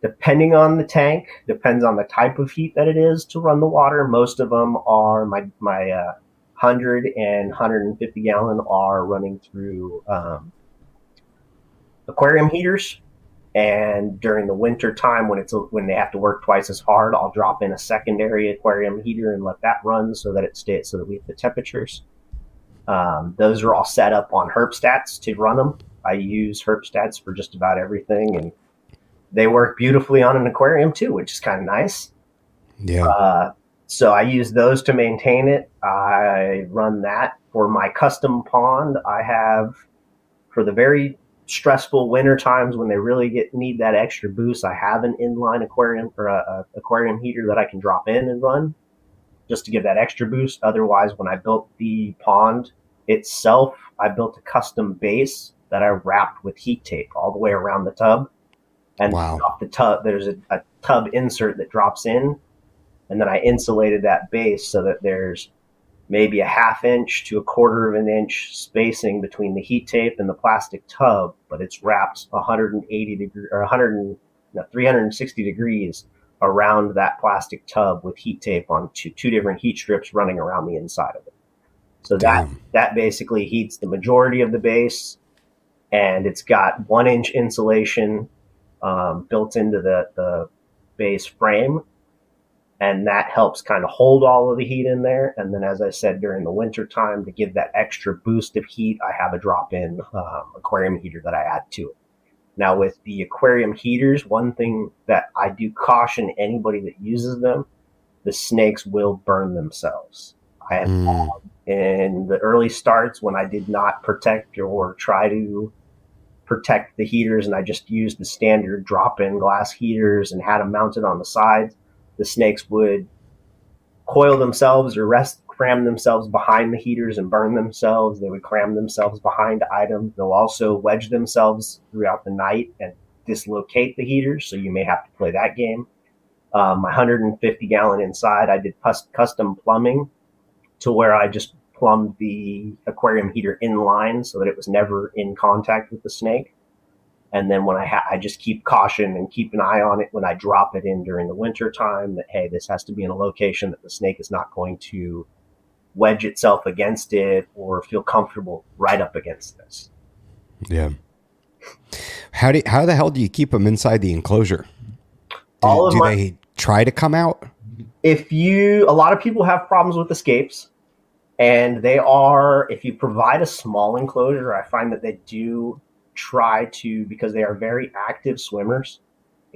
Depending on the tank, depends on the type of heat that it is to run the water. Most of them are my 100 and 150 gallon are running through aquarium heaters. And during the winter time, when they have to work twice as hard, I'll drop in a secondary aquarium heater and let that run so that it stays, so that we have the temperatures. Those are all set up on herpstats to run them. I use herpstats for just about everything, and they work beautifully on an aquarium too, which is kind of nice. Yeah. So I use those to maintain it. I run that for my custom pond. I have, for the very stressful winter times when they really need that extra boost, I have an inline aquarium or a aquarium heater that I can drop in and run just to give that extra boost. Otherwise, when I built the pond itself, I built a custom base that I wrapped with heat tape all the way around the tub. And Wow. the tub, there's a tub insert that drops in, and then I insulated that base so that there's maybe a half inch to a quarter of an inch spacing between the heat tape and the plastic tub, but it's wrapped 180 degrees or 360 degrees around that plastic tub with heat tape on two different heat strips running around the inside of it. So that basically heats the majority of the base, and it's got 1 inch insulation built into the base frame. And that helps kind of hold all of the heat in there. And then, as I said, during the winter time, to give that extra boost of heat, I have a drop-in aquarium heater that I add to it. Now, with the aquarium heaters, one thing that I do caution anybody that uses them, the snakes will burn themselves. I have in the early starts, when I did not protect or try to protect the heaters, and I just used the standard drop-in glass heaters and had them mounted on the sides, the snakes would coil themselves or cram themselves behind the heaters and burn themselves. They would cram themselves behind items. They'll also wedge themselves throughout the night and dislocate the heaters, so you may have to play that game. My 150 gallon inside, I did custom plumbing to where I just plumbed the aquarium heater inline so that it was never in contact with the snake. And then when I just keep caution and keep an eye on it when I drop it in during the winter time, that, hey, this has to be in a location that the snake is not going to wedge itself against it or feel comfortable right up against this. Yeah. How the hell do you keep them inside the enclosure? Do they try to come out? A lot of people have problems with escapes, and if you provide a small enclosure, I find that they do try to, because they are very active swimmers,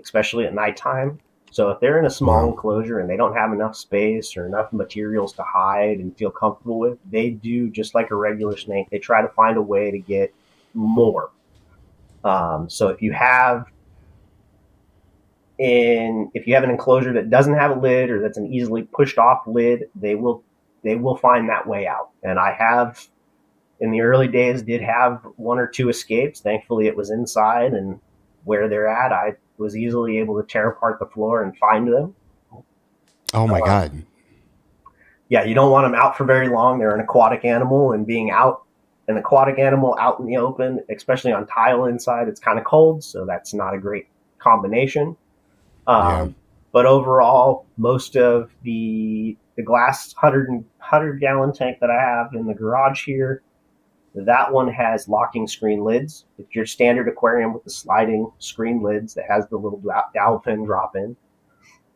especially at nighttime. So if they're in a small enclosure and they don't have enough space or enough materials to hide and feel comfortable with, they do just like a regular snake. They try to find a way to get more. So if you have an enclosure that doesn't have a lid or that's an easily pushed off lid, they will find that way out. And I have, in the early days, did have 1 or 2 escapes. Thankfully, it was inside, and where they're at, I was easily able to tear apart the floor and find them. Oh my God. Yeah, you don't want them out for very long. They're an aquatic animal, and being an aquatic animal out in the open, especially on tile inside, it's kind of cold, so that's not a great combination. But overall, most of the glass 100 gallon tank that I have in the garage here, that one has locking screen lids. It's your standard aquarium with the sliding screen lids that has the little dowel pin drop in.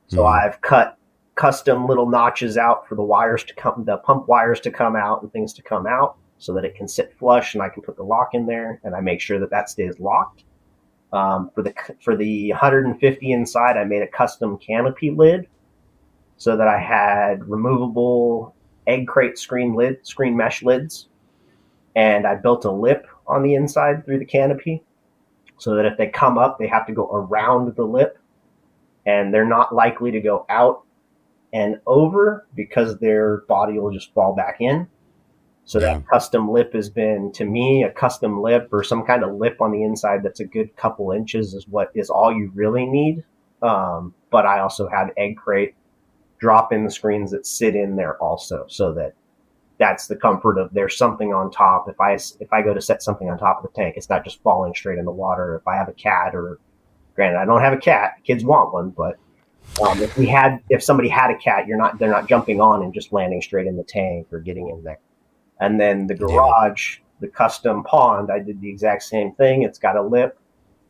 So I've cut custom little notches out for the pump wires to come out and things to come out so that it can sit flush, and I can put the lock in there, and I make sure that stays locked. For the 150 inside, I made a custom canopy lid so that I had removable egg crate screen mesh lids. And I built a lip on the inside through the canopy so that if they come up, they have to go around the lip, and they're not likely to go out and over because their body will just fall back in. So that custom lip has been, to me, a custom lip or some kind of lip on the inside that's a good couple inches is all you really need. But I also have egg crate drop-in screens that sit in there also, so that's the comfort of there's something on top. If I go to set something on top of the tank, it's not just falling straight in the water. If I have a cat or Granted, I don't have a cat. Kids want one, but if somebody had a cat, they're not jumping on and just landing straight in the tank or getting in there. And then the Yeah. garage, the custom pond, I did the exact same thing. It's got a lip,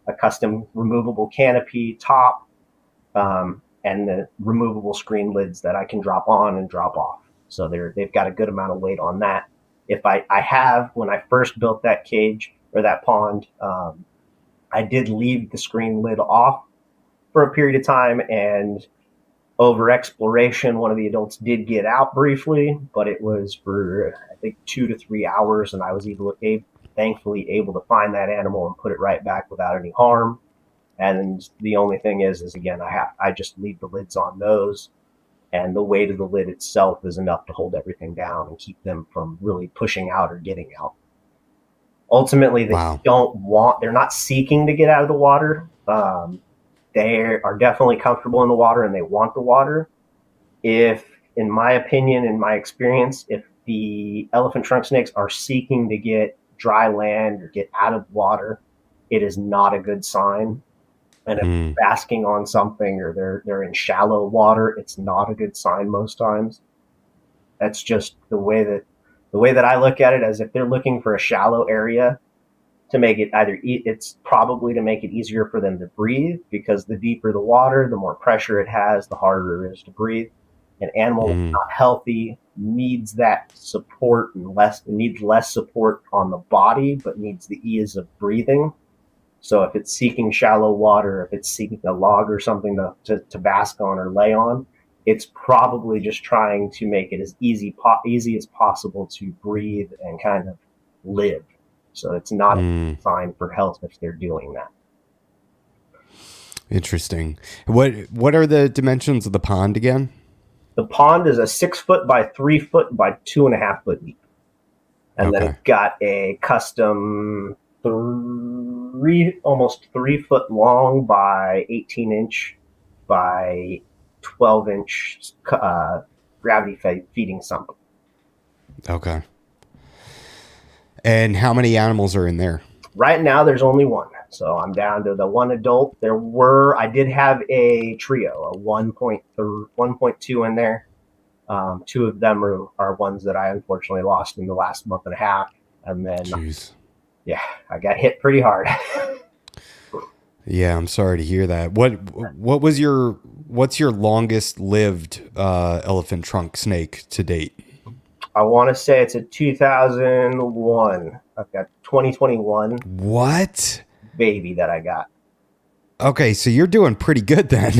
a custom removable canopy top, and the removable screen lids that I can drop on and drop off. So they've got a good amount of weight on that. If I have, when I first built that cage or that pond, I did leave the screen lid off for a period of time, and over exploration, one of the adults did get out briefly, but it was for, I think, 2 to 3 hours, and I was thankfully able to find that animal and put it right back without any harm. And the only thing is again, I just leave the lids on those, and the weight of the lid itself is enough to hold everything down and keep them from really pushing out or getting out. Ultimately, Wow. they're not seeking to get out of the water. They are definitely comfortable in the water and they want the water. If, in my opinion, in my experience, if the elephant trunk snakes are seeking to get dry land or get out of water, it is not a good sign. And if they're basking on something or they're in shallow water, it's not a good sign most times. That's just the way that I look at it, as if they're looking for a shallow area to make it it's probably to make it easier for them to breathe, because the deeper the water, the more pressure it has, the harder it is to breathe. An animal that's not healthy needs that support and needs less support on the body, but needs the ease of breathing. So if it's seeking shallow water, if it's seeking a log or something to bask on or lay on, it's probably just trying to make it as easy as possible to breathe and kind of live. So it's not a sign for health if they're doing that. Interesting. What are the dimensions of the pond again? The pond is a 6 foot by 3 foot by 2.5 foot deep. And then it's got a custom almost 3 foot long by 18-inch by 12-inch gravity feeding sump. Okay. And how many animals are in there? Right now, there's only one. So I'm down to the one adult. I did have a trio, a 1.2 in there. Two of them are ones that I unfortunately lost in the last month and a half. And then, yeah, I got hit pretty hard. Yeah, I'm sorry to hear that. What's your longest lived elephant trunk snake to date? I want to say it's a 2001. I've got 2021. What? Baby that I got. Okay, so you're doing pretty good then.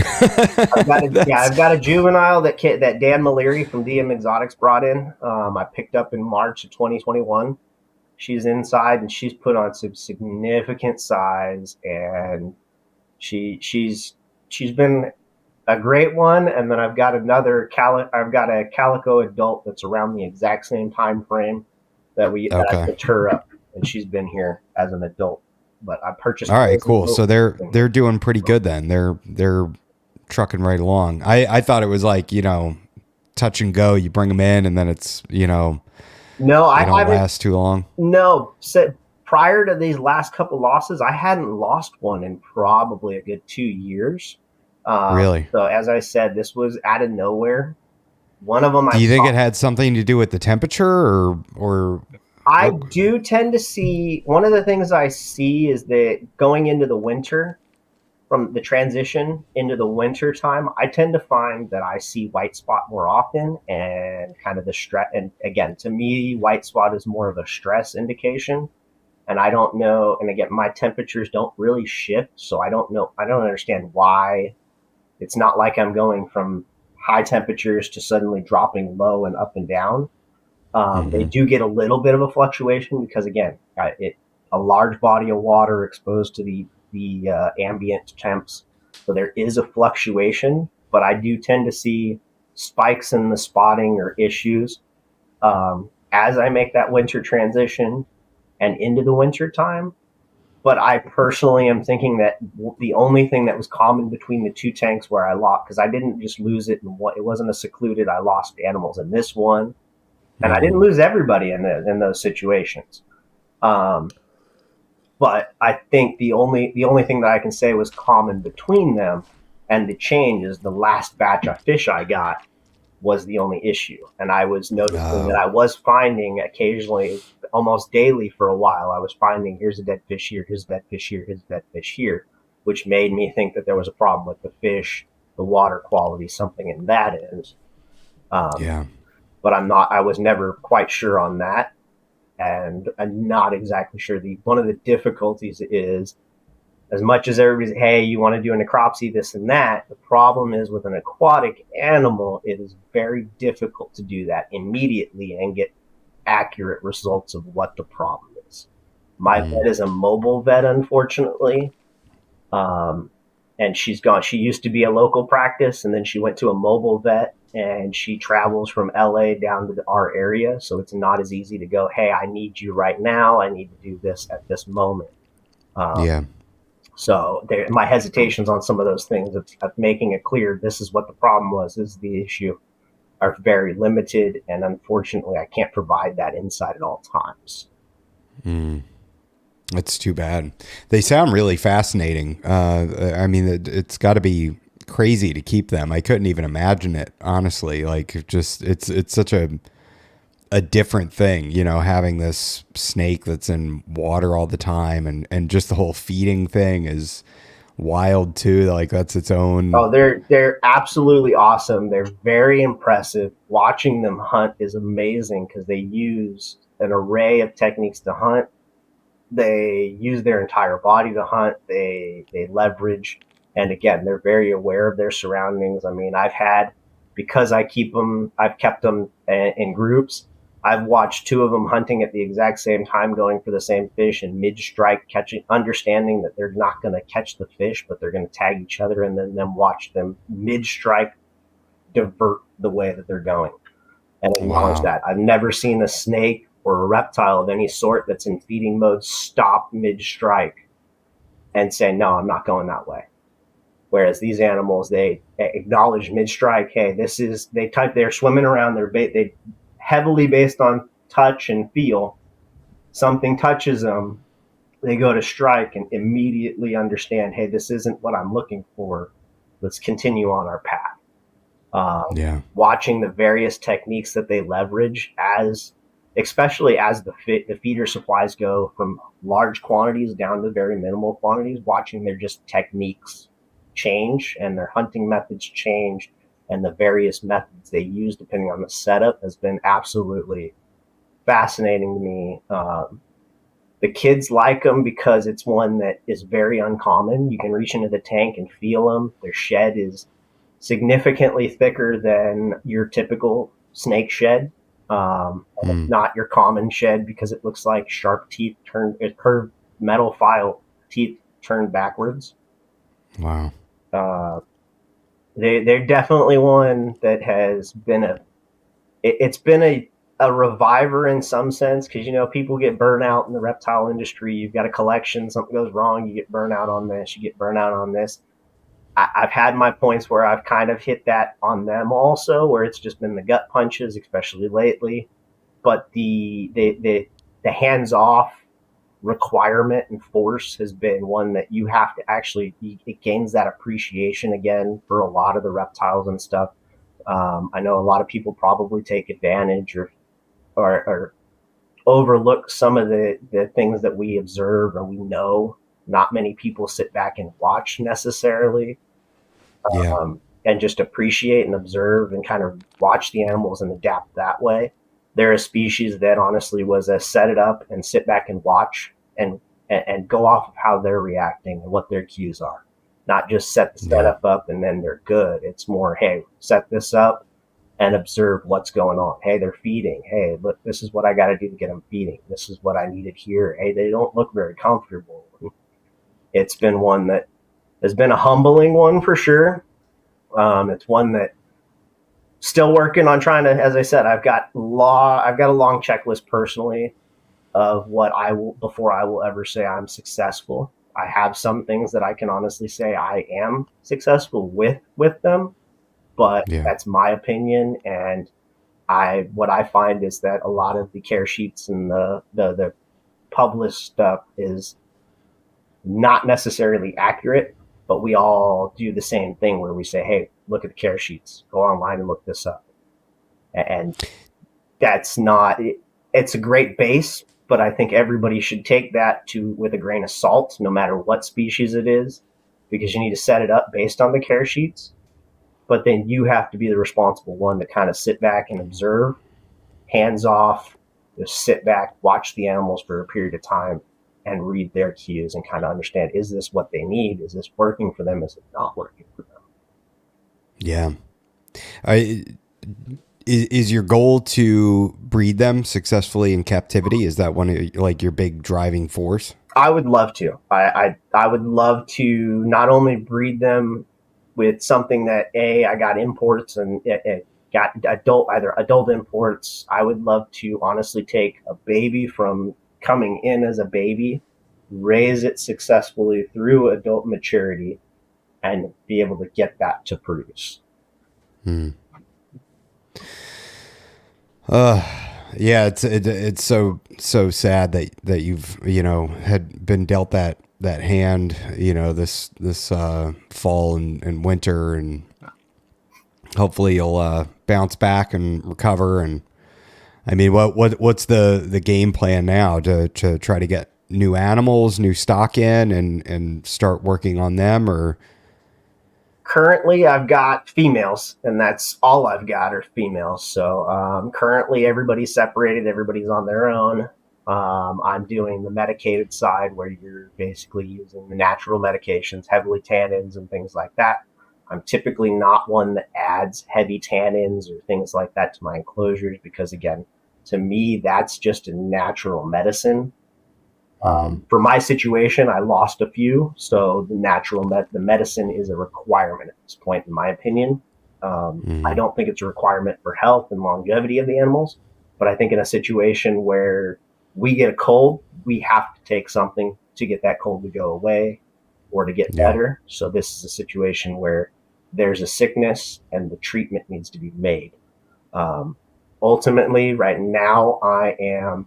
I've got a juvenile that Dan Maleri from DM Exotics brought in. I picked up in March of 2021. She's inside and she's put on some significant size, and she's been a great one. And then I've got a calico adult that's around the exact same time frame that I picked her up, and she's been here as an adult. But I purchased. All right, cool. So they're doing pretty good then. They're trucking right along. I thought it was like, touch and go. You bring them in and then it's, no, I don't last too long. No, prior to these last couple losses, I hadn't lost one in probably a good 2 years. Really? So as I said, this was out of nowhere. One of them. Do you think it had something to do with the temperature or? I do tend to see, one of the things I see is that going into the winter, from the transition into the winter time, I tend to find that I see white spot more often, and kind of the stress. And again, to me, white spot is more of a stress indication. And I don't know. And again, my temperatures don't really shift. So I don't know. I don't understand why. It's not like I'm going from high temperatures to suddenly dropping low and up and down. They do get a little bit of a fluctuation because, again, a large body of water exposed to the ambient temps. So there is a fluctuation, but I do tend to see spikes in the spotting or issues as I make that winter transition and into the winter time. But I personally am thinking that the only thing that was common between the two tanks where I lost, because I didn't just lose it it wasn't a secluded, I lost animals in this one. And I didn't lose everybody in those situations. But I think the only thing that I can say was common between them and the change is the last batch of fish I got was the only issue. And I was noticing that Oh, I was finding occasionally, almost daily for a while, I was finding here's a dead fish here, here's a dead fish here, here's a dead fish here, which made me think that there was a problem with the fish, the water quality, something in that end. Um, yeah. but I was never quite sure on that. And I'm not exactly sure. One of the difficulties is as much as everybody's, hey, you want to do a necropsy, this and that, the problem is with an aquatic animal, it is very difficult to do that immediately and get accurate results of what the problem is. My Mm. vet is a mobile vet, unfortunately. Um, and she's gone. She used to be a local practice, and then she went to a mobile vet, and she travels from LA down to our area. So it's not as easy to go, hey, I need you right now. I need to do this at this moment. Um, Yeah. so my hesitations on some of those things of making it clear this is what the problem was, this is the issue, are very limited, and unfortunately, I can't provide that insight at all times. Mm. That's too bad. They sound really fascinating. I mean, it's got to be crazy to keep them. I couldn't even imagine it, honestly. Like, just it's such a different thing, you know, having this snake that's in water all the time, and just the whole feeding thing is wild too. Like, that's its own. Oh, they're absolutely awesome. They're very impressive. Watching them hunt is amazing because they use an array of techniques to hunt. They use their entire body to hunt. They leverage, and again, they're very aware of their surroundings. I mean, because I've kept them in groups. I've watched two of them hunting at the exact same time, going for the same fish, and mid-strike catching, understanding that they're not going to catch the fish, but they're going to tag each other, and then watch them mid-strike divert the way that they're going and acknowledge Wow. that. I've never seen a snake or a reptile of any sort that's in feeding mode stop mid-strike and say, no, I'm not going that way. Whereas these animals, they acknowledge mid-strike, hey, they're swimming around, they heavily based on touch and feel. Something touches them, they go to strike and immediately understand, hey, this isn't what I'm looking for. Let's continue on our path. Yeah. Watching the various techniques that they leverage especially as the feeder supplies go from large quantities down to very minimal quantities, watching their just techniques change and their hunting methods change and the various methods they use depending on the setup has been absolutely fascinating to me. The kids like them because it's one that is very uncommon. You can reach into the tank and feel them. Their shed is significantly thicker than your typical snake shed. Mm. Not your common shed because it looks like sharp teeth curved metal file teeth turned backwards. Wow. Uh, they're definitely one that has been it's been a reviver in some sense because people get burnt out in the reptile industry. You've got a collection, something goes wrong, you get burnt out on this, you get burnt out on this. I've had my points where I've kind of hit that on them also, where it's just been the gut punches, especially lately. But the hands off requirement and force has been one that you have to actually, it gains that appreciation again for a lot of the reptiles and stuff. I know a lot of people probably take advantage or overlook some of the things that we observe or we know. Not many people sit back and watch necessarily, Yeah. and just appreciate and observe and kind of watch the animals and adapt that way. They're a species that honestly was a set it up and sit back and watch and go off of how they're reacting and what their cues are. Not just set the Yeah. setup up and then they're good. It's more, hey, set this up and observe what's going on. Hey, they're feeding. Hey, look, this is what I got to do to get them feeding. This is what I needed here. Hey, they don't look very comfortable. It's been one that has been a humbling one for sure. It's one that still working on trying to, as I said, I've got a long checklist personally of what I will, before I will ever say I'm successful. I have some things that I can honestly say I am successful with them, but Yeah. that's my opinion. And what I find is that a lot of the care sheets and the published stuff is not necessarily accurate, but we all do the same thing where we say, hey, look at the care sheets, go online and look this up. And that's not, it's a great base, but I think everybody should take that with a grain of salt, no matter what species it is, because you need to set it up based on the care sheets. But then you have to be the responsible one to kind of sit back and observe, hands off, just sit back, watch the animals for a period of time and read their cues and kind of understand, is this what they need? Is this working for them? Is it not working for them? Yeah. Is your goal to breed them successfully in captivity? Is that one of like your big driving force? I would love to. I would love to not only breed them with something that I got imports and it got either adult imports. I would love to honestly take a baby from coming in as a baby, raise it successfully through adult maturity, and be able to get that to produce. Yeah, it's so sad that you've had been dealt that hand this fall and winter, and hopefully you'll bounce back and recover. And I mean, what's the game plan now to try to get new animals, new stock in, and start working on them? Or currently I've got females, and that's all I've got are females. So currently everybody's separated, everybody's on their own. I'm doing the medicated side where you're basically using the natural medications, heavily tannins and things like that. I'm typically not one that adds heavy tannins or things like that to my enclosures because, again, to me, that's just a natural medicine. For my situation, I lost a few, so the medicine is a requirement at this point, in my opinion. I don't think it's a requirement for health and longevity of the animals, but I think in a situation where we get a cold, we have to take something to get that cold to go away or to get better. So this is a situation where there's a sickness and the treatment needs to be made. Ultimately, right now, I am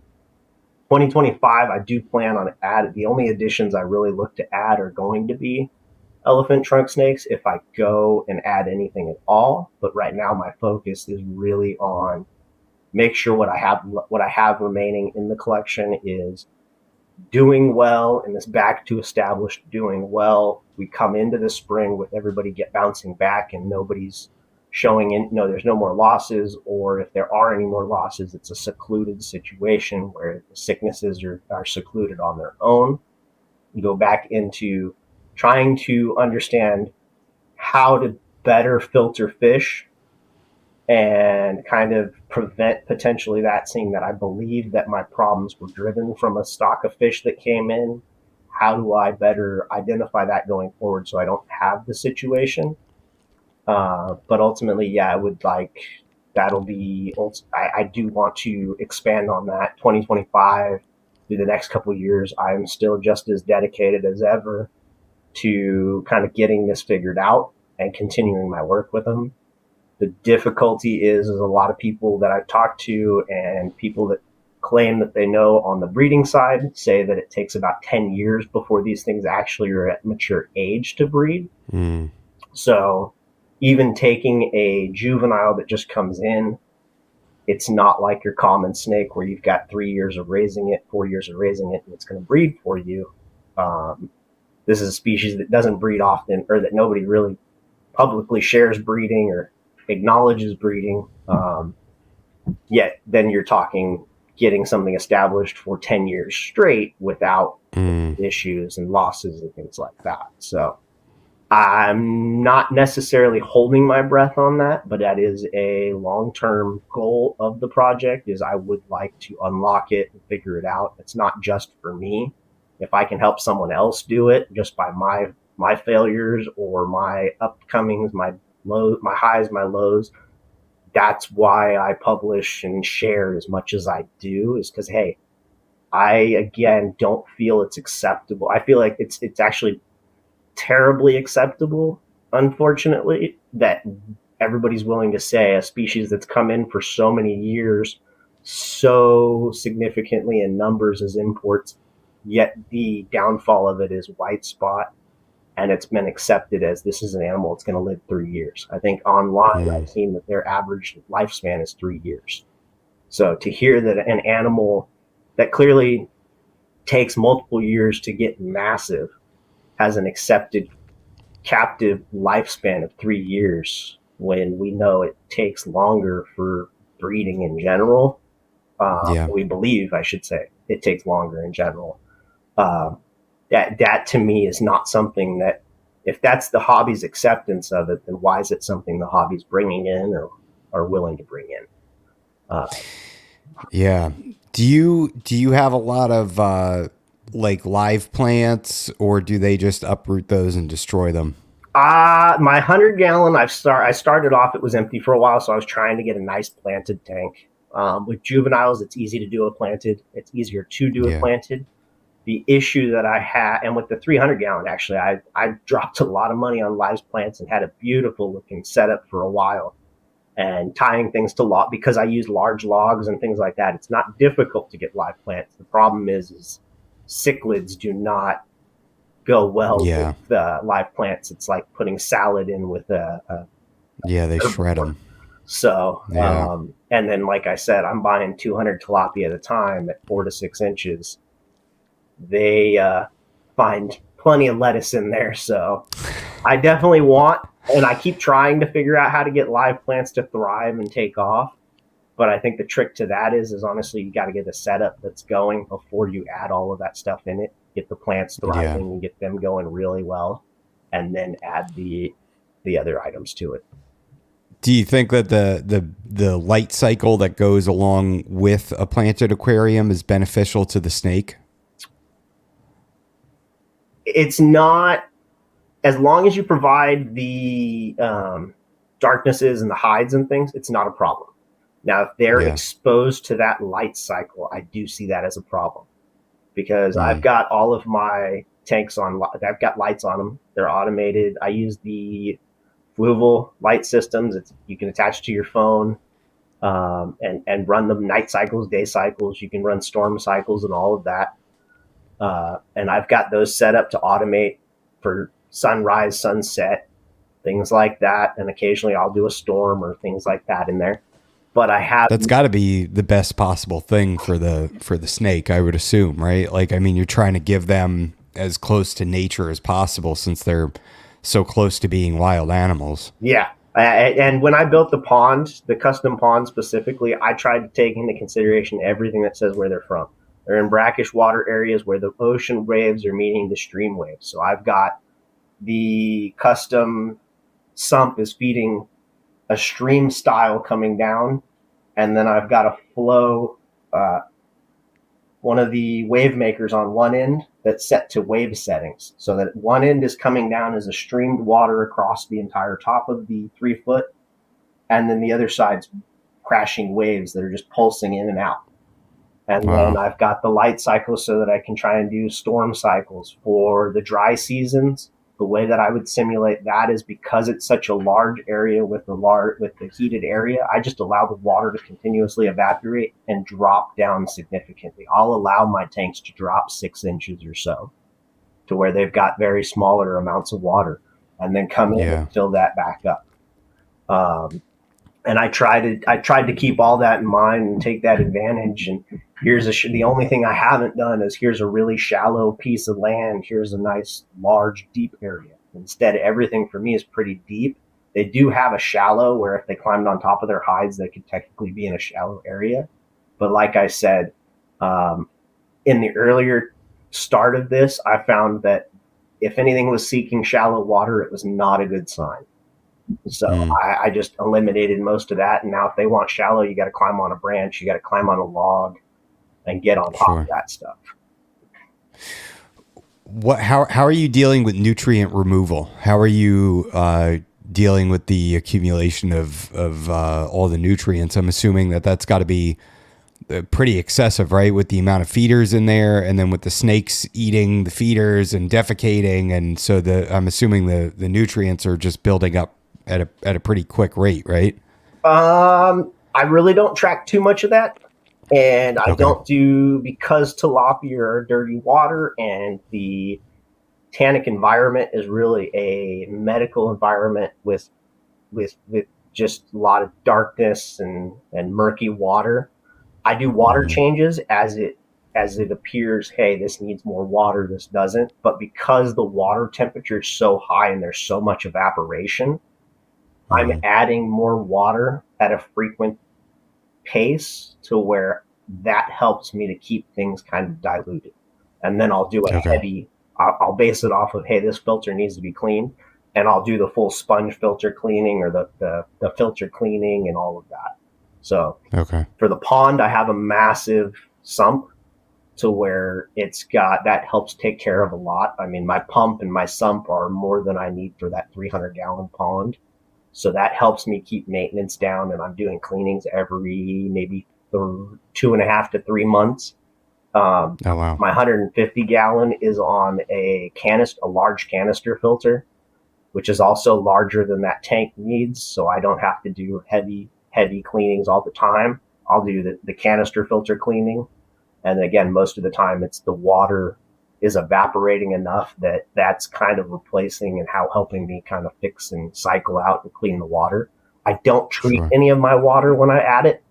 2025. I do plan on the only additions I really look to add are going to be elephant trunk snakes if I go and add anything at all. But right now, my focus is really on make sure what I have remaining in the collection is doing well, and this back to established doing well. We come into the spring with everybody bouncing back and nobody's showing there's no more losses, or if there are any more losses, it's a secluded situation where the sicknesses are secluded on their own. You go back into trying to understand how to better filter fish and kind of prevent potentially that, seeing that I believe that my problems were driven from a stock of fish that came in. How do I better identify that going forward so I don't have the situation? But ultimately, I would like, I do want to expand on that. 2025, through the next couple of years, I'm still just as dedicated as ever to kind of getting this figured out and continuing my work with them. The difficulty is a lot of people that I've talked to and people that claim that they know on the breeding side say that it takes about 10 years before these things actually are at mature age to breed. So even taking a juvenile that just comes in, it's not like your common snake where you've got 3 years of raising it, 4 years of raising it, and it's going to breed for you. This is a species that doesn't breed often, or that nobody really publicly shares breeding or acknowledges breeding. Yet then you're talking getting something established for 10 years straight without issues and losses and things like that. So I'm not necessarily holding my breath on that, but that is a long-term goal of the project. Is I would like to unlock it and figure it out. It's not just for me. If I can help someone else do it just by my failures or my upcomings, my highs, my lows, that's why I publish and share as much as I do, is because, hey, I, again, don't feel it's acceptable. I feel like it's actually terribly acceptable, unfortunately, that everybody's willing to say a species that's come in for so many years, so significantly in numbers as imports, Yet the downfall of it is white spot, and it's been accepted as this is an animal that's going to live 3 years. I think online I've seen that their average lifespan is 3 years. So to hear that an animal that clearly takes multiple years to get massive has an accepted captive lifespan of 3 years, when we know it takes longer for breeding in general, we believe, I should say, it takes longer in general. That to me is not something that, if that's the hobby's acceptance of it, then why is it something the hobby's bringing in or are willing to bring in? Yeah. Do you have a lot of like live plants, or do they just uproot those and destroy them? My 100-gallon, I started off, it was empty for a while, so I was trying to get a nice planted tank. With juveniles, it's easy to do it planted. It's easier to do it planted. The issue that I had, and with the 300-gallon, actually, I dropped a lot of money on live plants and had a beautiful looking setup for a while. And tying things to log, because I use large logs and things like that, it's not difficult to get live plants. The problem is cichlids do not go well with live plants. It's like putting salad in with they shred them. So, and then, like I said, I'm buying 200 tilapia at a time at 4 to 6 inches. They find plenty of lettuce in there. So I definitely want, and I keep trying to figure out how to get live plants to thrive and take off. But I think the trick to that is honestly, you got to get a setup that's going before you add all of that stuff in it. Get the plants thriving and get them going really well, and then add the other items to it. Do you think that the light cycle that goes along with a planted aquarium is beneficial to the snake? It's not, as long as you provide the darknesses and the hides and things, it's not a problem. Now, if they're exposed to that light cycle, I do see that as a problem, because I've got all of my tanks on, I've got lights on them. They're automated. I use the Fluval light systems. You can attach to your phone and run them night cycles, day cycles. You can run storm cycles and all of that. And I've got those set up to automate for sunrise, sunset, things like that. And occasionally I'll do a storm or things like that in there. But that's got to be the best possible thing for the snake, I would assume, right? Like, I mean, you're trying to give them as close to nature as possible, since they're so close to being wild animals. Yeah. And when I built the pond, the custom pond specifically, I tried to take into consideration everything that says where they're from. They're in brackish water areas where the ocean waves are meeting the stream waves. So I've got the custom sump is feeding a stream style coming down, and then I've got a flow, one of the wave makers on one end that's set to wave settings, so that one end is coming down as a streamed water across the entire top of the 3 foot, and then the other side's crashing waves that are just pulsing in and out. And then I've got the light cycles so that I can try and do storm cycles for the dry seasons. The way that I would simulate that is, because it's such a large area with the heated area, I just allow the water to continuously evaporate and drop down significantly. I'll allow my tanks to drop 6 inches or so, to where they've got very smaller amounts of water, and then come in and fill that back up. And I tried to keep all that in mind and take that advantage. And the only thing I haven't done is, here's a really shallow piece of land. Here's a nice, large, deep area. Instead, everything for me is pretty deep. They do have a shallow where if they climbed on top of their hides, they could technically be in a shallow area. But like I said, in the earlier start of this, I found that if anything was seeking shallow water, it was not a good sign. So I just eliminated most of that. And now if they want shallow, you got to climb on a branch, you got to climb on a log and get on top of that stuff. How are you dealing with nutrient removal? How are you dealing with the accumulation of all the nutrients? I'm assuming that's got to be pretty excessive, right? With the amount of feeders in there, and then with the snakes eating the feeders and defecating. And so I'm assuming the nutrients are just building up at a pretty quick rate, right? I really don't track too much of that. And I Okay. don't do, because tilapia are dirty water and the tannic environment is really a medical environment with just a lot of darkness and murky water. I do water Hmm. changes as it appears, hey, this needs more water, this doesn't. But because the water temperature is so high and there's so much evaporation, I'm Hmm. adding more water at a frequent pace to where that helps me to keep things kind of diluted. And then I'll do a Okay. heavy, I'll base it off of, hey, this filter needs to be cleaned. And I'll do the full sponge filter cleaning or the filter cleaning and all of that. So Okay. for the pond, I have a massive sump to where it's got, that helps take care of a lot. I mean, my pump and my sump are more than I need for that 300-gallon pond. So that helps me keep maintenance down, and I'm doing cleanings every maybe 2.5 to 3 months. Oh, wow. My 150 gallon is on a large canister filter, which is also larger than that tank needs. So I don't have to do heavy cleanings all the time. I'll do the canister filter cleaning. And again, most of the time it's the water is evaporating enough that that's kind of replacing and how helping me kind of fix and cycle out and clean the water. I don't treat Sure. any of my water when I add it.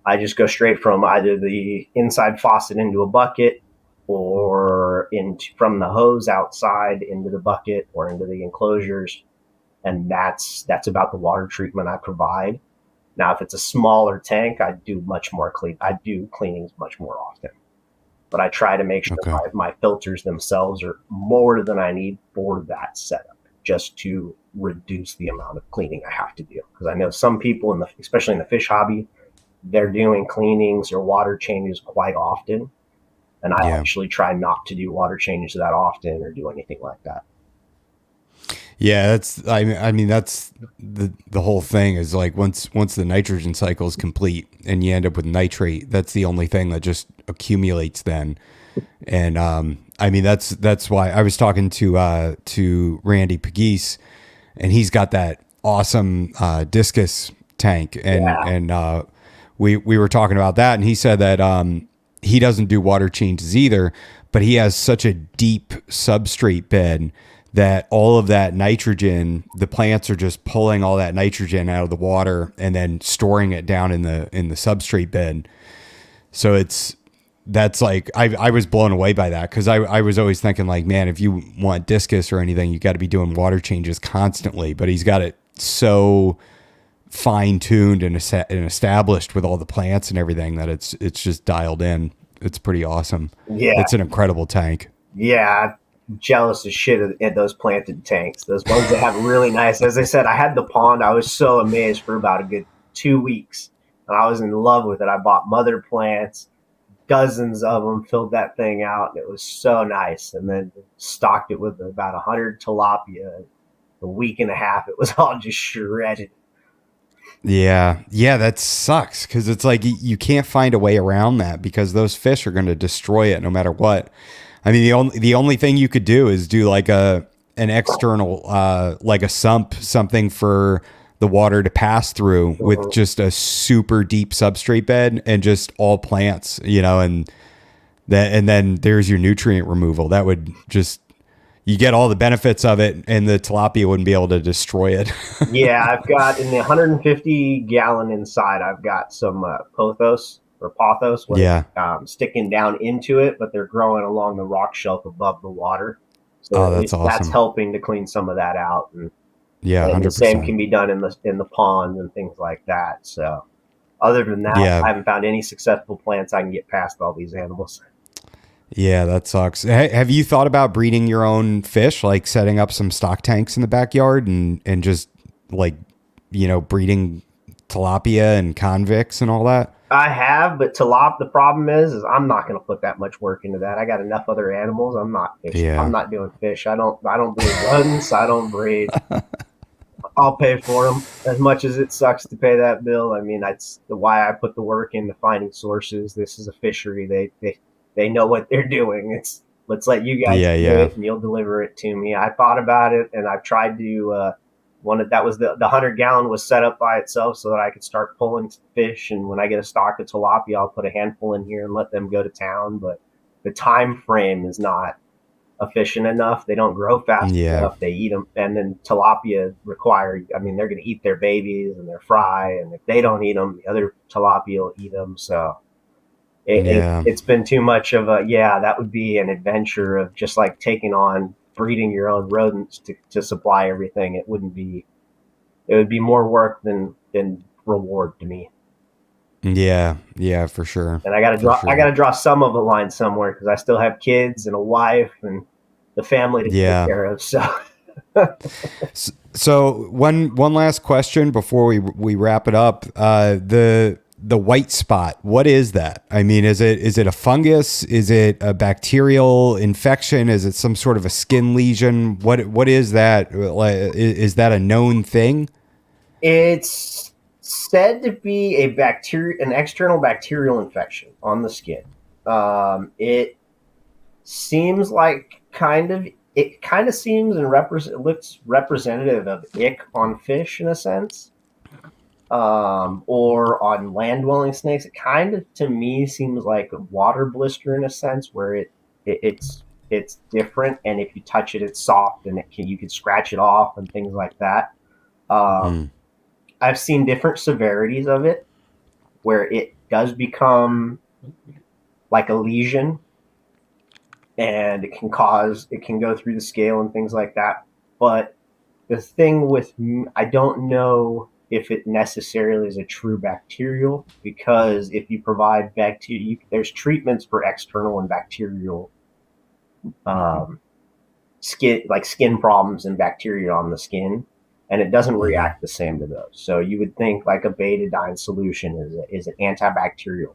I just go straight from either the inside faucet into a bucket or from the hose outside into the bucket or into the enclosures. And that's about the water treatment I provide. Now, if it's a smaller tank, I do much more clean. I do cleanings much more often, but I try to make sure Okay. my filters themselves are more than I need for that setup, just to reduce the amount of cleaning I have to do. Because I know some people, especially in the fish hobby, they're doing cleanings or water changes quite often, and I Yeah. actually try not to do water changes that often or do anything like that. Yeah, I mean that's the whole thing is like once the nitrogen cycle is complete and you end up with nitrate, that's the only thing that just accumulates then. And I mean that's why I was talking to Randy Pegues, and he's got that awesome discus tank, Yeah, and we were talking about that, and he said that he doesn't do water changes either, but he has such a deep substrate bed that all of that nitrogen, the plants are just pulling all that nitrogen out of the water and then storing it down in the substrate bed. So that's like I was blown away by that because I was always thinking like, man, if you want discus or anything, you got to be doing water changes constantly. But he's got it so fine tuned and established with all the plants and everything that it's just dialed in. It's pretty awesome. yeah, It's an incredible tank. yeah. I'm jealous as shit of those planted tanks. Those ones that have really nice. As I said, I had the pond. I was so amazed for about a good 2 weeks, and I was in love with it. I bought mother plants, dozens of them, filled that thing out, and it was so nice. And then stocked it with about 100 tilapia. A week and a half, it was all just shredded. Yeah, yeah, that sucks because it's like you can't find a way around that because those fish are going to destroy it no matter what. I mean, the only thing you could do is do like an external like a sump, something for the water to pass through with Mhm. just a super deep substrate bed and just all plants, and then there's your nutrient removal. That would just you get all the benefits of it, and the tilapia wouldn't be able to destroy it. Yeah, I've got in the 150 gallon inside, I've got some pothos or pothos where Yeah. sticking down into it, but they're growing along the rock shelf above the water. So Oh, at that's least that's awesome. helping to clean some of that out, Yeah, and the same 100%. can be done in the pond and things like that. So other than that, Yeah. I haven't found any successful plants I can get past all these animals. Yeah, that sucks. Have you thought about breeding your own fish, like setting up some stock tanks in the backyard and just like, breeding tilapia and convicts and all that? I have, but the problem is I'm not going to put that much work into that. I got enough other animals. I'm not fish. I'm Yeah. not doing fish. I don't breed rodents. I don't breed. I'll pay for them as much as it sucks to pay that bill. I mean, that's the why I put the work into finding sources. This is a fishery. They know what they're doing. Let's let you guys Yeah, do yeah. it, and you'll deliver it to me. I thought about it, and I've tried to That was the 100-gallon was set up by itself so that I could start pulling fish. And when I get a stock of tilapia, I'll put a handful in here and let them go to town. But the time frame is not efficient enough. They don't grow fast Yeah. enough. They eat them, and then tilapia require. I mean, they're going to eat their babies and their fry, and if they don't eat them, the other tilapia will eat them. So Yeah. it's been too much of a, yeah, that would be an adventure of just like taking on breeding your own rodents to supply everything. It would be more work than reward to me. Yeah. Yeah, for sure. And I For got sure. to draw some of a line somewhere because I still have kids and a wife and the family to take Yeah. care of. So So one last question before we wrap it up. The white spot, what is that? I mean, is it a fungus? Is it a bacterial infection? Is it some sort of a skin lesion? What is that? Like, is that a known thing? it's said to be an external bacterial infection on the skin. It seems like it kind of seems and looks representative of ick on fish in a sense, or on land dwelling snakes. It kind of to me seems like a water blister in a sense, where it's different, and if you touch it, it's soft, and you can scratch it off and things like that. Um, Hmm. I've seen different severities of it, where it does become like a lesion, and it can go through the scale and things like that. But the thing with I don't know if it necessarily is a true bacterial, because if you provide bacteria, there's treatments for external and bacterial um, skin problems and bacteria on the skin, and it doesn't Hmm. react the same to those. So you would think like a betadine solution is an antibacterial.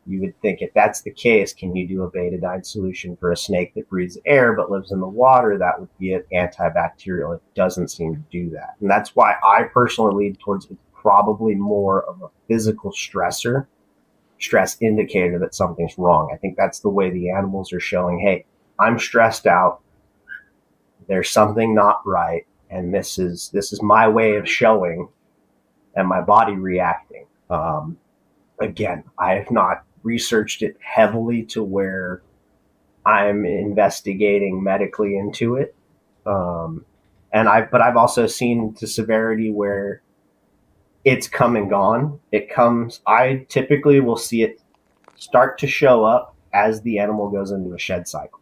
You would think if that's the case, can you do a betadine solution for a snake that breathes air but lives in the water? That would be an antibacterial. It doesn't seem to do that. And that's why I personally lead towards it's probably more of a physical stress indicator that something's wrong. I think that's the way the animals are showing, hey, I'm stressed out. There's something not right. And this is my way of showing and my body reacting. Again, I have not researched it heavily to where I'm investigating medically into it. Um, but I've also seen the severity where it's come and gone. I typically will see it start to show up as the animal goes into a shed cycle.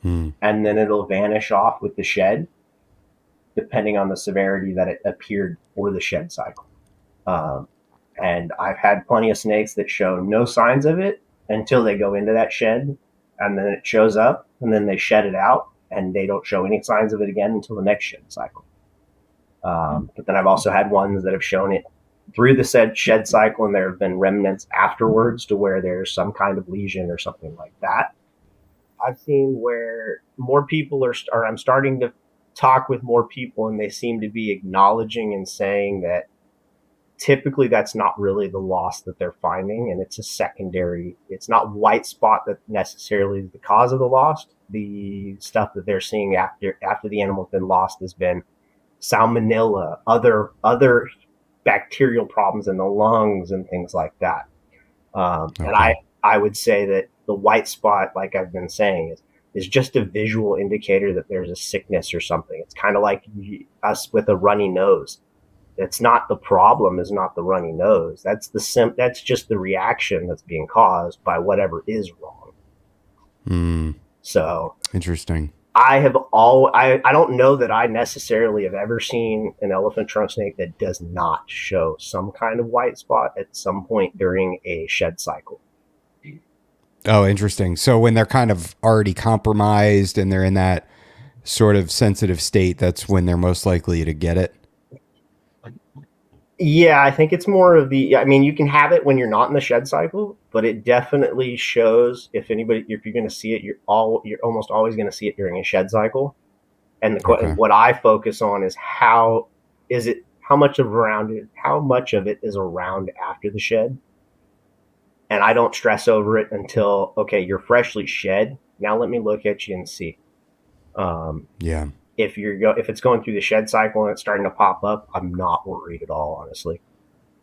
Hmm. And then it'll vanish off with the shed, depending on the severity that it appeared for the shed cycle. Um, and I've had plenty of snakes that show no signs of it until they go into that shed, and then it shows up, and then they shed it out, and they don't show any signs of it again until the next shed cycle. But then I've also had ones that have shown it through the said shed cycle, and there have been remnants afterwards to where there's some kind of lesion or something like that. I've seen where more people or I'm starting to talk with more people, and they seem to be acknowledging and saying that typically that's not really the loss that they're finding, and it's not white spot that necessarily is the cause of the loss. The stuff that they're seeing after the animal's been lost has been salmonella, other bacterial problems in the lungs and things like that. And Okay. I would say that the white spot, like I've been saying, is just a visual indicator that there's a sickness or something. It's kind of like us with a runny nose. It's not the problem, is not the runny nose. That's just the reaction that's being caused by whatever is wrong. Hmm. So Interesting. I don't know that I necessarily have ever seen an elephant trunk snake that does not show some kind of white spot at some point during a shed cycle. Oh, interesting. So when they're kind of already compromised and they're in that sort of sensitive state, that's when they're most likely to get it. Yeah, I think it's more of the. I mean, you can have it when you're not in the shed cycle, but it definitely shows if you're going to see it, you're almost always going to see it during a shed cycle. And Okay. what I focus on is how much of it is around after the shed, and I don't stress over it until, okay, you're freshly shed. Now let me look at you and see. Um, Yeah. if it's going through the shed cycle and it's starting to pop up, I'm not worried at all, honestly.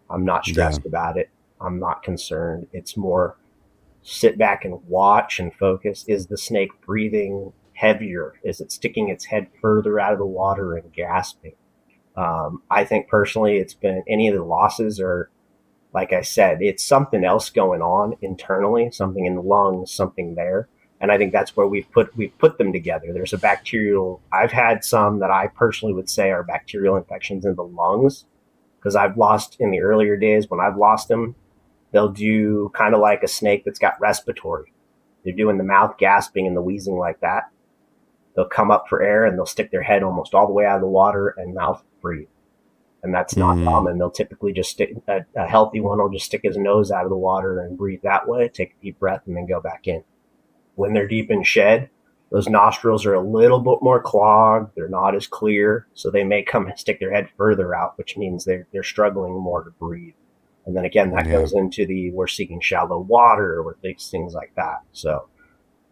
I'm not stressed about it. I'm not concerned. It's more sit back and watch and focus. Is the snake breathing heavier? Is it sticking its head further out of the water and gasping? I think personally it's been any of the losses are, like I said, it's something else going on internally, something in the lungs, something there. And I think that's where we've put them together. There's a bacterial. I've had some that I personally would say are bacterial infections in the lungs, because I've lost in the earlier days when I've lost them, they'll do kind of like a snake that's got respiratory. They're doing the mouth gasping and the wheezing like that. They'll come up for air and they'll stick their head almost all the way out of the water and mouth breathe. And that's not common. They'll typically just stick a healthy one will just stick his nose out of the water and breathe that way, take a deep breath, and then go back in. When they're deep in shed, those nostrils are a little bit more clogged. They're not as clear, so they may come and stick their head further out, which means they're struggling more to breathe. And then again, that goes into we're seeking shallow water or things like that. So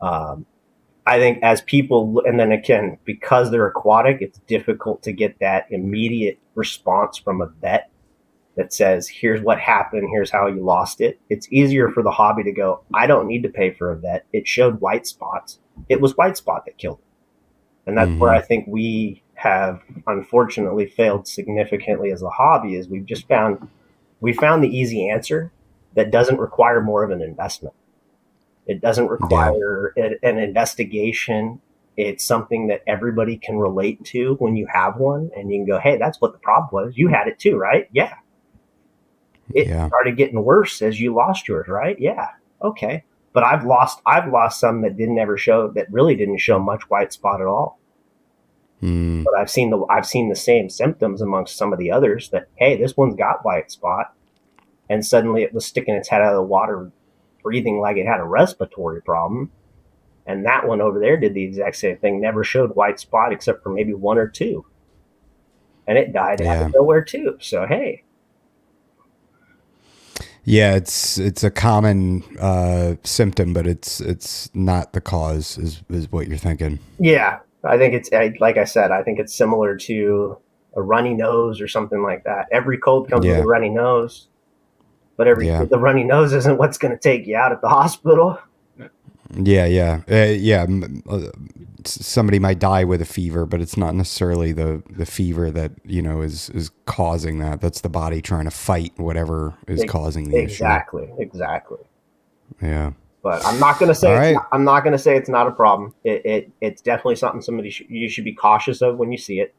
I think as people, and then again, because they're aquatic, it's difficult to get that immediate response from a vet that says, here's what happened, here's how you lost it. It's easier for the hobby to go, I don't need to pay for a vet. It showed white spots. It was white spot that killed it. And that's where I think we have unfortunately failed significantly as a hobby, is we found the easy answer that doesn't require more of an investment. It doesn't require an investigation. It's something that everybody can relate to when you have one, and you can go, hey, that's what the problem was. You had it too, right? Yeah. It started getting worse as you lost yours, right? Yeah. Okay. But I've lost some that really didn't show much white spot at all. But I've seen the same symptoms amongst some of the others that, hey, this one's got white spot, and suddenly it was sticking its head out of the water, breathing like it had a respiratory problem. And that one over there did the exact same thing, never showed white spot except for maybe one or two. And it died out of nowhere too. So, hey. Yeah, it's a common symptom, but it's not the cause is what you're thinking. Yeah, I think it's, like I said, I think it's similar to a runny nose or something like that. Every cold comes with a runny nose, but the runny nose isn't what's going to take you out at the hospital. Somebody might die with a fever, but it's not necessarily the fever that, is causing that. That's the body trying to fight whatever is causing the issue. Exactly. Yeah. But I'm not going to say it's not a problem. It's definitely something you should be cautious of when you see it.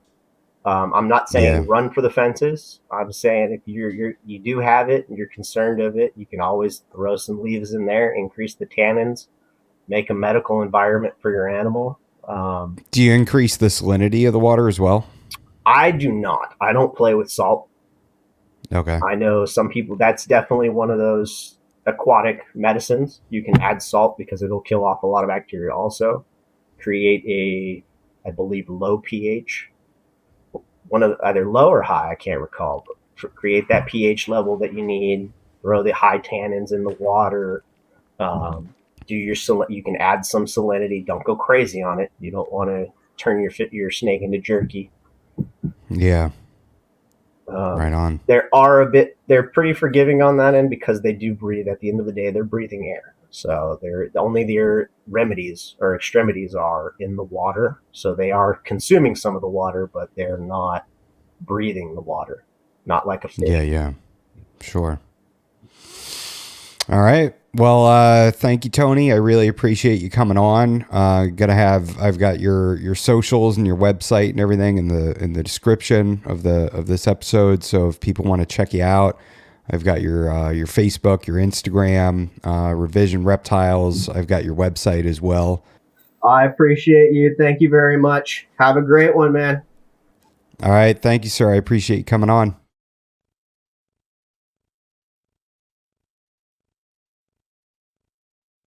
I'm not saying run for the fences. I'm saying if you do have it and you're concerned of it, you can always throw some leaves in there, increase the tannins, make a medical environment for your animal. Do you increase the salinity of the water as well? I do not. I don't play with salt. Okay. I know some people, that's definitely one of those aquatic medicines. You can add salt because it'll kill off a lot of bacteria also. Create I believe, low pH. One of either low or high, I can't recall. But create that pH level that you need. Throw the high tannins in the water. You can add some salinity. Don't go crazy on it. You don't want to turn your snake into jerky. Yeah. Right on. They're pretty forgiving on that end because they do breathe. At the end of the day, they're breathing air. So only their remedies or extremities are in the water. So they are consuming some of the water, but they're not breathing the water. Not like a fish. Yeah. Sure. All right. Well, thank you, Tony. I really appreciate you coming on. I've got your socials and your website and everything in the description of this episode. So if people want to check you out, I've got your Facebook, your Instagram, Revision Reptiles. I've got your website as well. I appreciate you. Thank you very much. Have a great one, man. All right. Thank you, sir. I appreciate you coming on.